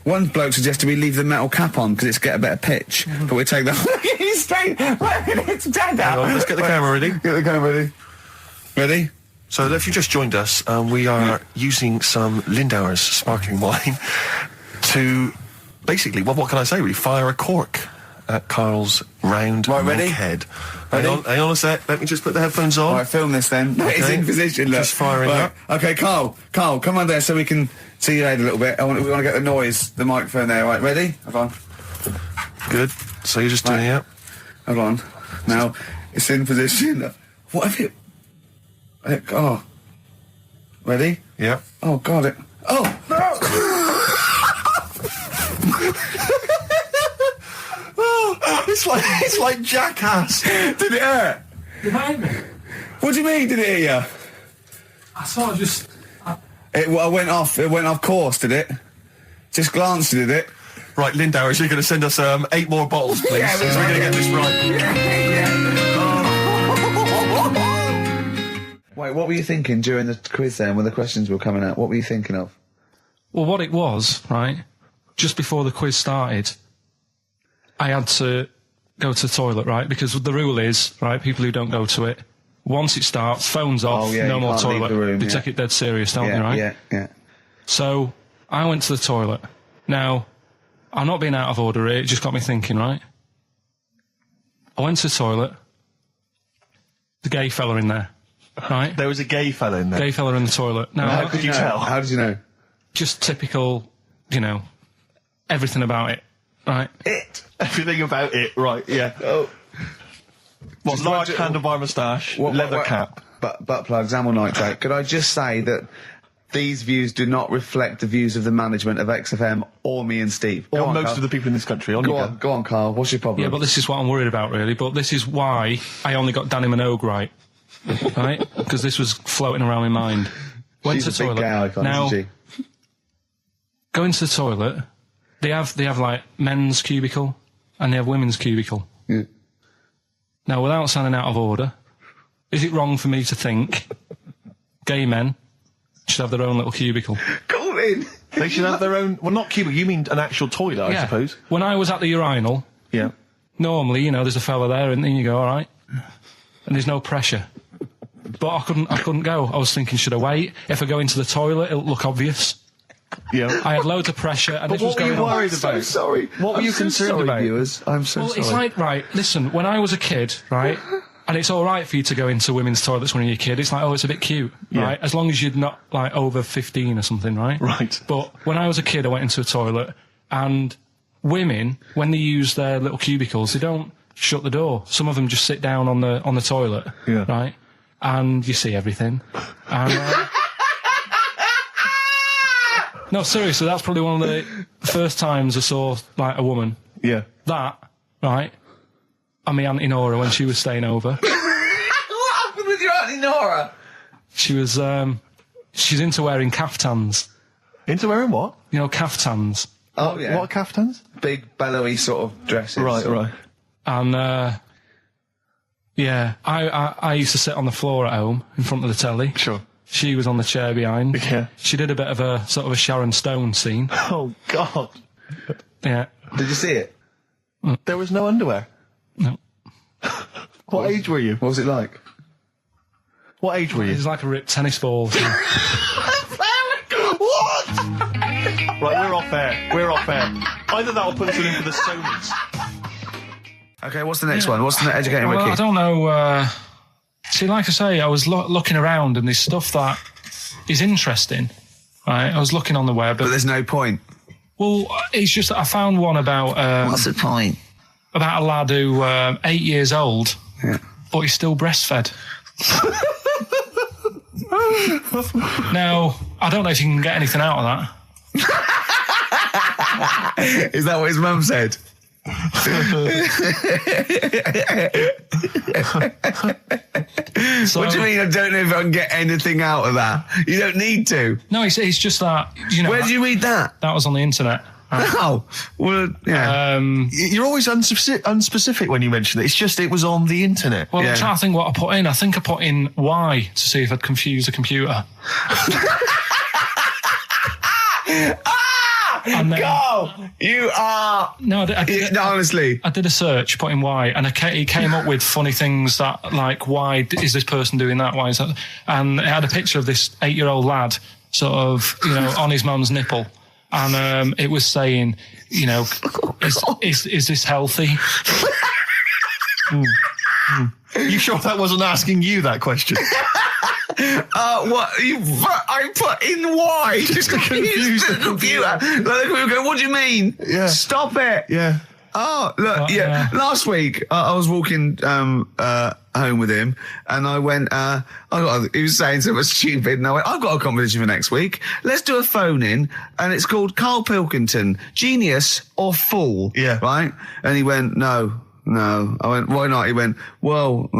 One bloke suggested we leave the metal cap on because it's get a better pitch, but we take that. He's straight. It's dead out. Let's get the camera ready. Get the camera ready. Ready? So if you just joined us, we are using some Lindauer's sparkling wine to basically, what can I say? We fire a cork at Karl's round ready? head. Ready? Hang on a sec. Let me just put the headphones on. All right, film this then. Okay. It's in position. Look. Just firing up. Okay, Karl, come on there so we can see your head a little bit. We want to get the noise, the microphone there. Right, ready? Hold on. Good. So you're just doing it. Hold on. Now it's in position. What if it? Oh. Ready? Yeah. Oh God! It. Oh no! It's like Jackass. Did it hurt? Behind me. What do you mean? Did it hit you? I sort of just... It went off course, did it? Just glanced, did it? Right, Lindauer, you're going to send us 8 more bottles, please. Yeah, we're going to get this right. Wait, what were you thinking during the quiz then, when the questions were coming out? What were you thinking of? Well, what it was, right, just before the quiz started, I had to go to the toilet, right, because the rule is, right, people who don't go to it, once it starts, phones off, no more toilet. They take it dead serious, don't they, right? Yeah. So, I went to the toilet. Now, I'm not being out of order here, it just got me thinking, right? I went to the toilet, the gay fella in there, right? There was a gay fella in there. Gay fella in the toilet. Now, How could you tell? How did you know? Just typical, everything about it, right? Everything about it, right, yeah. Oh. What, large handlebar moustache, leather cap. Butt plugs, amyl nitrate. Could I just say that these views do not reflect the views of the management of XFM or me and Steve. Or most of the people in this country. Go on, Karl. What's your problem? Yeah, but this is what I'm worried about, really. But this is why I only got Danny Minogue right. Right? Because this was floating around my mind. Went to the toilet. Gay icon, now, isn't she? Go into the toilet. They have like men's cubicle and they have women's cubicle. Yeah. Now, without sounding out of order, is it wrong for me to think gay men should have their own little cubicle? Go in. They should have their own... Well, not cubicle, you mean an actual toilet, I suppose. When I was at the urinal, normally, there's a fella there, and then you go, all right, and there's no pressure. But I couldn't go. I was thinking, should I wait? If I go into the toilet, it'll look obvious. Yeah. I had loads of pressure, and But this was what were going you on. worried about? I'm so sorry. What were you concerned about? Viewers? I'm so sorry. It's like, right, listen, when I was a kid, right, and it's all right for you to go into women's toilets when you're a kid, it's like, oh, it's a bit cute, right, as long as you're not, like, over 15 or something, right? Right. But when I was a kid, I went into a toilet, and women, when they use their little cubicles, they don't shut the door. Some of them just sit down on the toilet, right, and you see everything. And, no, seriously, that's probably one of the first times I saw, like, a woman. Yeah. That, right, and my Auntie Nora when she was staying over. What happened with your Auntie Nora? She was, she's into wearing caftans. Into wearing what? Caftans. Oh, yeah. What caftans? Big, bellowy sort of dresses. Right. And, I used to sit on the floor at home in front of the telly. Sure. She was on the chair behind. Yeah. She did a bit of a sort of a Sharon Stone scene. Oh, God. Yeah. Did you see it? There was no underwear. No. What age were you? What was it like? What age were It you? was like a ripped tennis ball. What? Right, we're off air. Either that or put us in for the Sonys. Okay, what's the next one? What's the educating Well, wiki? I don't know. See, like I say, I was looking around and there's stuff that is interesting. Right, I was looking on the web. But there's no point. Well, it's just that I found one about What's the point? about a lad who 8 years old, but he's still breastfed. Now, I don't know if you can get anything out of that. Is that what his mum said? So, What do you mean I don't know if I can get anything out of that? You don't need to. No, it's just that, Where did you read that? that was on the internet. Oh, well, yeah. You're always unspecific when you mention it. It's just it was on the internet. Well, Yeah. I'm trying to think what I put in. I think I put in Y to see if I'd confuse a computer. And then, Go! You are... no, I did, No, honestly. I did a search, put in why, and it came up with funny things that, like, why is this person doing that? Why is that? And it had a picture of this 8-year-old lad, sort of, on his mum's nipple. And it was saying, is this healthy? You sure that wasn't asking you that question? What? I put in why? Just to confuse the computer. Like, the computer go, what do you mean? Yeah. Stop it. Yeah. Oh, look, yeah. Last week, I was walking home with him, and I went, he was saying something stupid, and I went, I've got a competition for next week. Let's do a phone-in, and it's called Karl Pilkington, Genius or Fool. Yeah. Right? And he went, no. I went, why not? He went, well,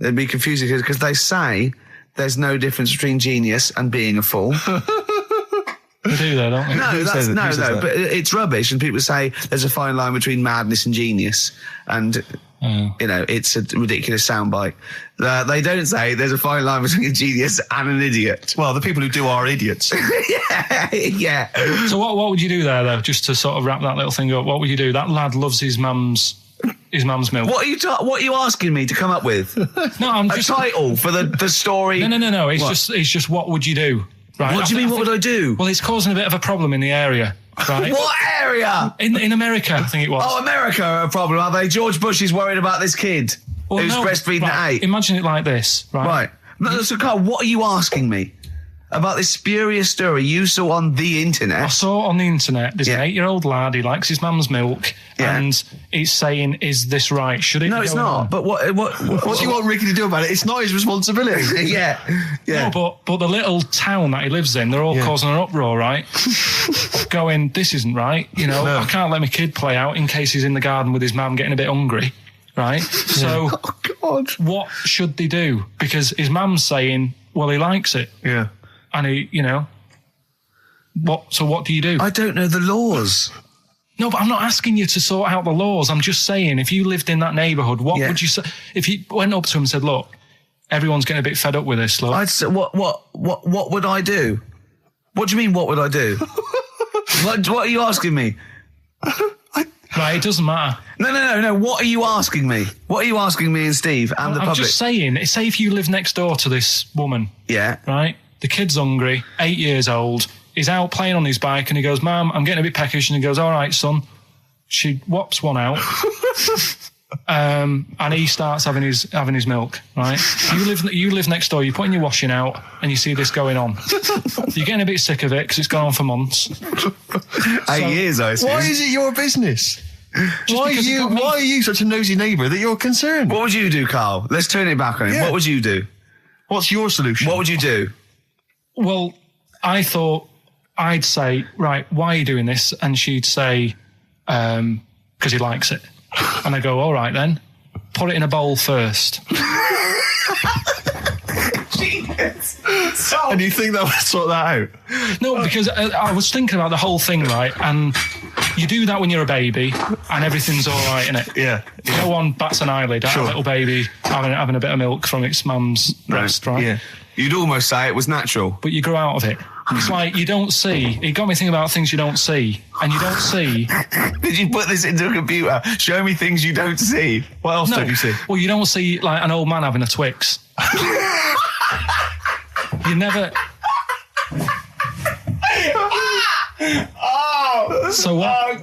it'd be confusing because they say there's no difference between genius and being a fool. They do, though, don't they? No, says that? but it's rubbish. And people say there's a fine line between madness and genius. And, it's a ridiculous soundbite. They don't say there's a fine line between a genius and an idiot. Well, the people who do are idiots. Yeah. So what would you do there, though, just to sort of wrap that little thing up? What would you do? That lad loves his mum's milk. What are you asking me to come up with? No, I'm A just... title for the story? No. It's just what would you do? Right? What do you mean, what would I do? Well, it's causing a bit of a problem in the area, right? What area? In America, I think it was. Oh, America are a problem, are they? George Bush is worried about this kid who's breastfeeding at 8. Imagine it like this, right? Right. No, so, Carl, what are you asking me? About this spurious story you saw on the internet? I saw on the internet, there's an 8-year-old lad, he likes his mum's milk, and he's saying, is this right? Should it No, be it's going not. on? But what What do you want Ricky to do about it? It's not his responsibility. Yeah. No, but the little town that he lives in, they're all causing an uproar, right? Going, this isn't right. I can't let my kid play out in case he's in the garden with his mum getting a bit hungry, right? So, Oh, God. what should they do? Because his mum's saying, well, he likes it. Yeah. And he, what do you do? I don't know the laws. No, but I'm not asking you to sort out the laws. I'm just saying, if you lived in that neighbourhood, what would you say? If you went up to him and said, look, everyone's getting a bit fed up with this, look. I'd say, what would I do? What do you mean, what would I do? What are you asking me? Right, it doesn't matter. No. What are you asking me? What are you asking me and Steve and the I'm public? just saying, say if you live next door to this woman. Yeah. Right? The kid's hungry, 8 years old. He's out playing on his bike and he goes, Mum, I'm getting a bit peckish. And he goes, all right, son. She whops one out. And he starts having his milk, right? You live next door, you're putting your washing out and you see this going on. You're getting a bit sick of it because it's gone on for months. 8 years, I assume. Why is it your business? Why are you such a nosy neighbour that you're concerned? What would you do, Carl? Let's turn it back on him. Yeah. What would you do? What's your solution? What would you do? Well, I thought I'd say, right, why are you doing this? And she'd say, because he likes it. And I go, all right then, put it in a bowl first. And you think that would sort that out? No, because I was thinking about the whole thing, right? And you do that when you're a baby and everything's all right, innit? Yeah. No one bats an eyelid at a little baby having a bit of milk from its mum's breast, right? Yeah. You'd almost say it was natural. But you grow out of it. It's like you don't see. It got me thinking about things you don't see. And you don't see. Did you put this into a computer? Show me things you don't see. What else don't you see? Well, you don't see like an old man having a Twix. You never. So what?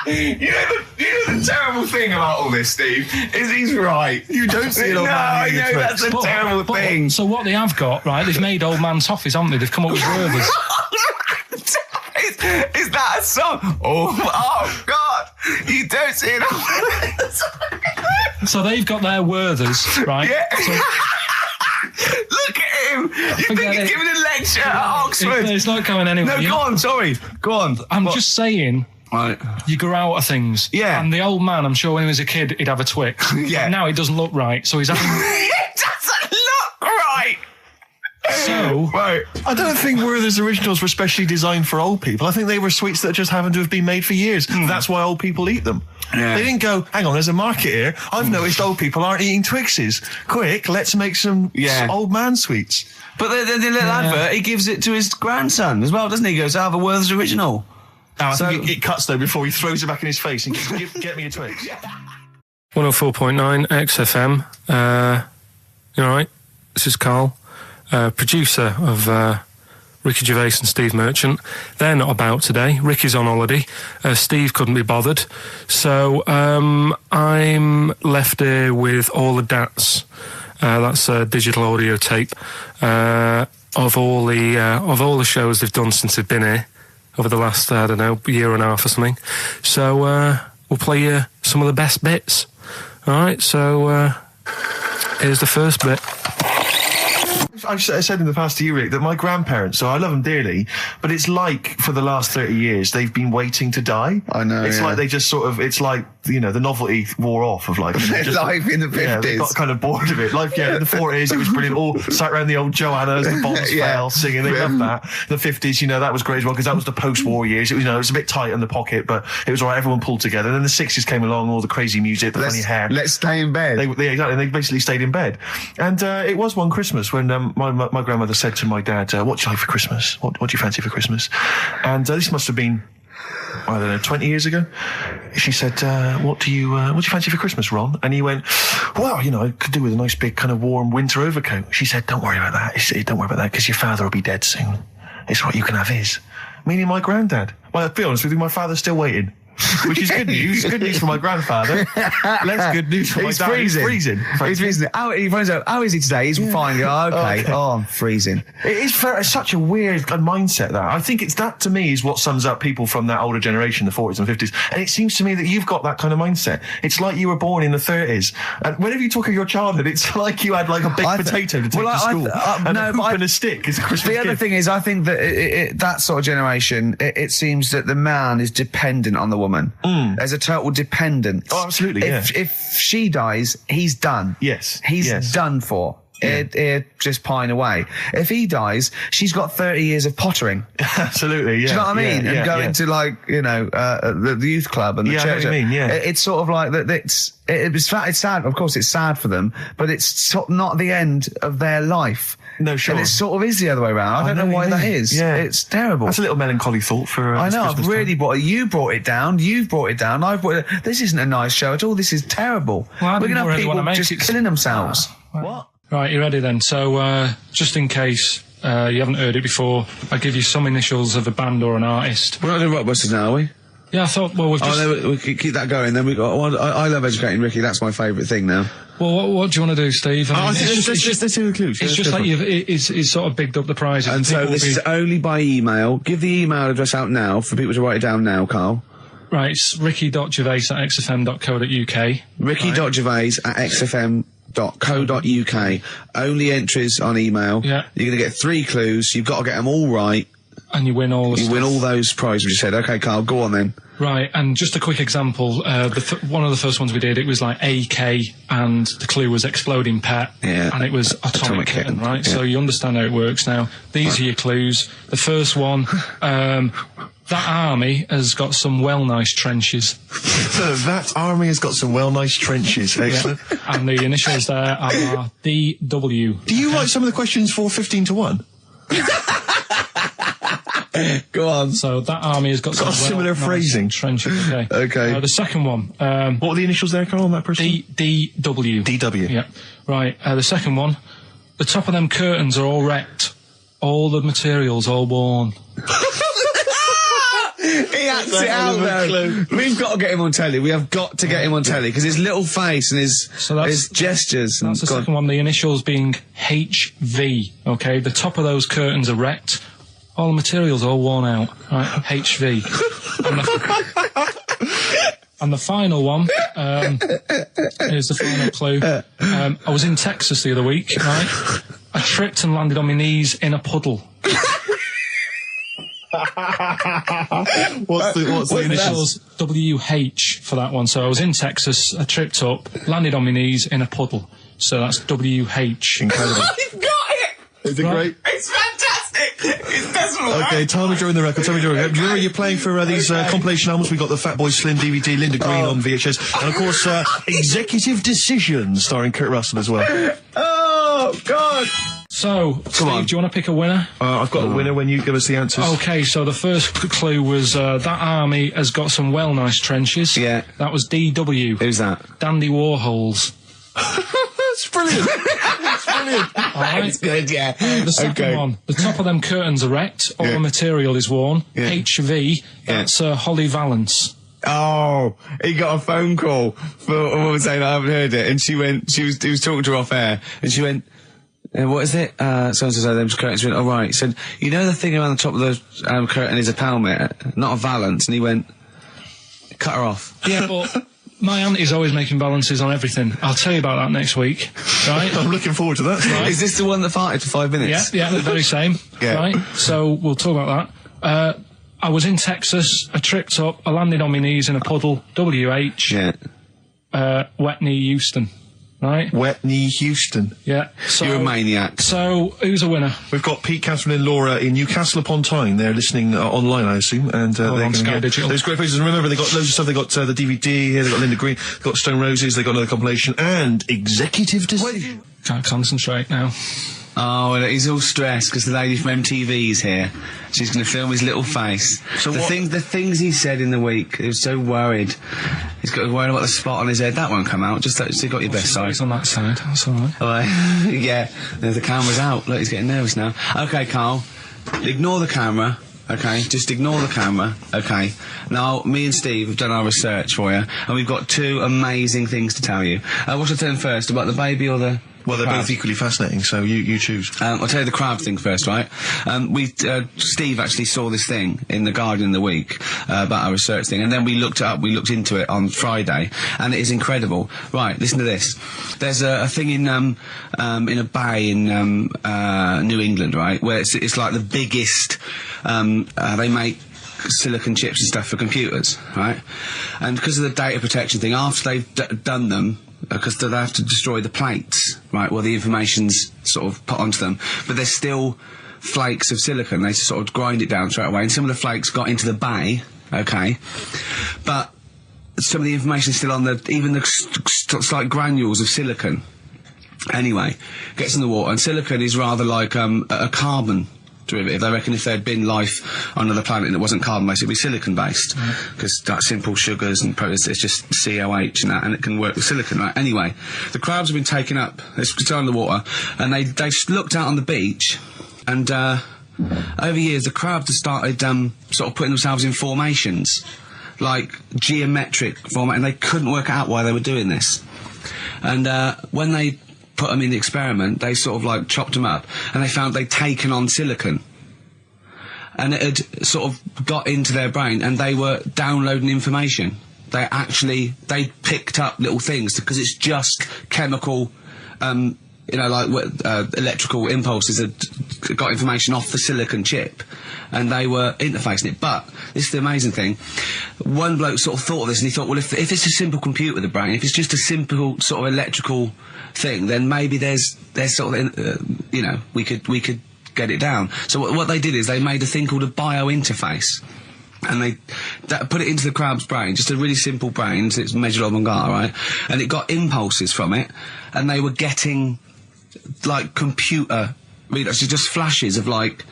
You know the terrible thing about all this, Steve, is he's right. You don't see an old man I having a know, Twix. that's a terrible thing. So what they have got, right, they've made old man toffees, haven't they? They've come up with Gervais. Is that a song? Oh God! You don't see it. So they've got their Werthers, right? Yeah. So, look at him. You think Forget he's it. giving a lecture at Oxford? it's not going anywhere. No, go on. Sorry. Go on. I'm just saying. Right. You grow out of things. Yeah. And the old man, I'm sure when he was a kid, he'd have a Twix. Yeah. Now it doesn't look right, so he's having... It doesn't look right. So... Right. I don't think Werther's originals were specially designed for old people. I think they were sweets that just happened to have been made for years. That's why old people eat them. Yeah. They didn't go, hang on, there's a market here. I've noticed old people aren't eating Twixes. Quick, let's make some old man sweets. But the little advert, he gives it to his grandson as well, doesn't he? He goes, I have a Werther's original. Now, I think it cuts, though, before he throws it back in his face and goes, get me a Twix. 104.9 XFM. You all right? This is Karl, producer of Ricky Gervais and Steve Merchant. They're not about today. Ricky's on holiday. Steve couldn't be bothered. So I'm left here with all the DATs. That's a digital audio tape of all the shows they've done since they've been here over the last, I don't know, year and a half or something. So we'll play you some of the best bits. All right, so here's the first bit. I've said in the past to you, Rick, that my grandparents, so I love them dearly, but it's like for the last 30 years, they've been waiting to die. I know, It's yeah. like they just sort of, it's like, you know, the novelty wore off of life. Life in the 50s. Yeah, they got kind of bored of it. Life, in the 40s, it was brilliant. All sat around the old Joanna as the bombs Yeah. fell, singing. They loved that. The 50s, that was great as well, because that was the post-war years. It was, it was a bit tight in the pocket, but it was all right. Everyone pulled together. And then the 60s came along, all the crazy music, the funny hair. Let's stay in bed. Exactly. They basically stayed in bed. And it was one Christmas when my grandmother said to my dad, what do you like for Christmas? What do you fancy for Christmas? And this must have been, I don't know, 20 years ago. She said, what do you fancy for Christmas, Ron? And he went, well, I could do with a nice big kind of warm winter overcoat. She said, don't worry about that. He said, don't worry about that, because your father will be dead soon. It's right, you can have his. Meaning my granddad. Well, I'll be honest with you, my father's still waiting. Which is good news. Good news for my grandfather. Less good news for my dad. Freezing. He's freezing. He finds out, how is he today? He's fine. Oh, okay. Oh, I'm freezing. It is such a weird mindset, that. I think that, to me, is what sums up people from that older generation, the 40s and 50s. And it seems to me that you've got that kind of mindset. It's like you were born in the 30s. And whenever you talk of your childhood, it's like you had like a baked potato to take to school. And a hoop and a stick is a Christmas The other gift. thing is, I think that that sort of generation, it seems that the man is dependent on the woman. There's a total dependence. Oh, absolutely, If she dies, he's done. Yes. He's Yes. done for. He'd just pine away. If he dies, she's got 30 years of pottering. Absolutely, yeah. Do you know what I mean? Yeah, and go yeah. into, like, you know, the youth club and the Yeah, I know church. what you mean, yeah. It's sort of like that. It's sad. Of course, it's sad for them, but it's not the end of their life. No, sure. And it sort of is the other way around. I don't know what why you that mean. is. Yeah. It's terrible. That's a little melancholy thought for I know, I've Christmas really time. brought it. You brought it down. You've brought it down. I've brought it. This isn't a nice show at all. This is terrible. Well, I We're didn't going to have really people wanna make just it- killing themselves. What? Right, you ready then? So, just in case you haven't heard it before, I'll give you some initials of a band or an artist. We're not doing Rockbusters now, are we? Yeah, I thought, well, we've just... we keep that going. Then we got. I love educating Ricky. That's my favourite thing now. Well, what do you want to do, Steve? I mean, Let's do the clues. It's just like it's sort of bigged up the prizes. And so People will this is only by email. Give the email address out now for people to write it down now, Carl. Right, it's ricky.gervais@xfm.co.uk. Ricky.gervais@xfm.co.uk. Only entries on email. Yeah. You're going to get 3 clues. You've got to get them all right. And you win all the You stuff. win all those prizes you said. Okay, Carl, go on then. Right, and just a quick example, one of the first ones we did, it was like AK, and the clue was exploding pet, Yeah. and it was atomic kitten, right? yeah. So you understand how it works now. These are your clues. The first one, that army has got some well-nice trenches. That army has got some nice trenches. Excellent. And the initials there are DW. Do you write some of the questions for 15 to 1? Go on. So that army has got some similar well-nice phrasing. trenches, okay. Okay. The second one, What were the initials there, Carl, on that person? DW. DW. Yeah. Right, the second one, the top of them curtains are all wrecked. All the materials all worn. He acts it out though. We've got to get him on telly. We have got to get him on telly because his little face and his gestures. That's the second one. The initials being HV. Okay, the top of those curtains are wrecked. All the materials all worn out. Right, HV. And the final one. Here's the final clue. I was in Texas the other week. Right, I tripped and landed on my knees in a puddle. What's the Initials WH for that one. So I was in Texas, I tripped up, landed on my knees in a puddle. So that's WH. Incredible. You've got it. Is it great? It's fantastic. It's decimal. Okay, time during the record. Do you remember you're playing for these compilation albums? We got the Fatboy Slim DVD, Linda Green on VHS, and of course Executive Decision, starring Kurt Russell as well. Oh God. So, Steve, do you want to pick a winner? I've got a winner when you give us the answers. Okay, so the first clue was that army has got some well-nice trenches. Yeah. That was DW. Who's that? Dandy Warhols. That's brilliant. That's brilliant. All right. That's good. Yeah. The second one, the top of them curtains are wrecked. All the material is worn. Yeah. HV. That's Holly Valance. Oh, he got a phone call for a woman saying I haven't heard it, and he was talking to her off air, and she went, what is it? So-and-so, them curtains. She went, right. He said, you know the thing around the top of the curtain is a palmet, not a valance, and he went, cut her off. Yeah, but my auntie's always making balances on everything. I'll tell you about that next week, right? I'm looking forward to that. Right. Is this the one that farted for 5 minutes? Yeah, the very same. Yeah. Right, so we'll talk about that. I was in Texas, I tripped up, I landed on my knees in a puddle, WH, Yeah. wet knee Houston, right? Wet Knee Houston. Yeah. So, You're a maniac. So, who's a winner? We've got Pete, Catherine and Laura in Newcastle upon Tyne. They're listening online, I assume. And they're on gonna Sky get Digital. those great places. And remember, they got loads of stuff. They got the DVD here, they got Linda Green, they got Stone Roses, they got another compilation, and Executive Decision. Can't concentrate now. Oh, well, he's all stressed because the lady from MTV is here. She's going to film his little face. So the things he said in the week, he was so worried. He's got worried about the spot on his head. That won't come out. Just so you got your best side. It's on that side, that's alright. Oh, yeah, the camera's out. Look, he's getting nervous now. Okay, Carl, ignore the camera. Okay, just ignore the camera. Okay. Now, me and Steve have done our research for you, and we've got 2 amazing things to tell you. What should I tell him first, about the baby or the... Well, they're crab? both equally fascinating, so you choose. I'll tell you the crab thing first, right? Steve actually saw this thing in The Guardian in the week about our research thing, and then we looked it up, we looked into it on Friday, and it is incredible. Right, listen to this. There's a thing in a bay in New England, right, where it's like the biggest, they make silicon chips and stuff for computers, right? And because of the data protection thing, after they've done them, because they have to destroy the plates, right? Well, the information's sort of put onto them, but there's still flakes of silicon. They sort of grind it down straight away, and some of the flakes got into the bay, okay? But some of the information is still on even the slight granules of silicon. Anyway, gets in the water, and silicon is rather like a carbon derivative. They reckon if there had been life on another planet and it wasn't carbon-based, it'd be silicon-based. Because that's simple sugars and proteins, it's just COH and that, and it can work with silicon, right? Anyway, the crabs have been taken up, they're still in the water, and they looked out on the beach, and over years the crabs have started sort of putting themselves in formations, like geometric format, and they couldn't work out why they were doing this. And when they put them in the experiment, they sort of like chopped them up, and they found they'd taken on silicon, and it had sort of got into their brain, and they were downloading information. They picked up little things, because it's just chemical, you know, like electrical impulses that got information off the silicon chip, and they were interfacing it. But this is the amazing thing. One bloke sort of thought of this, and he thought, well, if it's a simple computer, the brain, if it's just a simple sort of electrical thing, then maybe there's sort of, you know, we could get it down. So what they did is they made a thing called a biointerface, and they put it into the crab's brain, just a really simple brain, so it's measured oblongata, right? And it got impulses from it, and they were getting like computer readers, just flashes of like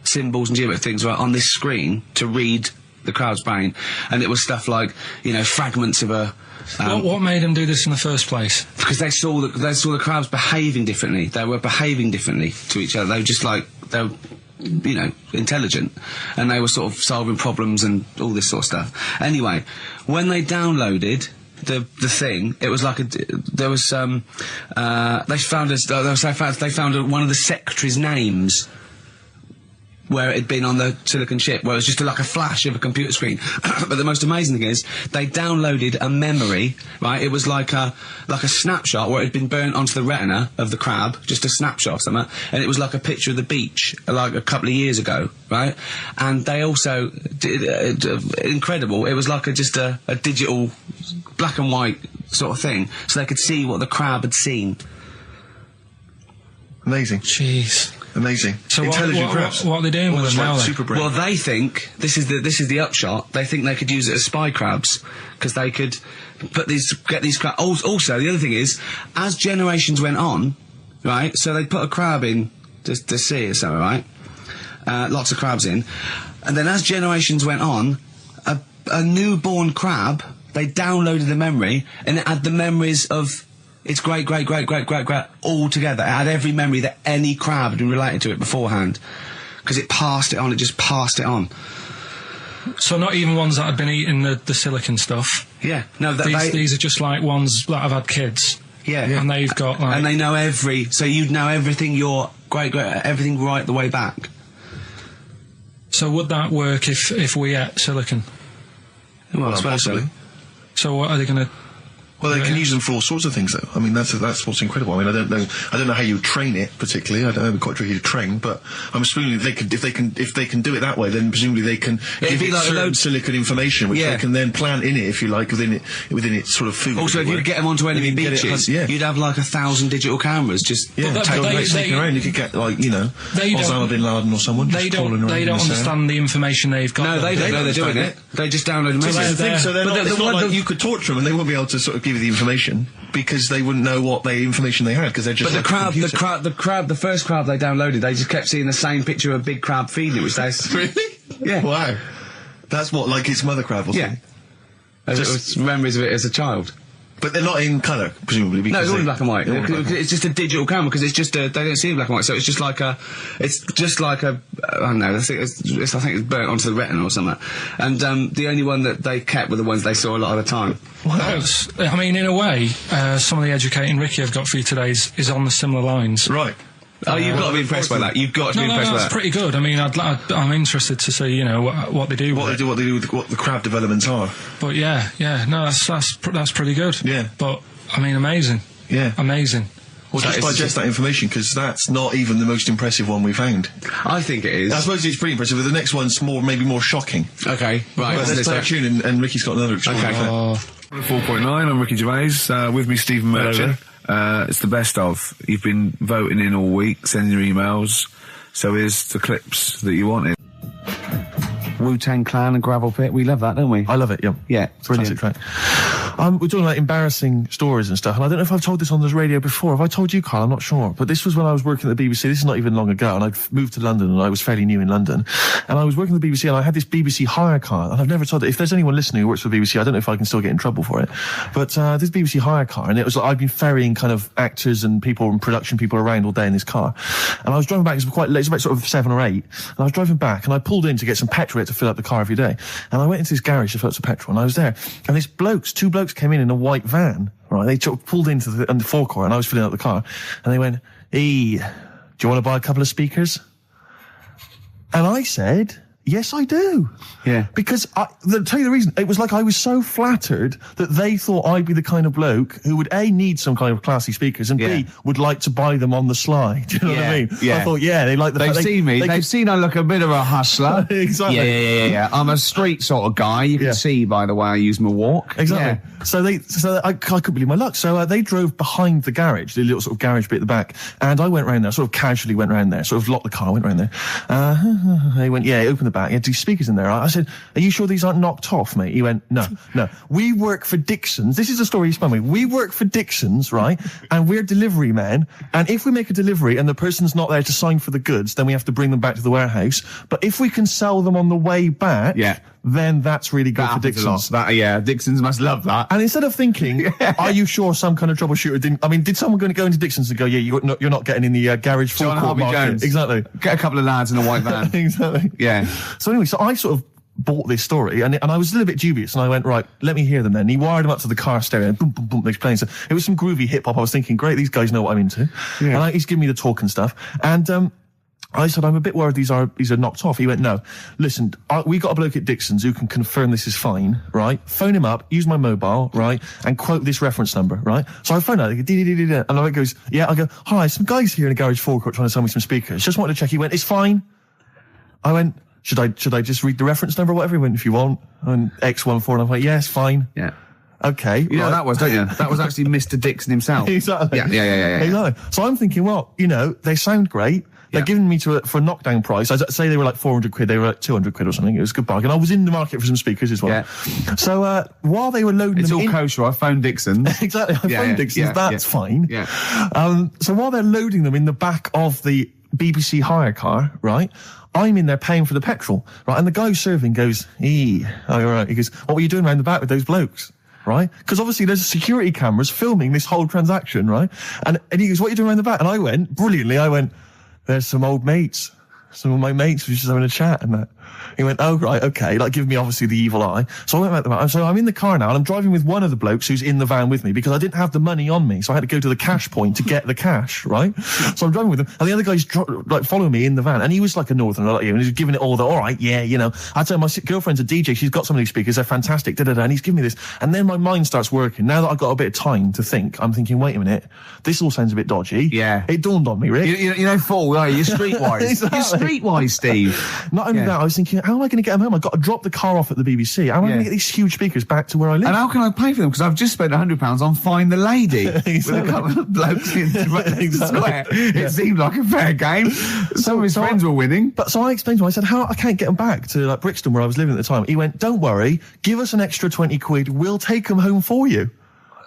symbols and geometric things right on this screen to read the crab's brain, and it was stuff like, you know, fragments of a what made them do this in the first place? Because they saw the crabs behaving differently. They were behaving differently to each other. They were just like, they were, you know, intelligent, and they were sort of solving problems and all this sort of stuff. Anyway, when they downloaded the thing, it was like there was they found one of the secretary's names where it had been on the silicon chip, where it was just like a flash of a computer screen. But the most amazing thing is, they downloaded a memory, right? It was like a snapshot where it had been burnt onto the retina of the crab, just a snapshot of something, and it was like a picture of the beach, like a couple of years ago, right? And they also did, incredible, it was like just a digital black and white sort of thing, so they could see what the crab had seen. Amazing. Jeez. Amazing. So intelligent crabs. What are they doing with them now? Super brain. Well, they think this is the upshot. They think they could use it as spy crabs, because they could get these crabs. Also, the other thing is, as generations went on, right? So they put a crab in the sea or something, right? Lots of crabs in, and then as generations went on, a newborn crab, they downloaded the memory, and it had the memories of its great all together. It had every memory that any crab had been related to it beforehand, because it passed it on. It just passed it on. So not even ones that had been eating the silicon stuff. Yeah, no. These are just like ones that have had kids. Yeah, and they've got like, and they know so you'd know everything. Your everything right the way back. So would that work if we ate silicon? Well, I suppose so. So what are they going to? Well, they can use them for all sorts of things, though. I mean, that's what's incredible. I mean, I don't know how you train it particularly. I don't know, it'd be quite tricky to train, but I'm assuming if they can do it that way, then presumably they can give it like certain silicon information, which they can then plant in it, if you like, within its sort of food. Also, if you could get them onto enemy beaches, you'd have like 1,000 digital cameras just taking around. You could get like, you know, Osama bin Laden or someone. They don't understand the information they've got. No, they don't know they're doing it. They just download them. So it's not like you could torture them and they won't be able to sort of give you the information, because they wouldn't know what information they had, because they're just. But the first crab they downloaded, they just kept seeing the same picture of a big crab feeding it, which they really, yeah, wow, that's what, like its mother crab or something. Yeah, just memories of it as a child. But they're not in colour, presumably. Because no, it's all in black and white. It's just a digital camera, because it's just they don't see in black and white, so it's just like a I don't know. I think it's burnt onto the retina or something. And the only one that they kept were the ones they saw a lot of the time. Wow. I mean, in a way, some of the educating Ricky I've got for you today is on the similar lines. Right. Oh, you've got to be impressed by that. You've got to be impressed by that. That's pretty good. I mean, I'm interested to see, you know, what they do. What they do with what the crab developments are. But yeah, no, that's pretty good. Yeah. But I mean, amazing. Yeah. Amazing. Well, just digest that information, because that's not even the most impressive one we found. I think it is. I suppose it's pretty impressive, but the next one's maybe more shocking. Okay, right. Well, let's play a tune, and Ricky's got another extraordinary fact. 4.9, I'm Ricky Gervais, with me Stephen Merchant. It's the best of. You've been voting in all week, sending your emails. So here's the clips that you wanted. Wu-Tang Clan and Gravel Pit. We love that, don't we? I love it, yeah. Yeah, Classic track. We're talking about embarrassing stories and stuff, and I don't know if I've told this on the radio before. Have I told you, Carl? I'm not sure. But this was when I was working at the BBC. This is not even long ago, and I'd moved to London, and I was fairly new in London. And I was working at the BBC, and I had this BBC hire car, and I've never told it. If there's anyone listening who works for the BBC, I don't know if I can still get in trouble for it. But this BBC hire car, and it was like I'd been ferrying kind of actors and people and production people around all day in this car. And I was driving back, it was quite late, it was about sort of 7 or 8, and I was driving back, and I pulled in to get some petrol to fill up the car every day. And I went into this garage to fill up some petrol, and I was there, and these two blokes came in a white van, right? They pulled into the forecourt, and I was filling up the car, and they went, "Hey, do you want to buy a couple of speakers?" And I said, "Yes, I do." Yeah. Because I'll tell you the reason. It was like I was so flattered that they thought I'd be the kind of bloke who would A, need some kind of classy speakers, and B, would like to buy them on the sly. Do you know what I mean? Yeah. I thought, they like the They've fact seen me. They've seen I look a bit of a hustler. Exactly. Yeah. I'm a street sort of guy. You can see by the way I use my walk. Exactly. Yeah. So I couldn't believe my luck. So they drove behind the garage, the little sort of garage bit at the back, and I went round there, sort of casually went round there, sort of locked the car, went round there. They went, open the back. You had 2 speakers in there. I said, "Are you sure these aren't knocked off, mate?" He went, No. We work for Dixon's. This is the story he spun me. We work for Dixon's, right? And we're delivery men. And if we make a delivery and the person's not there to sign for the goods, then we have to bring them back to the warehouse. But if we can sell them on the way back, then that's really good for Dixon's. Dixon's must love that. And instead of thinking, are you sure some kind of troubleshooter did someone going to go into Dixon's and go, you're not getting in the garage forecourt market? Jones. Exactly. Get a couple of lads in a white van. Exactly. Yeah. So anyway, so I sort of bought this story, and I was a little bit dubious, and I went, right, let me hear them then. And he wired them up to the car stereo, and boom, boom, boom, they're playing. So it was some groovy hip-hop. I was thinking, great, these guys know what I'm into. Yeah. And he's giving me the talk and stuff. And I said, I'm a bit worried these are knocked off. He went, no, listen, we got a bloke at Dixon's who can confirm this is fine, right? Phone him up, use my mobile, right? And quote this reference number, right? So I phone out, and I goes, I go, hi, some guys here in the garage forecourt trying to sell me some speakers. Just wanted to check. He went, it's fine. I went, should I just read the reference number or whatever? He went, if you want. And X14, and I went, yes, fine. Yeah. Okay. You know right. that was, don't you? That was actually Mr. Dixon himself. Exactly. Yeah. Exactly. So I'm thinking, well, they sound great. They're giving me for a knockdown price. I'd say they were like 400 quid. They were like 200 quid or something. It was a good bargain. I was in the market for some speakers as well. Yeah. So while they were loading it's them all kosher. I phoned Dixon. Exactly. I phoned Dixon. That's fine. Yeah. So while they're loading them in the back of the BBC hire car, right, I'm in there paying for the petrol, right, and the guy who's serving goes, all right. He goes, what were you doing around the back with those blokes? Right? Because obviously there's security cameras filming this whole transaction, right? And he goes, what are you doing around the back? And I went, brilliantly, there's some old mates. Some of my mates were just having a chat and that. He went, oh, right, okay, like giving me obviously the evil eye. So I went back to the van. So I'm in the car now and I'm driving with one of the blokes who's in the van with me because I didn't have the money on me. So I had to go to the cash point to get the cash, right? So I'm driving with him and the other guy's following me in the van and he was like a northerner like you and he was giving it all all right, I tell my girlfriend's a DJ, she's got some of these speakers, they're fantastic, and he's giving me this. And then my mind starts working. Now that I've got a bit of time to think, I'm thinking, wait a minute, this all sounds a bit dodgy. Yeah. It dawned on me, Rick. You're streetwise. Exactly. You're streetwise, Steve. Not only that, I was thinking, how am I going to get them home? I've got to drop the car off at the BBC. How am I going to get these huge speakers back to where I live? And how can I pay for them? Because I've just spent £100 on Find the Lady with a couple of blokes in the square. It seemed like a fair game. Some of his friends were winning. But so I explained to him, I said, I can't get them back to like Brixton where I was living at the time. He went, don't worry, give us an extra 20 quid, we'll take them home for you.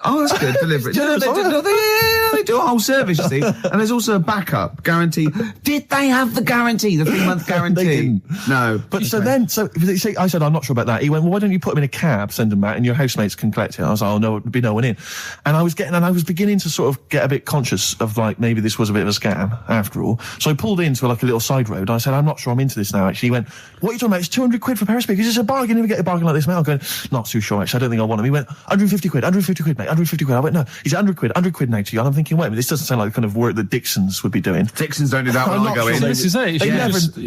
Oh, that's good. Deliberate. They do a whole service, you see. And there's also a backup guarantee. Did they have the guarantee, the 3-month guarantee? They didn't. No. But so I said, I'm not sure about that. He went, well, why don't you put them in a cab, send them back, and your housemates can collect it? I was like, oh, no, there'd be no one in. And I was beginning to sort of get a bit conscious of like, maybe this was a bit of a scam after all. So I pulled into like a little side road. I said, I'm not sure I'm into this now, actually. He went, what are you talking about? It's 200 quid for a pair of speakers. It's a bargain. You never get a bargain like this, mate. I'm going, not too sure, actually. I don't think I want them. He went, 150 quid, mate. 150 quid. I went, no, he's 100 quid now to you. And I'm thinking, wait a minute, this doesn't sound like the kind of work that Dixon's would be doing. Dixon's don't do that when I go in. This is it.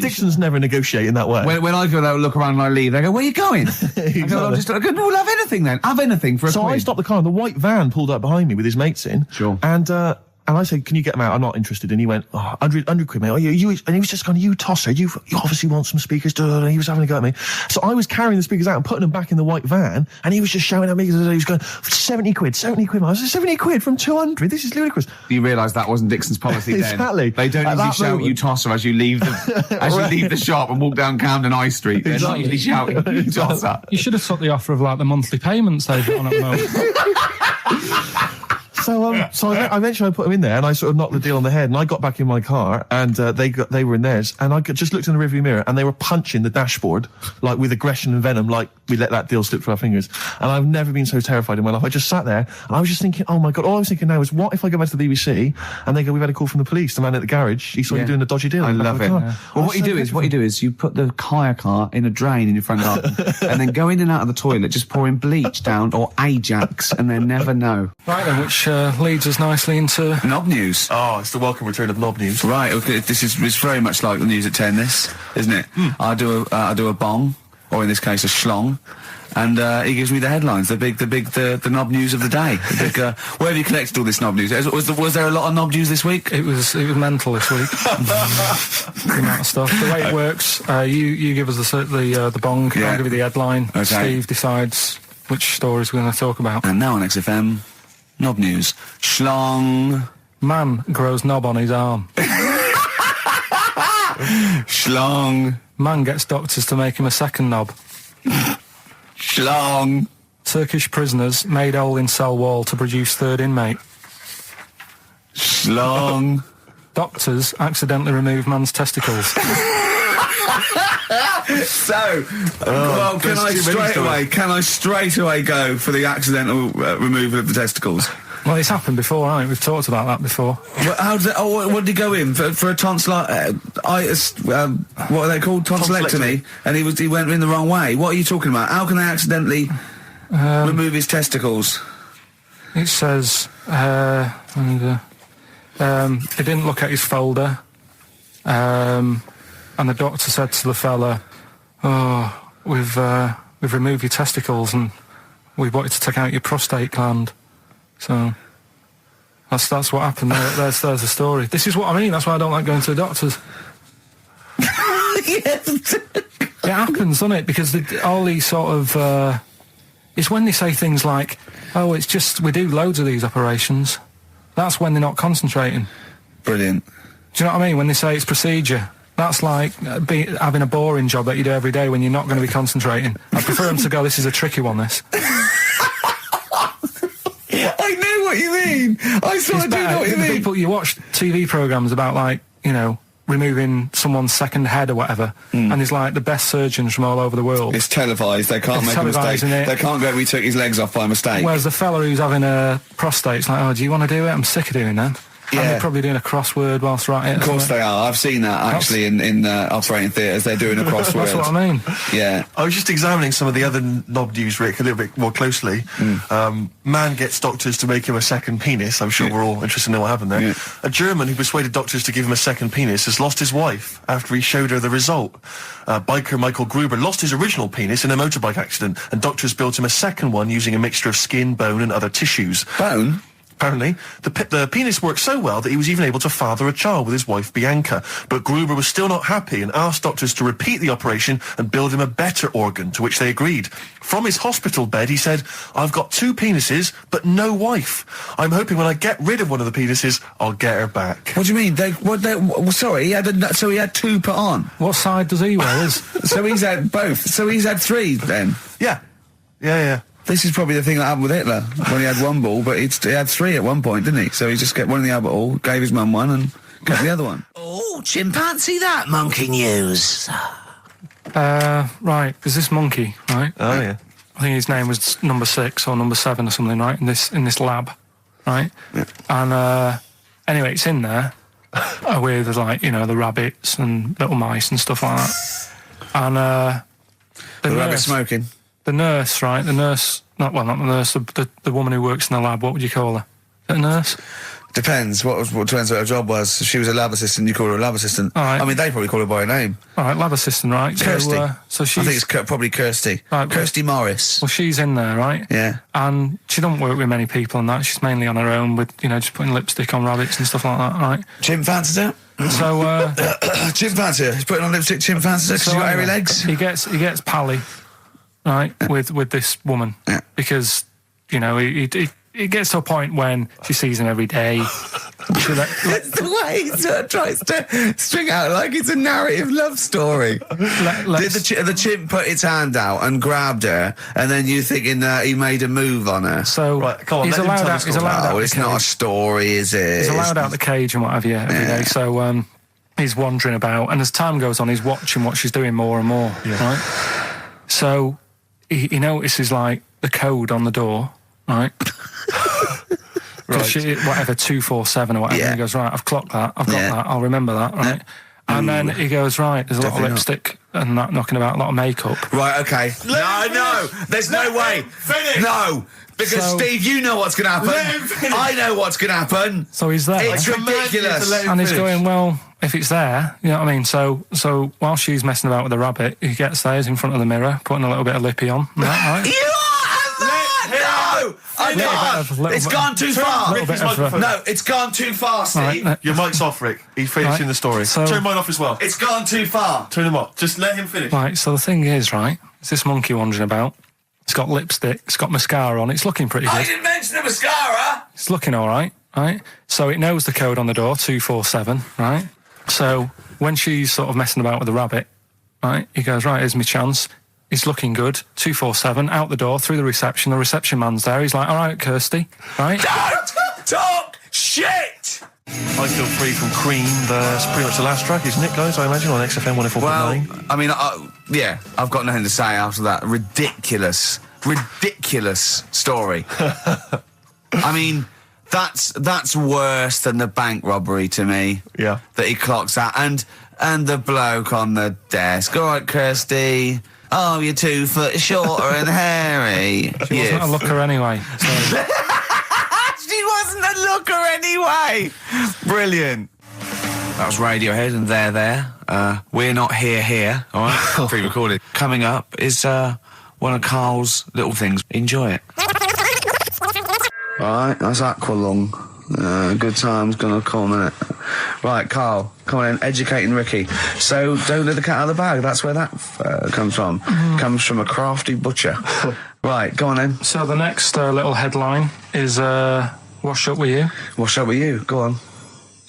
Dixon's never negotiate in that way. When I go there, look around and I leave, they go, where are you going? Exactly. I go, no, we'll have anything then. Have anything for a So quid. I stopped the car and the white van pulled up behind me with his mates in. Sure. And And I said, can you get him out? I'm not interested. And he went, 100 quid, mate. Oh, you, and he was just going, you tosser, you obviously want some speakers. And he was having a go at me. So I was carrying the speakers out and putting them back in the white van. And he was just shouting at me. He was going, 70 quid. I was like, 70 quid from 200? This is ludicrous. You realise that wasn't Dixon's policy then. Exactly. They don't usually shout at you tosser as you leave the shop and walk down Camden High Street. They're not usually shouting you tosser. You should have took the offer of like the monthly payments they've got on at the moment. So I eventually put them in there, and I sort of knocked the deal on the head, and I got back in my car, and they were in theirs, and I just looked in the rearview mirror, and they were punching the dashboard, like with aggression and venom, like we let that deal slip through our fingers. And I've never been so terrified in my life. I just sat there, and I was just thinking, oh my God, all I was thinking now is, what if I go back to the BBC, and they go, we've had a call from the police, the man at the garage, he saw you doing a dodgy deal. I love it. Yeah. Well, what you do is you put the hire car in a drain in your front garden, and then go in and out of the toilet, just pouring bleach down, or Ajax, and they never know. Right then, which leads us nicely into Knob News. Oh, it's the welcome return of Knob News. Right, okay, it's very much like the news at 10, this, isn't it? I do a bong, or in this case a schlong, and he gives me the headlines, the knob news of the day. Where have you collected all this knob news? Was there a lot of knob news this week? it was mental this week. The amount of stuff. The way it works, you give us the bong, Yeah. I'll give you the headline. Okay. Steve decides which stories we're going to talk about. And now on XFM, knob news. Schlong. Man grows knob on his arm. Schlong. Man gets doctors to make him a second knob. Schlong. Turkish prisoners made hole in cell wall to produce third inmate. Schlong. Doctors accidentally remove man's testicles. So, well, can I straight away go for the accidental removal of the testicles? Well, it's happened before, hasn't it? We've talked about that before. Well, how did what did he go in for a tonsillitis? What are they called? Tonsillectomy. And he went in the wrong way. What are you talking about? How can they accidentally remove his testicles? It says he didn't look at his folder, and the doctor said to the fella, "Oh, we've removed your testicles and we wanted to take out your prostate gland." So that's what happened. There's the story. This is what I mean. That's why I don't like going to the doctors. Yes. It happens, doesn't it? Because all these sort of it's when they say things like, "Oh, it's just we do loads of these operations." That's when they're not concentrating. Brilliant. Do you know what I mean? When they say it's procedure, that's like having a boring job that you do every day when you're not going to be concentrating. I prefer them to go, "This is a tricky one, this." I know what you mean. I do know what you mean. People, you watch TV programmes about, like, you know, removing someone's second head or whatever, and there's like the best surgeons from all over the world. It's televised. They can't make a mistake. They can't go, "We took his legs off by mistake." Whereas the fella who's having a prostate's like, "Oh, do you want to do it? I'm sick of doing that." Yeah. And they're probably doing a crossword whilst they're at it. Of course they are. I've seen that actually in operating theatres. They're doing a crossword. That's what I mean. Yeah. I was just examining some of the other knob news, Rick, a little bit more closely. Man gets doctors to make him a second penis. I'm sure we're all interested in what happened there. Yeah. A German who persuaded doctors to give him a second penis has lost his wife after he showed her the result. Biker Michael Gruber lost his original penis in a motorbike accident, and doctors built him a second one using a mixture of skin, bone and other tissues. Bone? Apparently, the penis worked so well that he was even able to father a child with his wife Bianca. But Gruber was still not happy and asked doctors to repeat the operation and build him a better organ, to which they agreed. From his hospital bed, he said, "I've got 2 penises, but no wife. I'm hoping when I get rid of one of the penises, I'll get her back." What do you mean? Sorry, he had 2 put on. What side does he wear? So he's had both. So he's had 3 then. Yeah. Yeah. This is probably the thing that happened with Hitler when he had 1 ball, but he had 3 at one point, didn't he? So he just kept one in the Albert Hall, gave his mum one, and kept the other one. Oh, chimpanzee, that monkey news. Right, there's this monkey, right? Oh, yeah. I think his name was number 6 or number 7 or something, right? In this lab, right? Yeah. And anyway, it's in there with, like, you know, the rabbits and little mice and stuff like that. And The rabbit smoking. The nurse, right? The nurse, not the nurse, the woman who works in the lab. What would you call her? Is it a nurse? Depends. What depends what her job was. If she was a lab assistant, you call her a lab assistant. All right. I mean, they probably call her by her name. All right, lab assistant, right? Kirsty. So she's... I think it's probably Kirsty. Right, Kirsty Morris. Well, she's in there, right? Yeah. And she don't work with many people and that. She's mainly on her own with, just putting lipstick on rabbits and stuff like that, right? Chimp fancies her. So, Chimp fancy her. He's putting on lipstick. Chimp fancies her because she's got hairy legs. He gets pally, right, with this woman. Yeah. Because, it gets to a point when she sees him every day. It's the way he sort of tries to string out like it's a narrative love story. Did the chimp put its hand out and grabbed her, and then you thinking that he made a move on her? So right, come on, he's allowed out. He's allowed out. It's not a story, is it? He's allowed out the cage and what have you every day. So he's wandering about, and as time goes on, he's watching what she's doing more and more. Yeah. Right. So he notices like the code on the door. Right. Right. Whatever 247 or whatever. Yeah. And he goes, right, I've clocked that. I've got that. I'll remember that. Right. And then he goes, right, there's a lot of lipstick and that knocking about, a lot of makeup. Right. Okay. No. There's no way. Finish. No. Because Steve, you know what's going to happen. I know what's going to happen. So he's there. It's ridiculous. And he's going, well, if it's there, you know what I mean? So while she's messing about with the rabbit, he gets there, he's in front of the mirror, putting a little bit of lippy on. Right? You are! No! I can't! It's gone too far! No, it's gone too far, Steve. Right, your mic's off, Rick. He's finishing the story. So, turn mine off as well. It's gone too far. Turn him off. Just let him finish. Right, so the thing is, right, it's this monkey wandering about. It's got lipstick, it's got mascara on, it's looking pretty good. I didn't mention the mascara! It's looking all right? So it knows the code on the door, 247, right? So when she's sort of messing about with the rabbit, right, he goes, right, here's my chance. He's looking good, 247, out the door, through the reception man's there. He's like, all right, Kirsty, right? Don't talk shit! I Feel Free from Cream, that's pretty much the last track, isn't it, guys? I imagine on XFM 104.9. Well, I mean, yeah, I've got nothing to say after that ridiculous story. I mean, that's worse than the bank robbery to me. Yeah. That he clocks that, and the bloke on the desk. All right, Kirsty. Oh, you're 2 foot shorter and hairy. She wasn't a looker anyway. So. She wasn't a looker anyway. Brilliant. That was Radiohead and They're There. We're Not Here, all right? Pre-recorded. Coming up is one of Carl's little things. Enjoy it. All right, that's Aqualung. Good time's gonna come, innit? Right, Carl, come on in, educating Ricky. So, don't let the cat out of the bag, that's where that comes from. Comes from a crafty butcher. Right, go on then. So the next little headline is Wash Up With You. Wash Up With You, go on.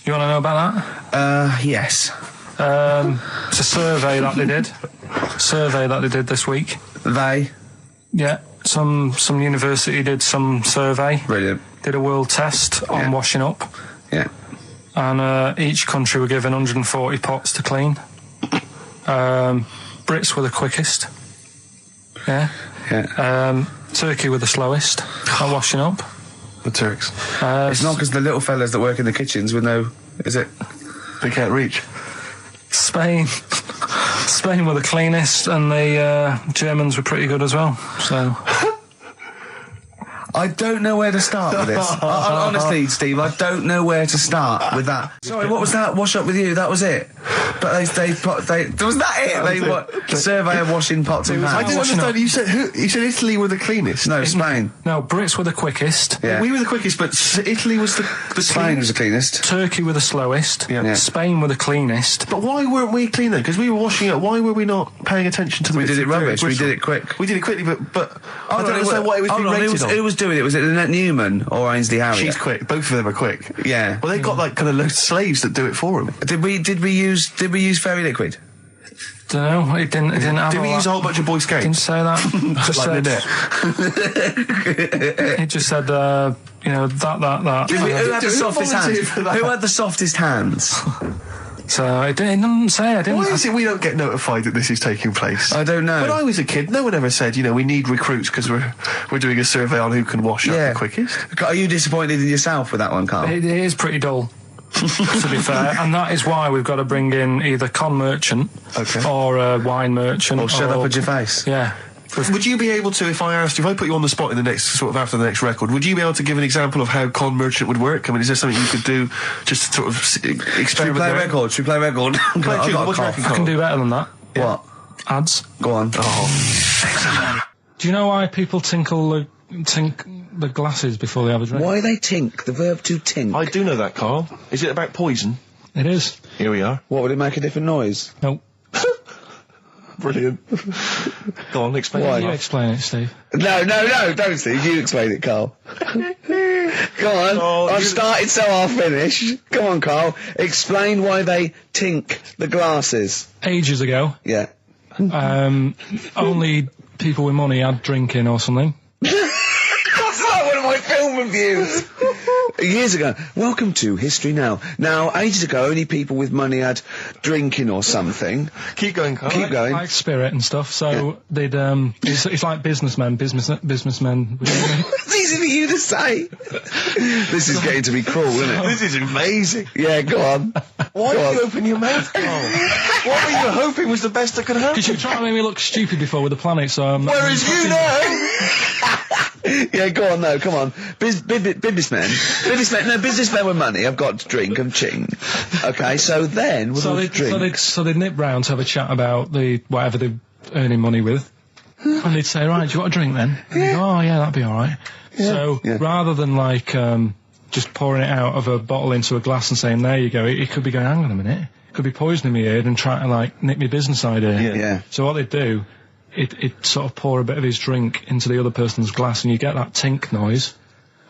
You want to know about that? Yes. It's a survey that they did. This week. They? Yeah, some university did some survey. Brilliant. Did a world test on washing up. Yeah. And each country were given 140 pots to clean. Brits were the quickest. Yeah. Yeah. Turkey were the slowest at washing up. The Turks. It's not because the little fellas that work in the kitchens with no... Is it? They can't reach. Spain were the cleanest, and the Germans were pretty good as well. So... I don't know where to start with this. Honestly, Steve, I don't know where to start with that. Sorry, what was that? Wash Up With You, that was it? But was that it? Survey of washing pots and pans. I didn't understand. You said Italy were the cleanest. No, Spain. No, Brits were the quickest. Yeah. We were the quickest, but Italy was the Spain was the cleanest. Turkey were the slowest. Yeah. Spain were the cleanest. But why weren't we clean then? Because we were washing up. Why were we not paying attention to the... We did it rubbish. We did it quick. We did it quickly, but I don't understand why it was being rated on. Who was doing it? Was it Annette Newman or Ainsley Harriott? She's quick. Both of them are quick. Yeah. Well, they've got like kind of loads of slaves that do it for them. Did we use fairy liquid? Don't know. It didn't have. Did we use a whole bunch of Boy Scouts? Didn't say that. Just like said. It just said, that. Who had the softest hands? Who had the softest hands? So it didn't say. Why is it we don't get notified that this is taking place? I don't know. When I was a kid, no one ever said, we need recruits because we're doing a survey on who can wash up the quickest. Are you disappointed in yourself with that one, Carl? It is pretty dull. To be fair, and that is why we've got to bring in either con merchant or a wine merchant or shut up a Gervais. Yeah. Would you be able to, if I put you on the spot in the next, sort of after the next record, would you be able to give an example of how con merchant would work? I mean, is there something you could do just to sort of experiment? Should we play a record? Should we play a record? Play a tune. What do you reckon, I can do better than that. Yeah. What? Ads. Go on. Do you know why people tink the glasses before they have a drink? Why they tink? The verb to tink. I do know that, Carl. Is it about poison? It is. Here we are. What, would it make a different noise? Nope. Brilliant. Go on, explain Why? it. You explain it, Steve. No, don't, Steve. You explain it, Carl. Go on. Oh, I've started, so I'll finish. Come on, Carl. Explain why they tink the glasses. Ages ago, Yeah. only people with money had drinking or something. That's like one of my film reviews. Years ago. Welcome to History Now. Now, ages ago, only people with money had drinking or something. Keep going, Carl. Keep going. Like spirit and stuff. So they'd it's like businessmen. Businessmen. It's easy for you to say. This is getting to be cruel, isn't it? This is amazing. Yeah, go on. Why Go did on. you open your mouth, Carl? What were you hoping was the best that could happen? Because you tried to make me look stupid before with the planet, so I'm... Whereas you know... Yeah, go on, no, come on. Businessmen with money have got to drink and ching. Okay, so then, with all the drinks... So they'd nip round to have a chat about whatever they're earning money with. And they'd say, right, do you want a drink then? And they'd go, oh, yeah, that'd be alright. So, rather than just pouring it out of a bottle into a glass and saying, there you go, it could be going, hang on a minute, it could be poisoning me here and trying to, nip my business idea. Yeah. So what they'd do, it'd sort of pour a bit of his drink into the other person's glass and you get that tink noise.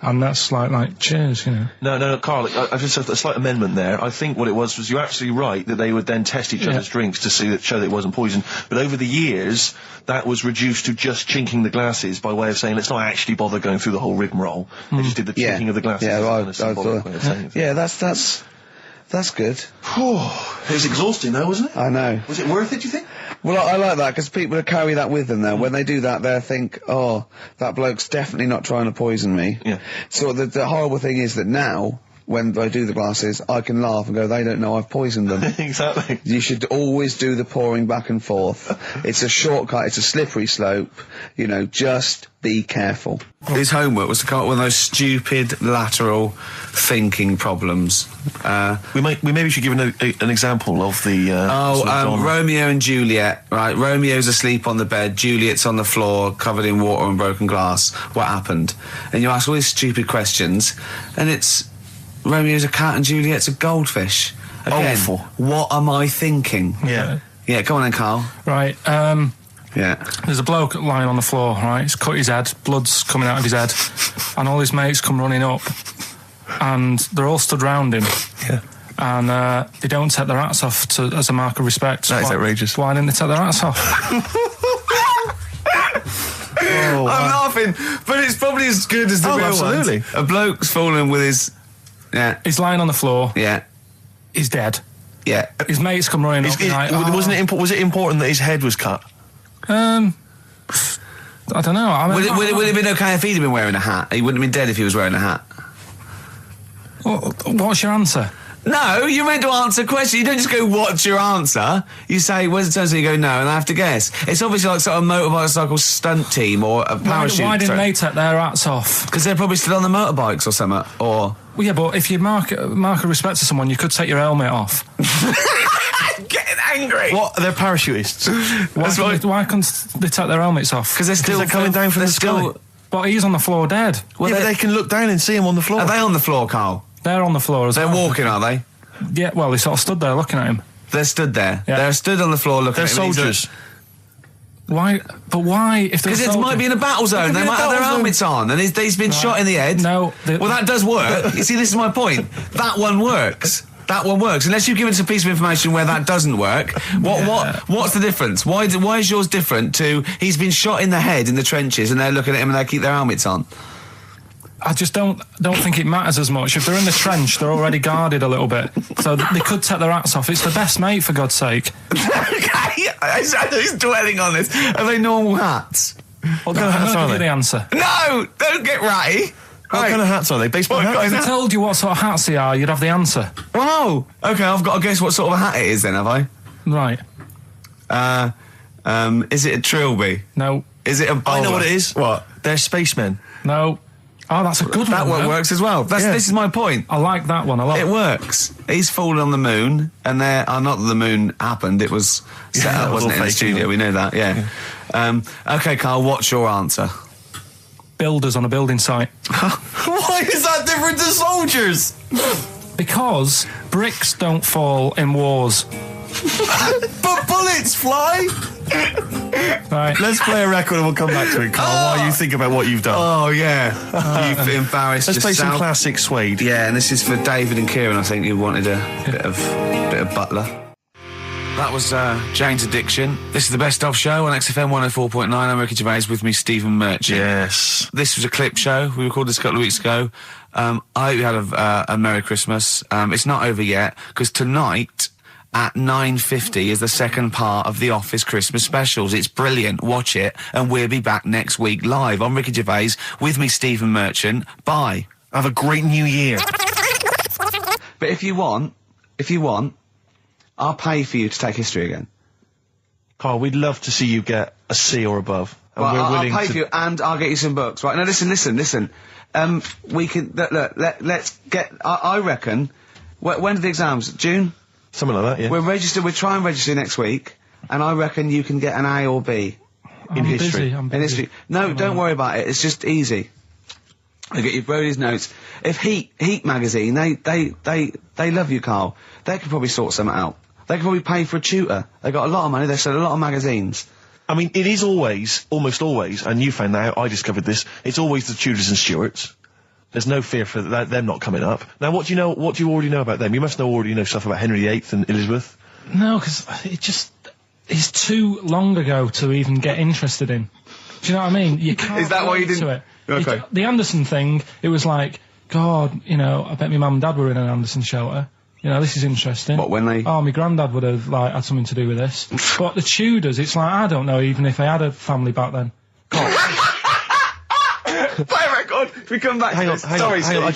And that's like cheers, you know. No, Carl, I just have a slight amendment there. I think what it was you're absolutely right that they would then test each other's drinks to show that it wasn't poison. But over the years, that was reduced to just chinking the glasses by way of saying, let's not actually bother going through the whole rigmarole. They just did the chinking of the glasses. That's good. It was exhausting though, wasn't it? I know. Was it worth it, do you think? Well, I like that, because people carry that with them now. When they do that, they think, oh, that bloke's definitely not trying to poison me. Yeah. So the horrible thing is that now, when I do the glasses, I can laugh and go, they don't know I've poisoned them. Exactly. You should always do the pouring back and forth. It's a shortcut, it's a slippery slope. You know, just be careful. His homework was to come up with those stupid lateral thinking problems. We maybe should give an example of the... sort of genre. Romeo and Juliet, right? Romeo's asleep on the bed, Juliet's on the floor, covered in water and broken glass. What happened? And you ask all these stupid questions, and it's... Romeo's a cat and Juliet's a goldfish. Again, Awful. What am I thinking? Yeah. Yeah, come on then, Carl. Right, Yeah. there's a bloke lying on the floor, right? He's cut his head, blood's coming out of his head, and all his mates come running up, and they're all stood round him. Yeah. And they don't take their hats off as a mark of respect. That is outrageous. Why didn't they take their hats off? I'm laughing, but it's probably as good as the real absolutely. ones. A bloke's fallen with his... Yeah. He's lying on the floor. Yeah. He's dead. Yeah. His mates come running up. Was it important that his head was cut? I don't know. I mean, Would it have been okay if he'd have been wearing a hat? He wouldn't have been dead if he was wearing a hat. What's your answer? No, you're meant to answer questions. You don't just go, what's your answer? You say, where's the turn? You go, no, and I have to guess. It's obviously like sort of motorcycle stunt team or a parachute. Why didn't they take their hats off? Because they're probably still on the motorbikes or something, or... Well, yeah, but if you mark a respect to someone, you could take your helmet off. I'm getting angry. What? They're parachutists. Why couldn't they take their helmets off? Because they're coming down from the sky. But he's on the floor dead. Well, yeah, they can look down and see him on the floor. Are they on the floor, Carl? They're on the floor as well. They're walking, are they? Yeah, well, they sort of stood there looking at him. They're stood there. Yeah. They're stood on the floor looking They're at him. soldiers. Why? But why? Because it might be in a battle zone. They might have their helmets on, and he's been shot in the head. No. Well, that does work. You see, this is my point. That one works. That one works. Unless you've given us a piece of information where that doesn't work. What's the difference? Why is yours different to he's been shot in the head in the trenches and they're looking at him and they keep their helmets on? I just don't think it matters as much. If they're in the trench, they're already guarded a little bit. So they could take their hats off. It's the best mate, for God's sake. Okay, he's dwelling on this. Are they normal hats? What kind of hats are they? The answer. No, don't get ratty. What kind of hats are they? Baseball hats? If I told you what sort of hats they are, you'd have the answer. Wow. Okay, I've got to guess what sort of a hat it is then, have I? Right. Is it a trilby? No. Is it a bowler? I know what it is. What? They're spacemen. No. Oh, that's a good That one. one though. works as well. This is my point. I like that one a lot. It works. He's fallen on the moon, and not that the moon happened, it was set up, wasn't it, in the fake, studio? We know that, yeah. Okay, Carl, what's your answer? Builders on a building site. Why is that different to soldiers? Because bricks don't fall in wars. But bullets fly. Right. Let's play a record and we'll come back to it, Carl, while you think about what you've done. Oh, yeah. You've embarrassed Let's play yourself. some classic Suede. Yeah, and this is for David and Kieran, I think, who wanted a bit of Butler. That was Jane's Addiction. This is the Best Of Show on XFM 104.9. I'm Ricky Gervais, with me, Stephen Merchant. Yes. This was a clip show. We recorded this a couple of weeks ago. I hope you had a Merry Christmas. It's not over yet, because tonight at 9:50 is the second part of The Office Christmas specials. It's brilliant. Watch it, and we'll be back next week live. I'm Ricky Gervais, with me, Stephen Merchant. Bye. Have a great new year. But if you want, I'll pay for you to take history again. Carl, we'd love to see you get a C or above. And Well, we're I'll willing pay to... for you, and I'll get you some books. Right, now listen. We can, let's get, I reckon, when are the exams? June? Something like that, yeah. We'll try and register next week, and I reckon you can get an A or B. I'm history. Busy, I'm In busy. history. No, don't worry about it, it's just easy. I'll get you Brody's notes. If Heat magazine, they love you, Carl. They could probably sort something out. They could probably pay for a tutor. They got a lot of money, they sell a lot of magazines. I mean, it is always, almost always, and you found that out, I discovered this, it's always the Tudors and Stuarts. There's no fear for them not coming up. Now, what do you already know about them? You must already know stuff about Henry VIII and Elizabeth. No, because it's too long ago to even get interested in. Do you know what I mean? You can't Is that why you relate to didn't- it. Okay. The Anderson thing, it was like, God, I bet my mum and dad were in an Anderson shelter. This is interesting. What, when they- Oh, my granddad would have, had something to do with this. But the Tudors, it's like, I don't know even if they had a family back then. Play a record, if we come back Hang to on, this. hang Sorry, on, hang on.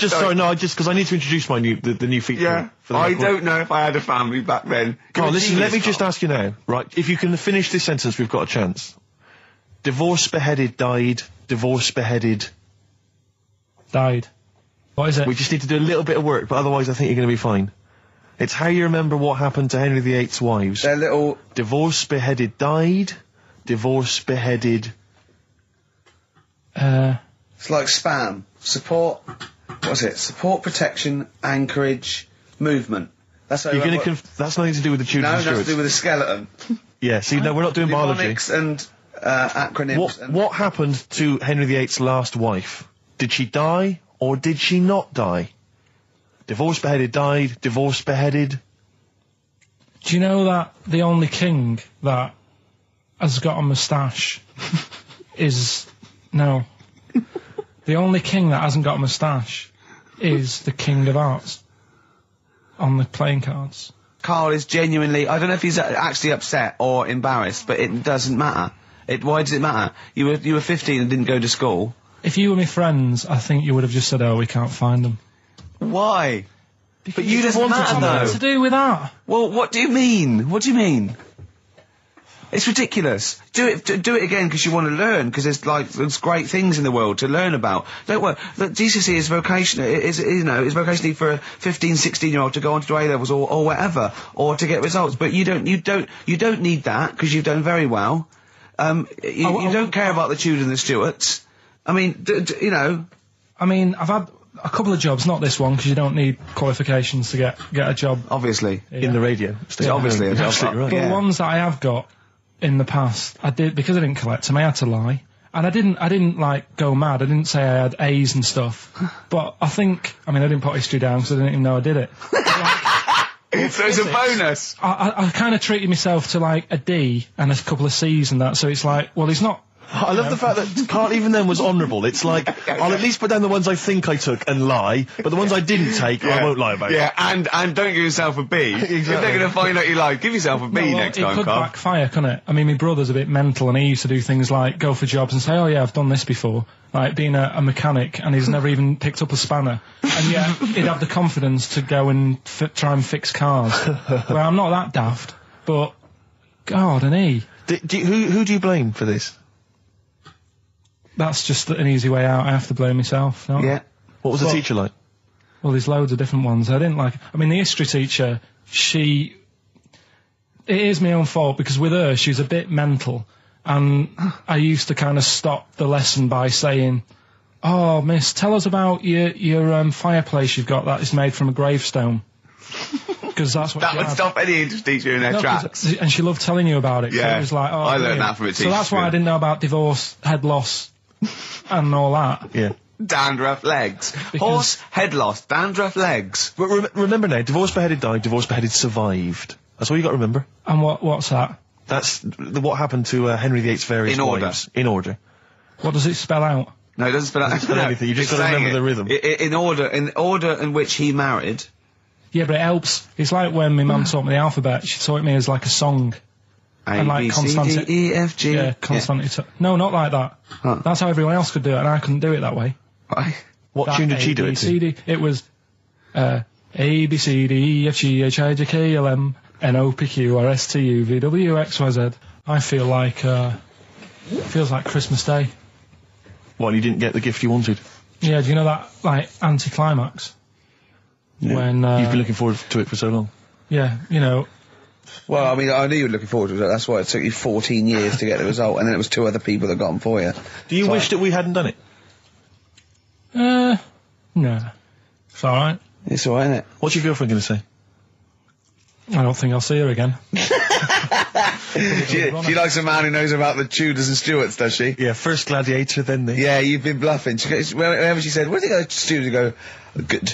Steve, Because I need to introduce my the new feature. Yeah, for the I record. don't know if I had a family back then. Carl, listen, let me just Carl. ask you now, right? If you can finish this sentence, we've got a chance. Divorced, beheaded, died. Divorced, beheaded. Died. What is it? We just need to do a little bit of work, but otherwise I think you're going to be fine. It's how you remember what happened to Henry VIII's wives. They're little... Divorced, beheaded, died. Divorced, beheaded. It's like spam. Support... What is it? Support, protection, anchorage, movement. That's how You're going to that's nothing to do with the Tudors No, and that's to Stuarts. do with the skeleton. Yeah, see, no, we're not doing biology. Mnemonics and acronyms. and What happened to Henry VIII's last wife? Did she die, or did she not die? Divorced, beheaded, died. Divorced, beheaded. Do you know that the only king that has got a moustache is... No. The only king that hasn't got a moustache is the King of Hearts on the playing cards. Carl is genuinely... I don't know if he's actually upset or embarrassed, but it doesn't matter. Why does it matter? You were 15 and didn't go to school. If you were my friends, I think you would have just said, oh, we can't find them. Why? But you doesn't matter, Nothing to though. do with that. Well, what do you mean? What do you mean? It's ridiculous. Do it again because you want to learn, because there's great things in the world to learn about. Don't worry. Look, GCSE is vocational. Is vocationally for a 15, 16-year-old to go on to do A-levels or whatever, or to get results. But you don't need that because you've done very well. You don't care about the Tudors and the Stuarts. I mean, I mean, I've had a couple of jobs, not this one, because you don't need qualifications to get a job. obviously. In the radio. Yeah, obviously. You're absolutely right. But Yeah. the ones that I have got in the past, I did, because I didn't collect them, I had to lie. And I didn't like go mad. I didn't say I had A's and stuff. But I didn't put history down because I didn't even know I did it. So it's a bonus. I kind of treated myself to like a D and a couple of C's and that, so it's like, well, he's not... I love the fact that Carl even then was honourable. It's like, I'll at least put down the ones I think I took and lie, but the ones I didn't take, I won't lie about. Yeah, and don't give yourself a B. If they're going to find out you lied, give yourself a B Well, next it time, could Carl. backfire, couldn't it? I mean, my brother's a bit mental and he used to do things like go for jobs and say, oh yeah, I've done this before. Like being a mechanic, and he's never even picked up a spanner. And yet, he'd have the confidence to go and try and fix cars. Well, I'm not that daft, but... God, and he... Who do you blame for this? that's just an easy way out. I have to blame myself. No? Yeah. What was the teacher like? Well, there's loads of different ones. I didn't like... I mean, the history teacher, it is my own fault, because with her, she's a bit mental. And I used to kind of stop the lesson by saying, "Oh, miss, tell us about your fireplace you've got that is made from a gravestone." Because that's what That she would had. stop any English teacher in their tracks. And she loved telling you about it. Yeah. So it was like, oh, I learned brilliant. that from a teacher. So that's why I didn't know about divorce, head loss, and all that. Yeah. Dandruff legs. Horse, head loss, dandruff legs. Remember now, divorced, beheaded, died, divorced, beheaded, survived. That's all you got to remember. And what's that? That's what happened to Henry VIII's various In order. wives. In order. What does it spell out? No, it doesn't spell out spell anything, you just It's gotta saying remember the rhythm. In order in which he married. Yeah, but it helps. It's like when my mum taught me the alphabet. She taught me as like a song. A, B, C, D, E, F, G. Yeah, consonant. No, not like that. Huh. That's how everyone else could do it, and I couldn't do it that way. Right. What tune did she do it to? A, B, C, D. It was A, B, C, D, E, F, G, H, I, J, K, L, M, N, O, P, Q, R, S, T, U, V, W, X, Y, Z. I feel like, it feels like Christmas Day. What, you didn't get the gift you wanted? Yeah, do you know that, like, anticlimax? Yeah. When, You've been looking forward to it for so long. yeah, you know, Well, I mean, I knew you were looking forward to it. That's why it took you 14 years to get the result, and then it was 2 other people that got them for you. Do you wish that we hadn't done it? no. It's alright. It's all right, isn't it? What's your girlfriend going to say? I don't think I'll see her again. She likes a man who knows about the Tudors and Stuarts, does she? Yeah, first gladiator, then the... Yeah, you've been bluffing. Whenever she said, "Where do you go to Stuarts?" You go, "Good."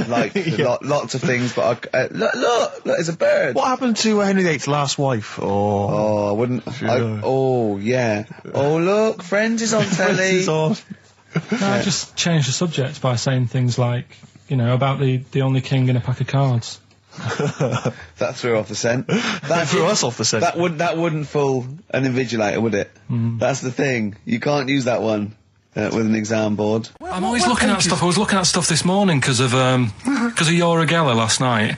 Like, lots of things, but look, it's a bird. What happened to Henry VIII's last wife? Oh, I wouldn't. Oh, yeah. Oh, look, Friends is on telly. No, I just changed the subject by saying things like, you know, about the only king in a pack of cards. That threw off the scent. That threw us off the scent. That wouldn't fool an invigilator, would it? That's the thing. You can't use that one with an exam board. I'm always looking at stuff. I was looking at stuff this morning because of Yora Geller last night.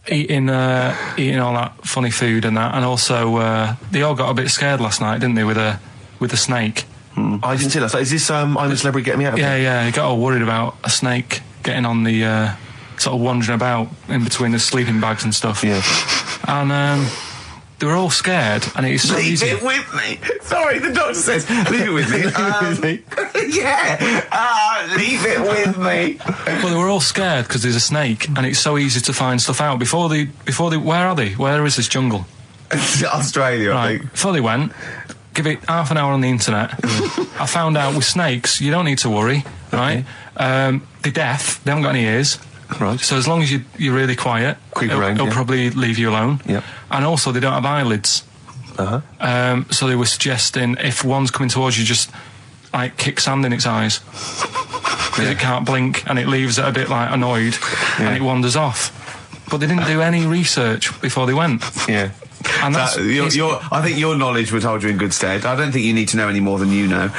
eating all that funny food and that, and also they all got a bit scared last night, didn't they, with a snake? I didn't see that. So is this I'm a Celebrity, Get Me Out of Here? Yeah, he got all worried about a snake getting on the sort of wandering about in between the sleeping bags and stuff. Yeah. And they were all scared, and it's so easy. Leave it with me. Sorry, the doctor says, leave it with me. Yeah. Leave it with me. Well, they were all scared because there's a snake, and it's so easy to find stuff out. Before they, where are they? Where is this jungle? Australia, I think. Before they went, give it half an hour on the internet. I found out with snakes, you don't need to worry, right? They're deaf, they haven't got any ears. Right. So as long as you're really quiet, it'll probably leave you alone. Yep. And also, they don't have eyelids. So they were suggesting if one's coming towards you, just like kick sand in its eyes. Because it can't blink, and it leaves it a bit like annoyed, and it wanders off. But they didn't do any research before they went. Yeah. And that's, I think your knowledge would hold you in good stead. I don't think you need to know any more than you know.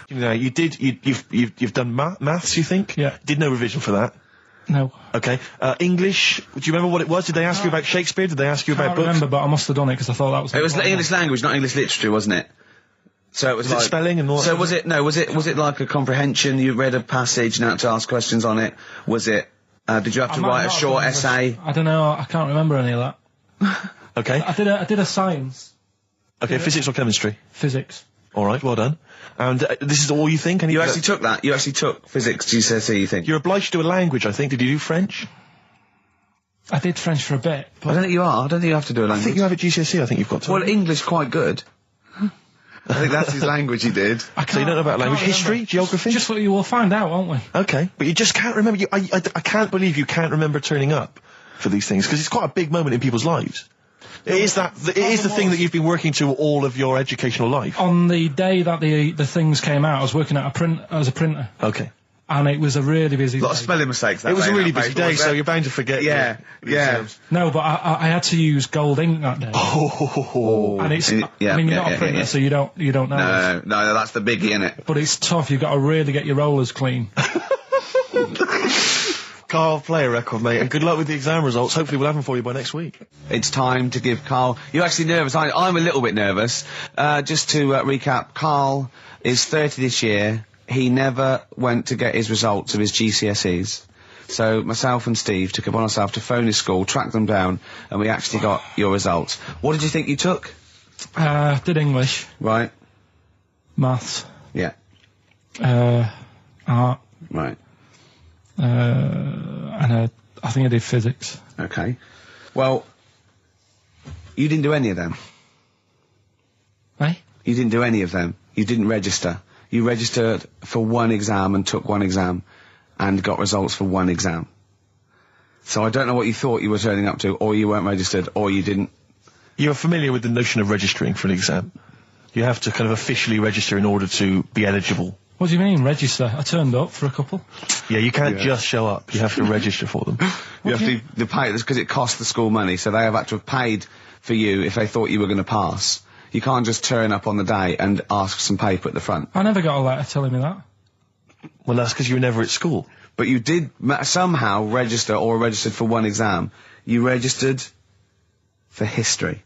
You know, you've done maths, you think? Yeah. Did no revision for that? No. Okay. English, do you remember what it was? Did they ask you about Shakespeare? Did they ask you I about can't books? remember, but I must have done it because I thought that was... It was English language, not English literature, wasn't it? So it was Was it like spelling and all that? So was it like a comprehension? You read a passage and had to ask questions on it. Was it? Did you have to write a short essay? I don't know. I can't remember any of that. Okay. I did a science. Okay, physics or chemistry? Physics. All right, well done. And this is all you think? You actually took that? You actually took physics GCSE, you think? You're obliged to do a language, I think. Did you do French? I did French for a bit. I don't think you are. I don't think you have to do a language. I think you have at GCSE, I think you've got to. Well, English quite good. I think that's his language he did. So you don't know about language. History? Geography? Just what you will find out, won't we? Okay, but you just can't remember. I can't believe you can't remember turning up for these things, because it's quite a big moment in people's lives. It is the thing that you've been working to all of your educational life. On the day that the things came out, I was working at as a printer. Okay. And it was a really busy day. A lot of spelling mistakes. It was a really busy day, so you're bound to forget. Yeah, yeah. No, but I had to use gold ink that day. Oh. And it's, I mean, you're not a printer, so you don't know. No, that's the biggie, innit? But it's tough. You've got to really get your rollers clean. Carl, play a record, mate, and good luck with the exam results. Hopefully we'll have them for you by next week. It's time to give Carl... You're actually nervous, aren't you? I'm a little bit nervous. Just to recap, Carl is 30 this year. He never went to get his results of his GCSEs. So myself and Steve took it upon ourselves to phone his school, track them down, and we actually got your results. What did you think you took? Did English. Right. Maths. Yeah. Art. Right. And I think I did physics. Okay. Well, you didn't do any of them. Eh? You didn't do any of them. You didn't register. You registered for one exam and took one exam and got results for one exam. So I don't know what you thought you were turning up to, or you weren't registered, or you didn't. You're familiar with the notion of registering for an exam. You have to kind of officially register in order to be eligible. What do you mean, register? I turned up for a couple. Yeah, you can't just show up. You have to register for them. You have to pay this because it costs the school money, so they have had to have paid for you if they thought you were going to pass. You can't just turn up on the day and ask some paper at the front. I never got a letter telling me that. Well, that's because you were never at school. But you did somehow register or registered for one exam. You registered for history.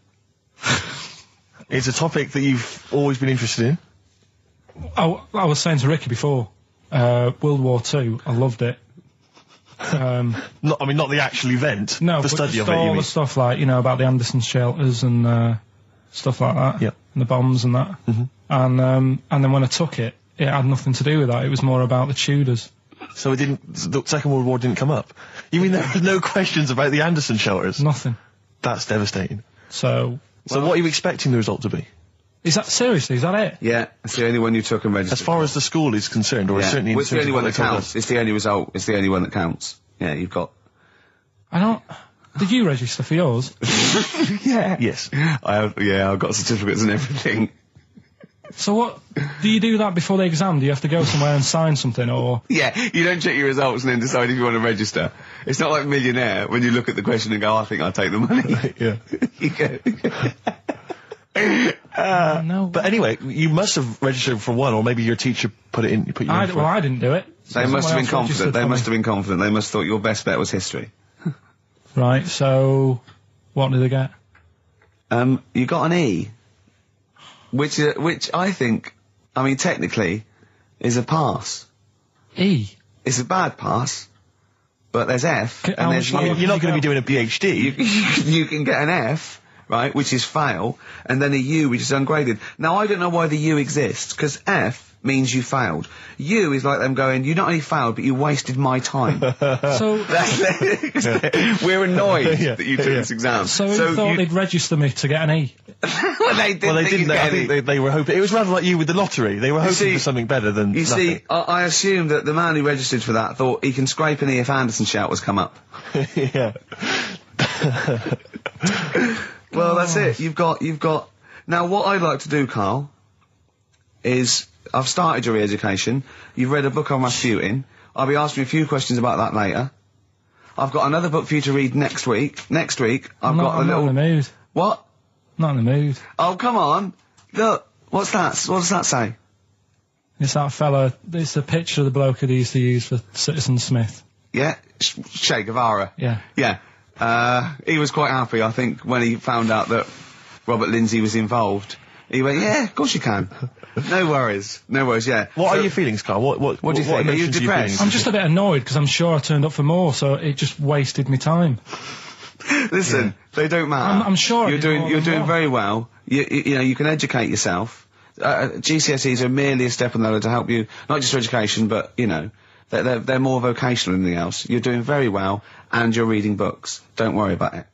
It's a topic that you've always been interested in. I was saying to Ricky before, World War II, I loved it. Not the actual event. No, the but study just of it. all You mean? the stuff like, about the Anderson shelters and stuff like that. Yep. And the bombs and that. And then when I took it, it had nothing to do with that. It was more about the Tudors. So it didn't. The Second World War didn't come up. You mean there were no questions about the Anderson shelters? Nothing. That's devastating. So what are you expecting the result to be? is that seriously? Is that it? Yeah, it's the only one you took and registered. As far as the school is concerned, or yeah. certainly in Well, it's the terms only of one what that they told counts. us. It's the only result. It's the only one that counts. Yeah, you've got. I don't. Did you register for yours? Yeah. Yes. I've got certificates and everything. So what? Do you do that before the exam? Do you have to go somewhere and sign something, or? Yeah, you don't check your results and then decide if you want to register. It's not like Millionaire when you look at the question and go, I think I'll take the money. Yeah. You go. No. But anyway, you must have registered for one, or maybe your teacher put you in for it. Well, I didn't do it. They must have been Someone else confident. They registered must for have been confident. They must have thought your best bet was history. me. Right. So, what did they get? You got an E, which I think, technically, is a pass. E. It's a bad pass, but there's F, How and there's much U. You're not going to be doing a PhD. You can get an F, right, which is fail, and then a U, which is ungraded. Now, I don't know why the U exists, because F means you failed. U is like them going, you not only failed, but you wasted my time. So, We're annoyed that you took this exam. so who thought they'd register me to get an E? well, they didn't. Well, they think didn't. you'd I get think any. they were hoping. It was rather like you with the lottery. They were hoping see- for something better than You nothing. see, I assumed that the man who registered for that thought he can scrape an E if Anderson shouters come up. Yeah. Well, that's it. You've got. Now, what I'd like to do, Carl, is I've started your re-education. You've read a book on Rasputin. I'll be asking you a few questions about that later. I've got another book for you to read next week. Next week, I've got a I'm little. not in the mood. What? Not in the mood. Oh, come on. Look. What's that? What does that say? It's that fella. It's a picture of the bloke that he used to use for Citizen Smith. Yeah? Che Guevara. Yeah. Yeah. He was quite happy, I think, when he found out that Robert Lindsay was involved. He went, yeah, of course you can. No worries, yeah. What are your feelings, Carl? What do you think? Are you emotions depressed? I'm just a bit annoyed because I'm sure I turned up for more, so it just wasted me time. Listen, they don't matter. I'm sure I you're did more doing than one. very well. You can educate yourself. GCSEs are merely a step on the ladder to help you, not just for education, but they're more vocational than anything else. You're doing very well, and you're reading books. Don't worry about it.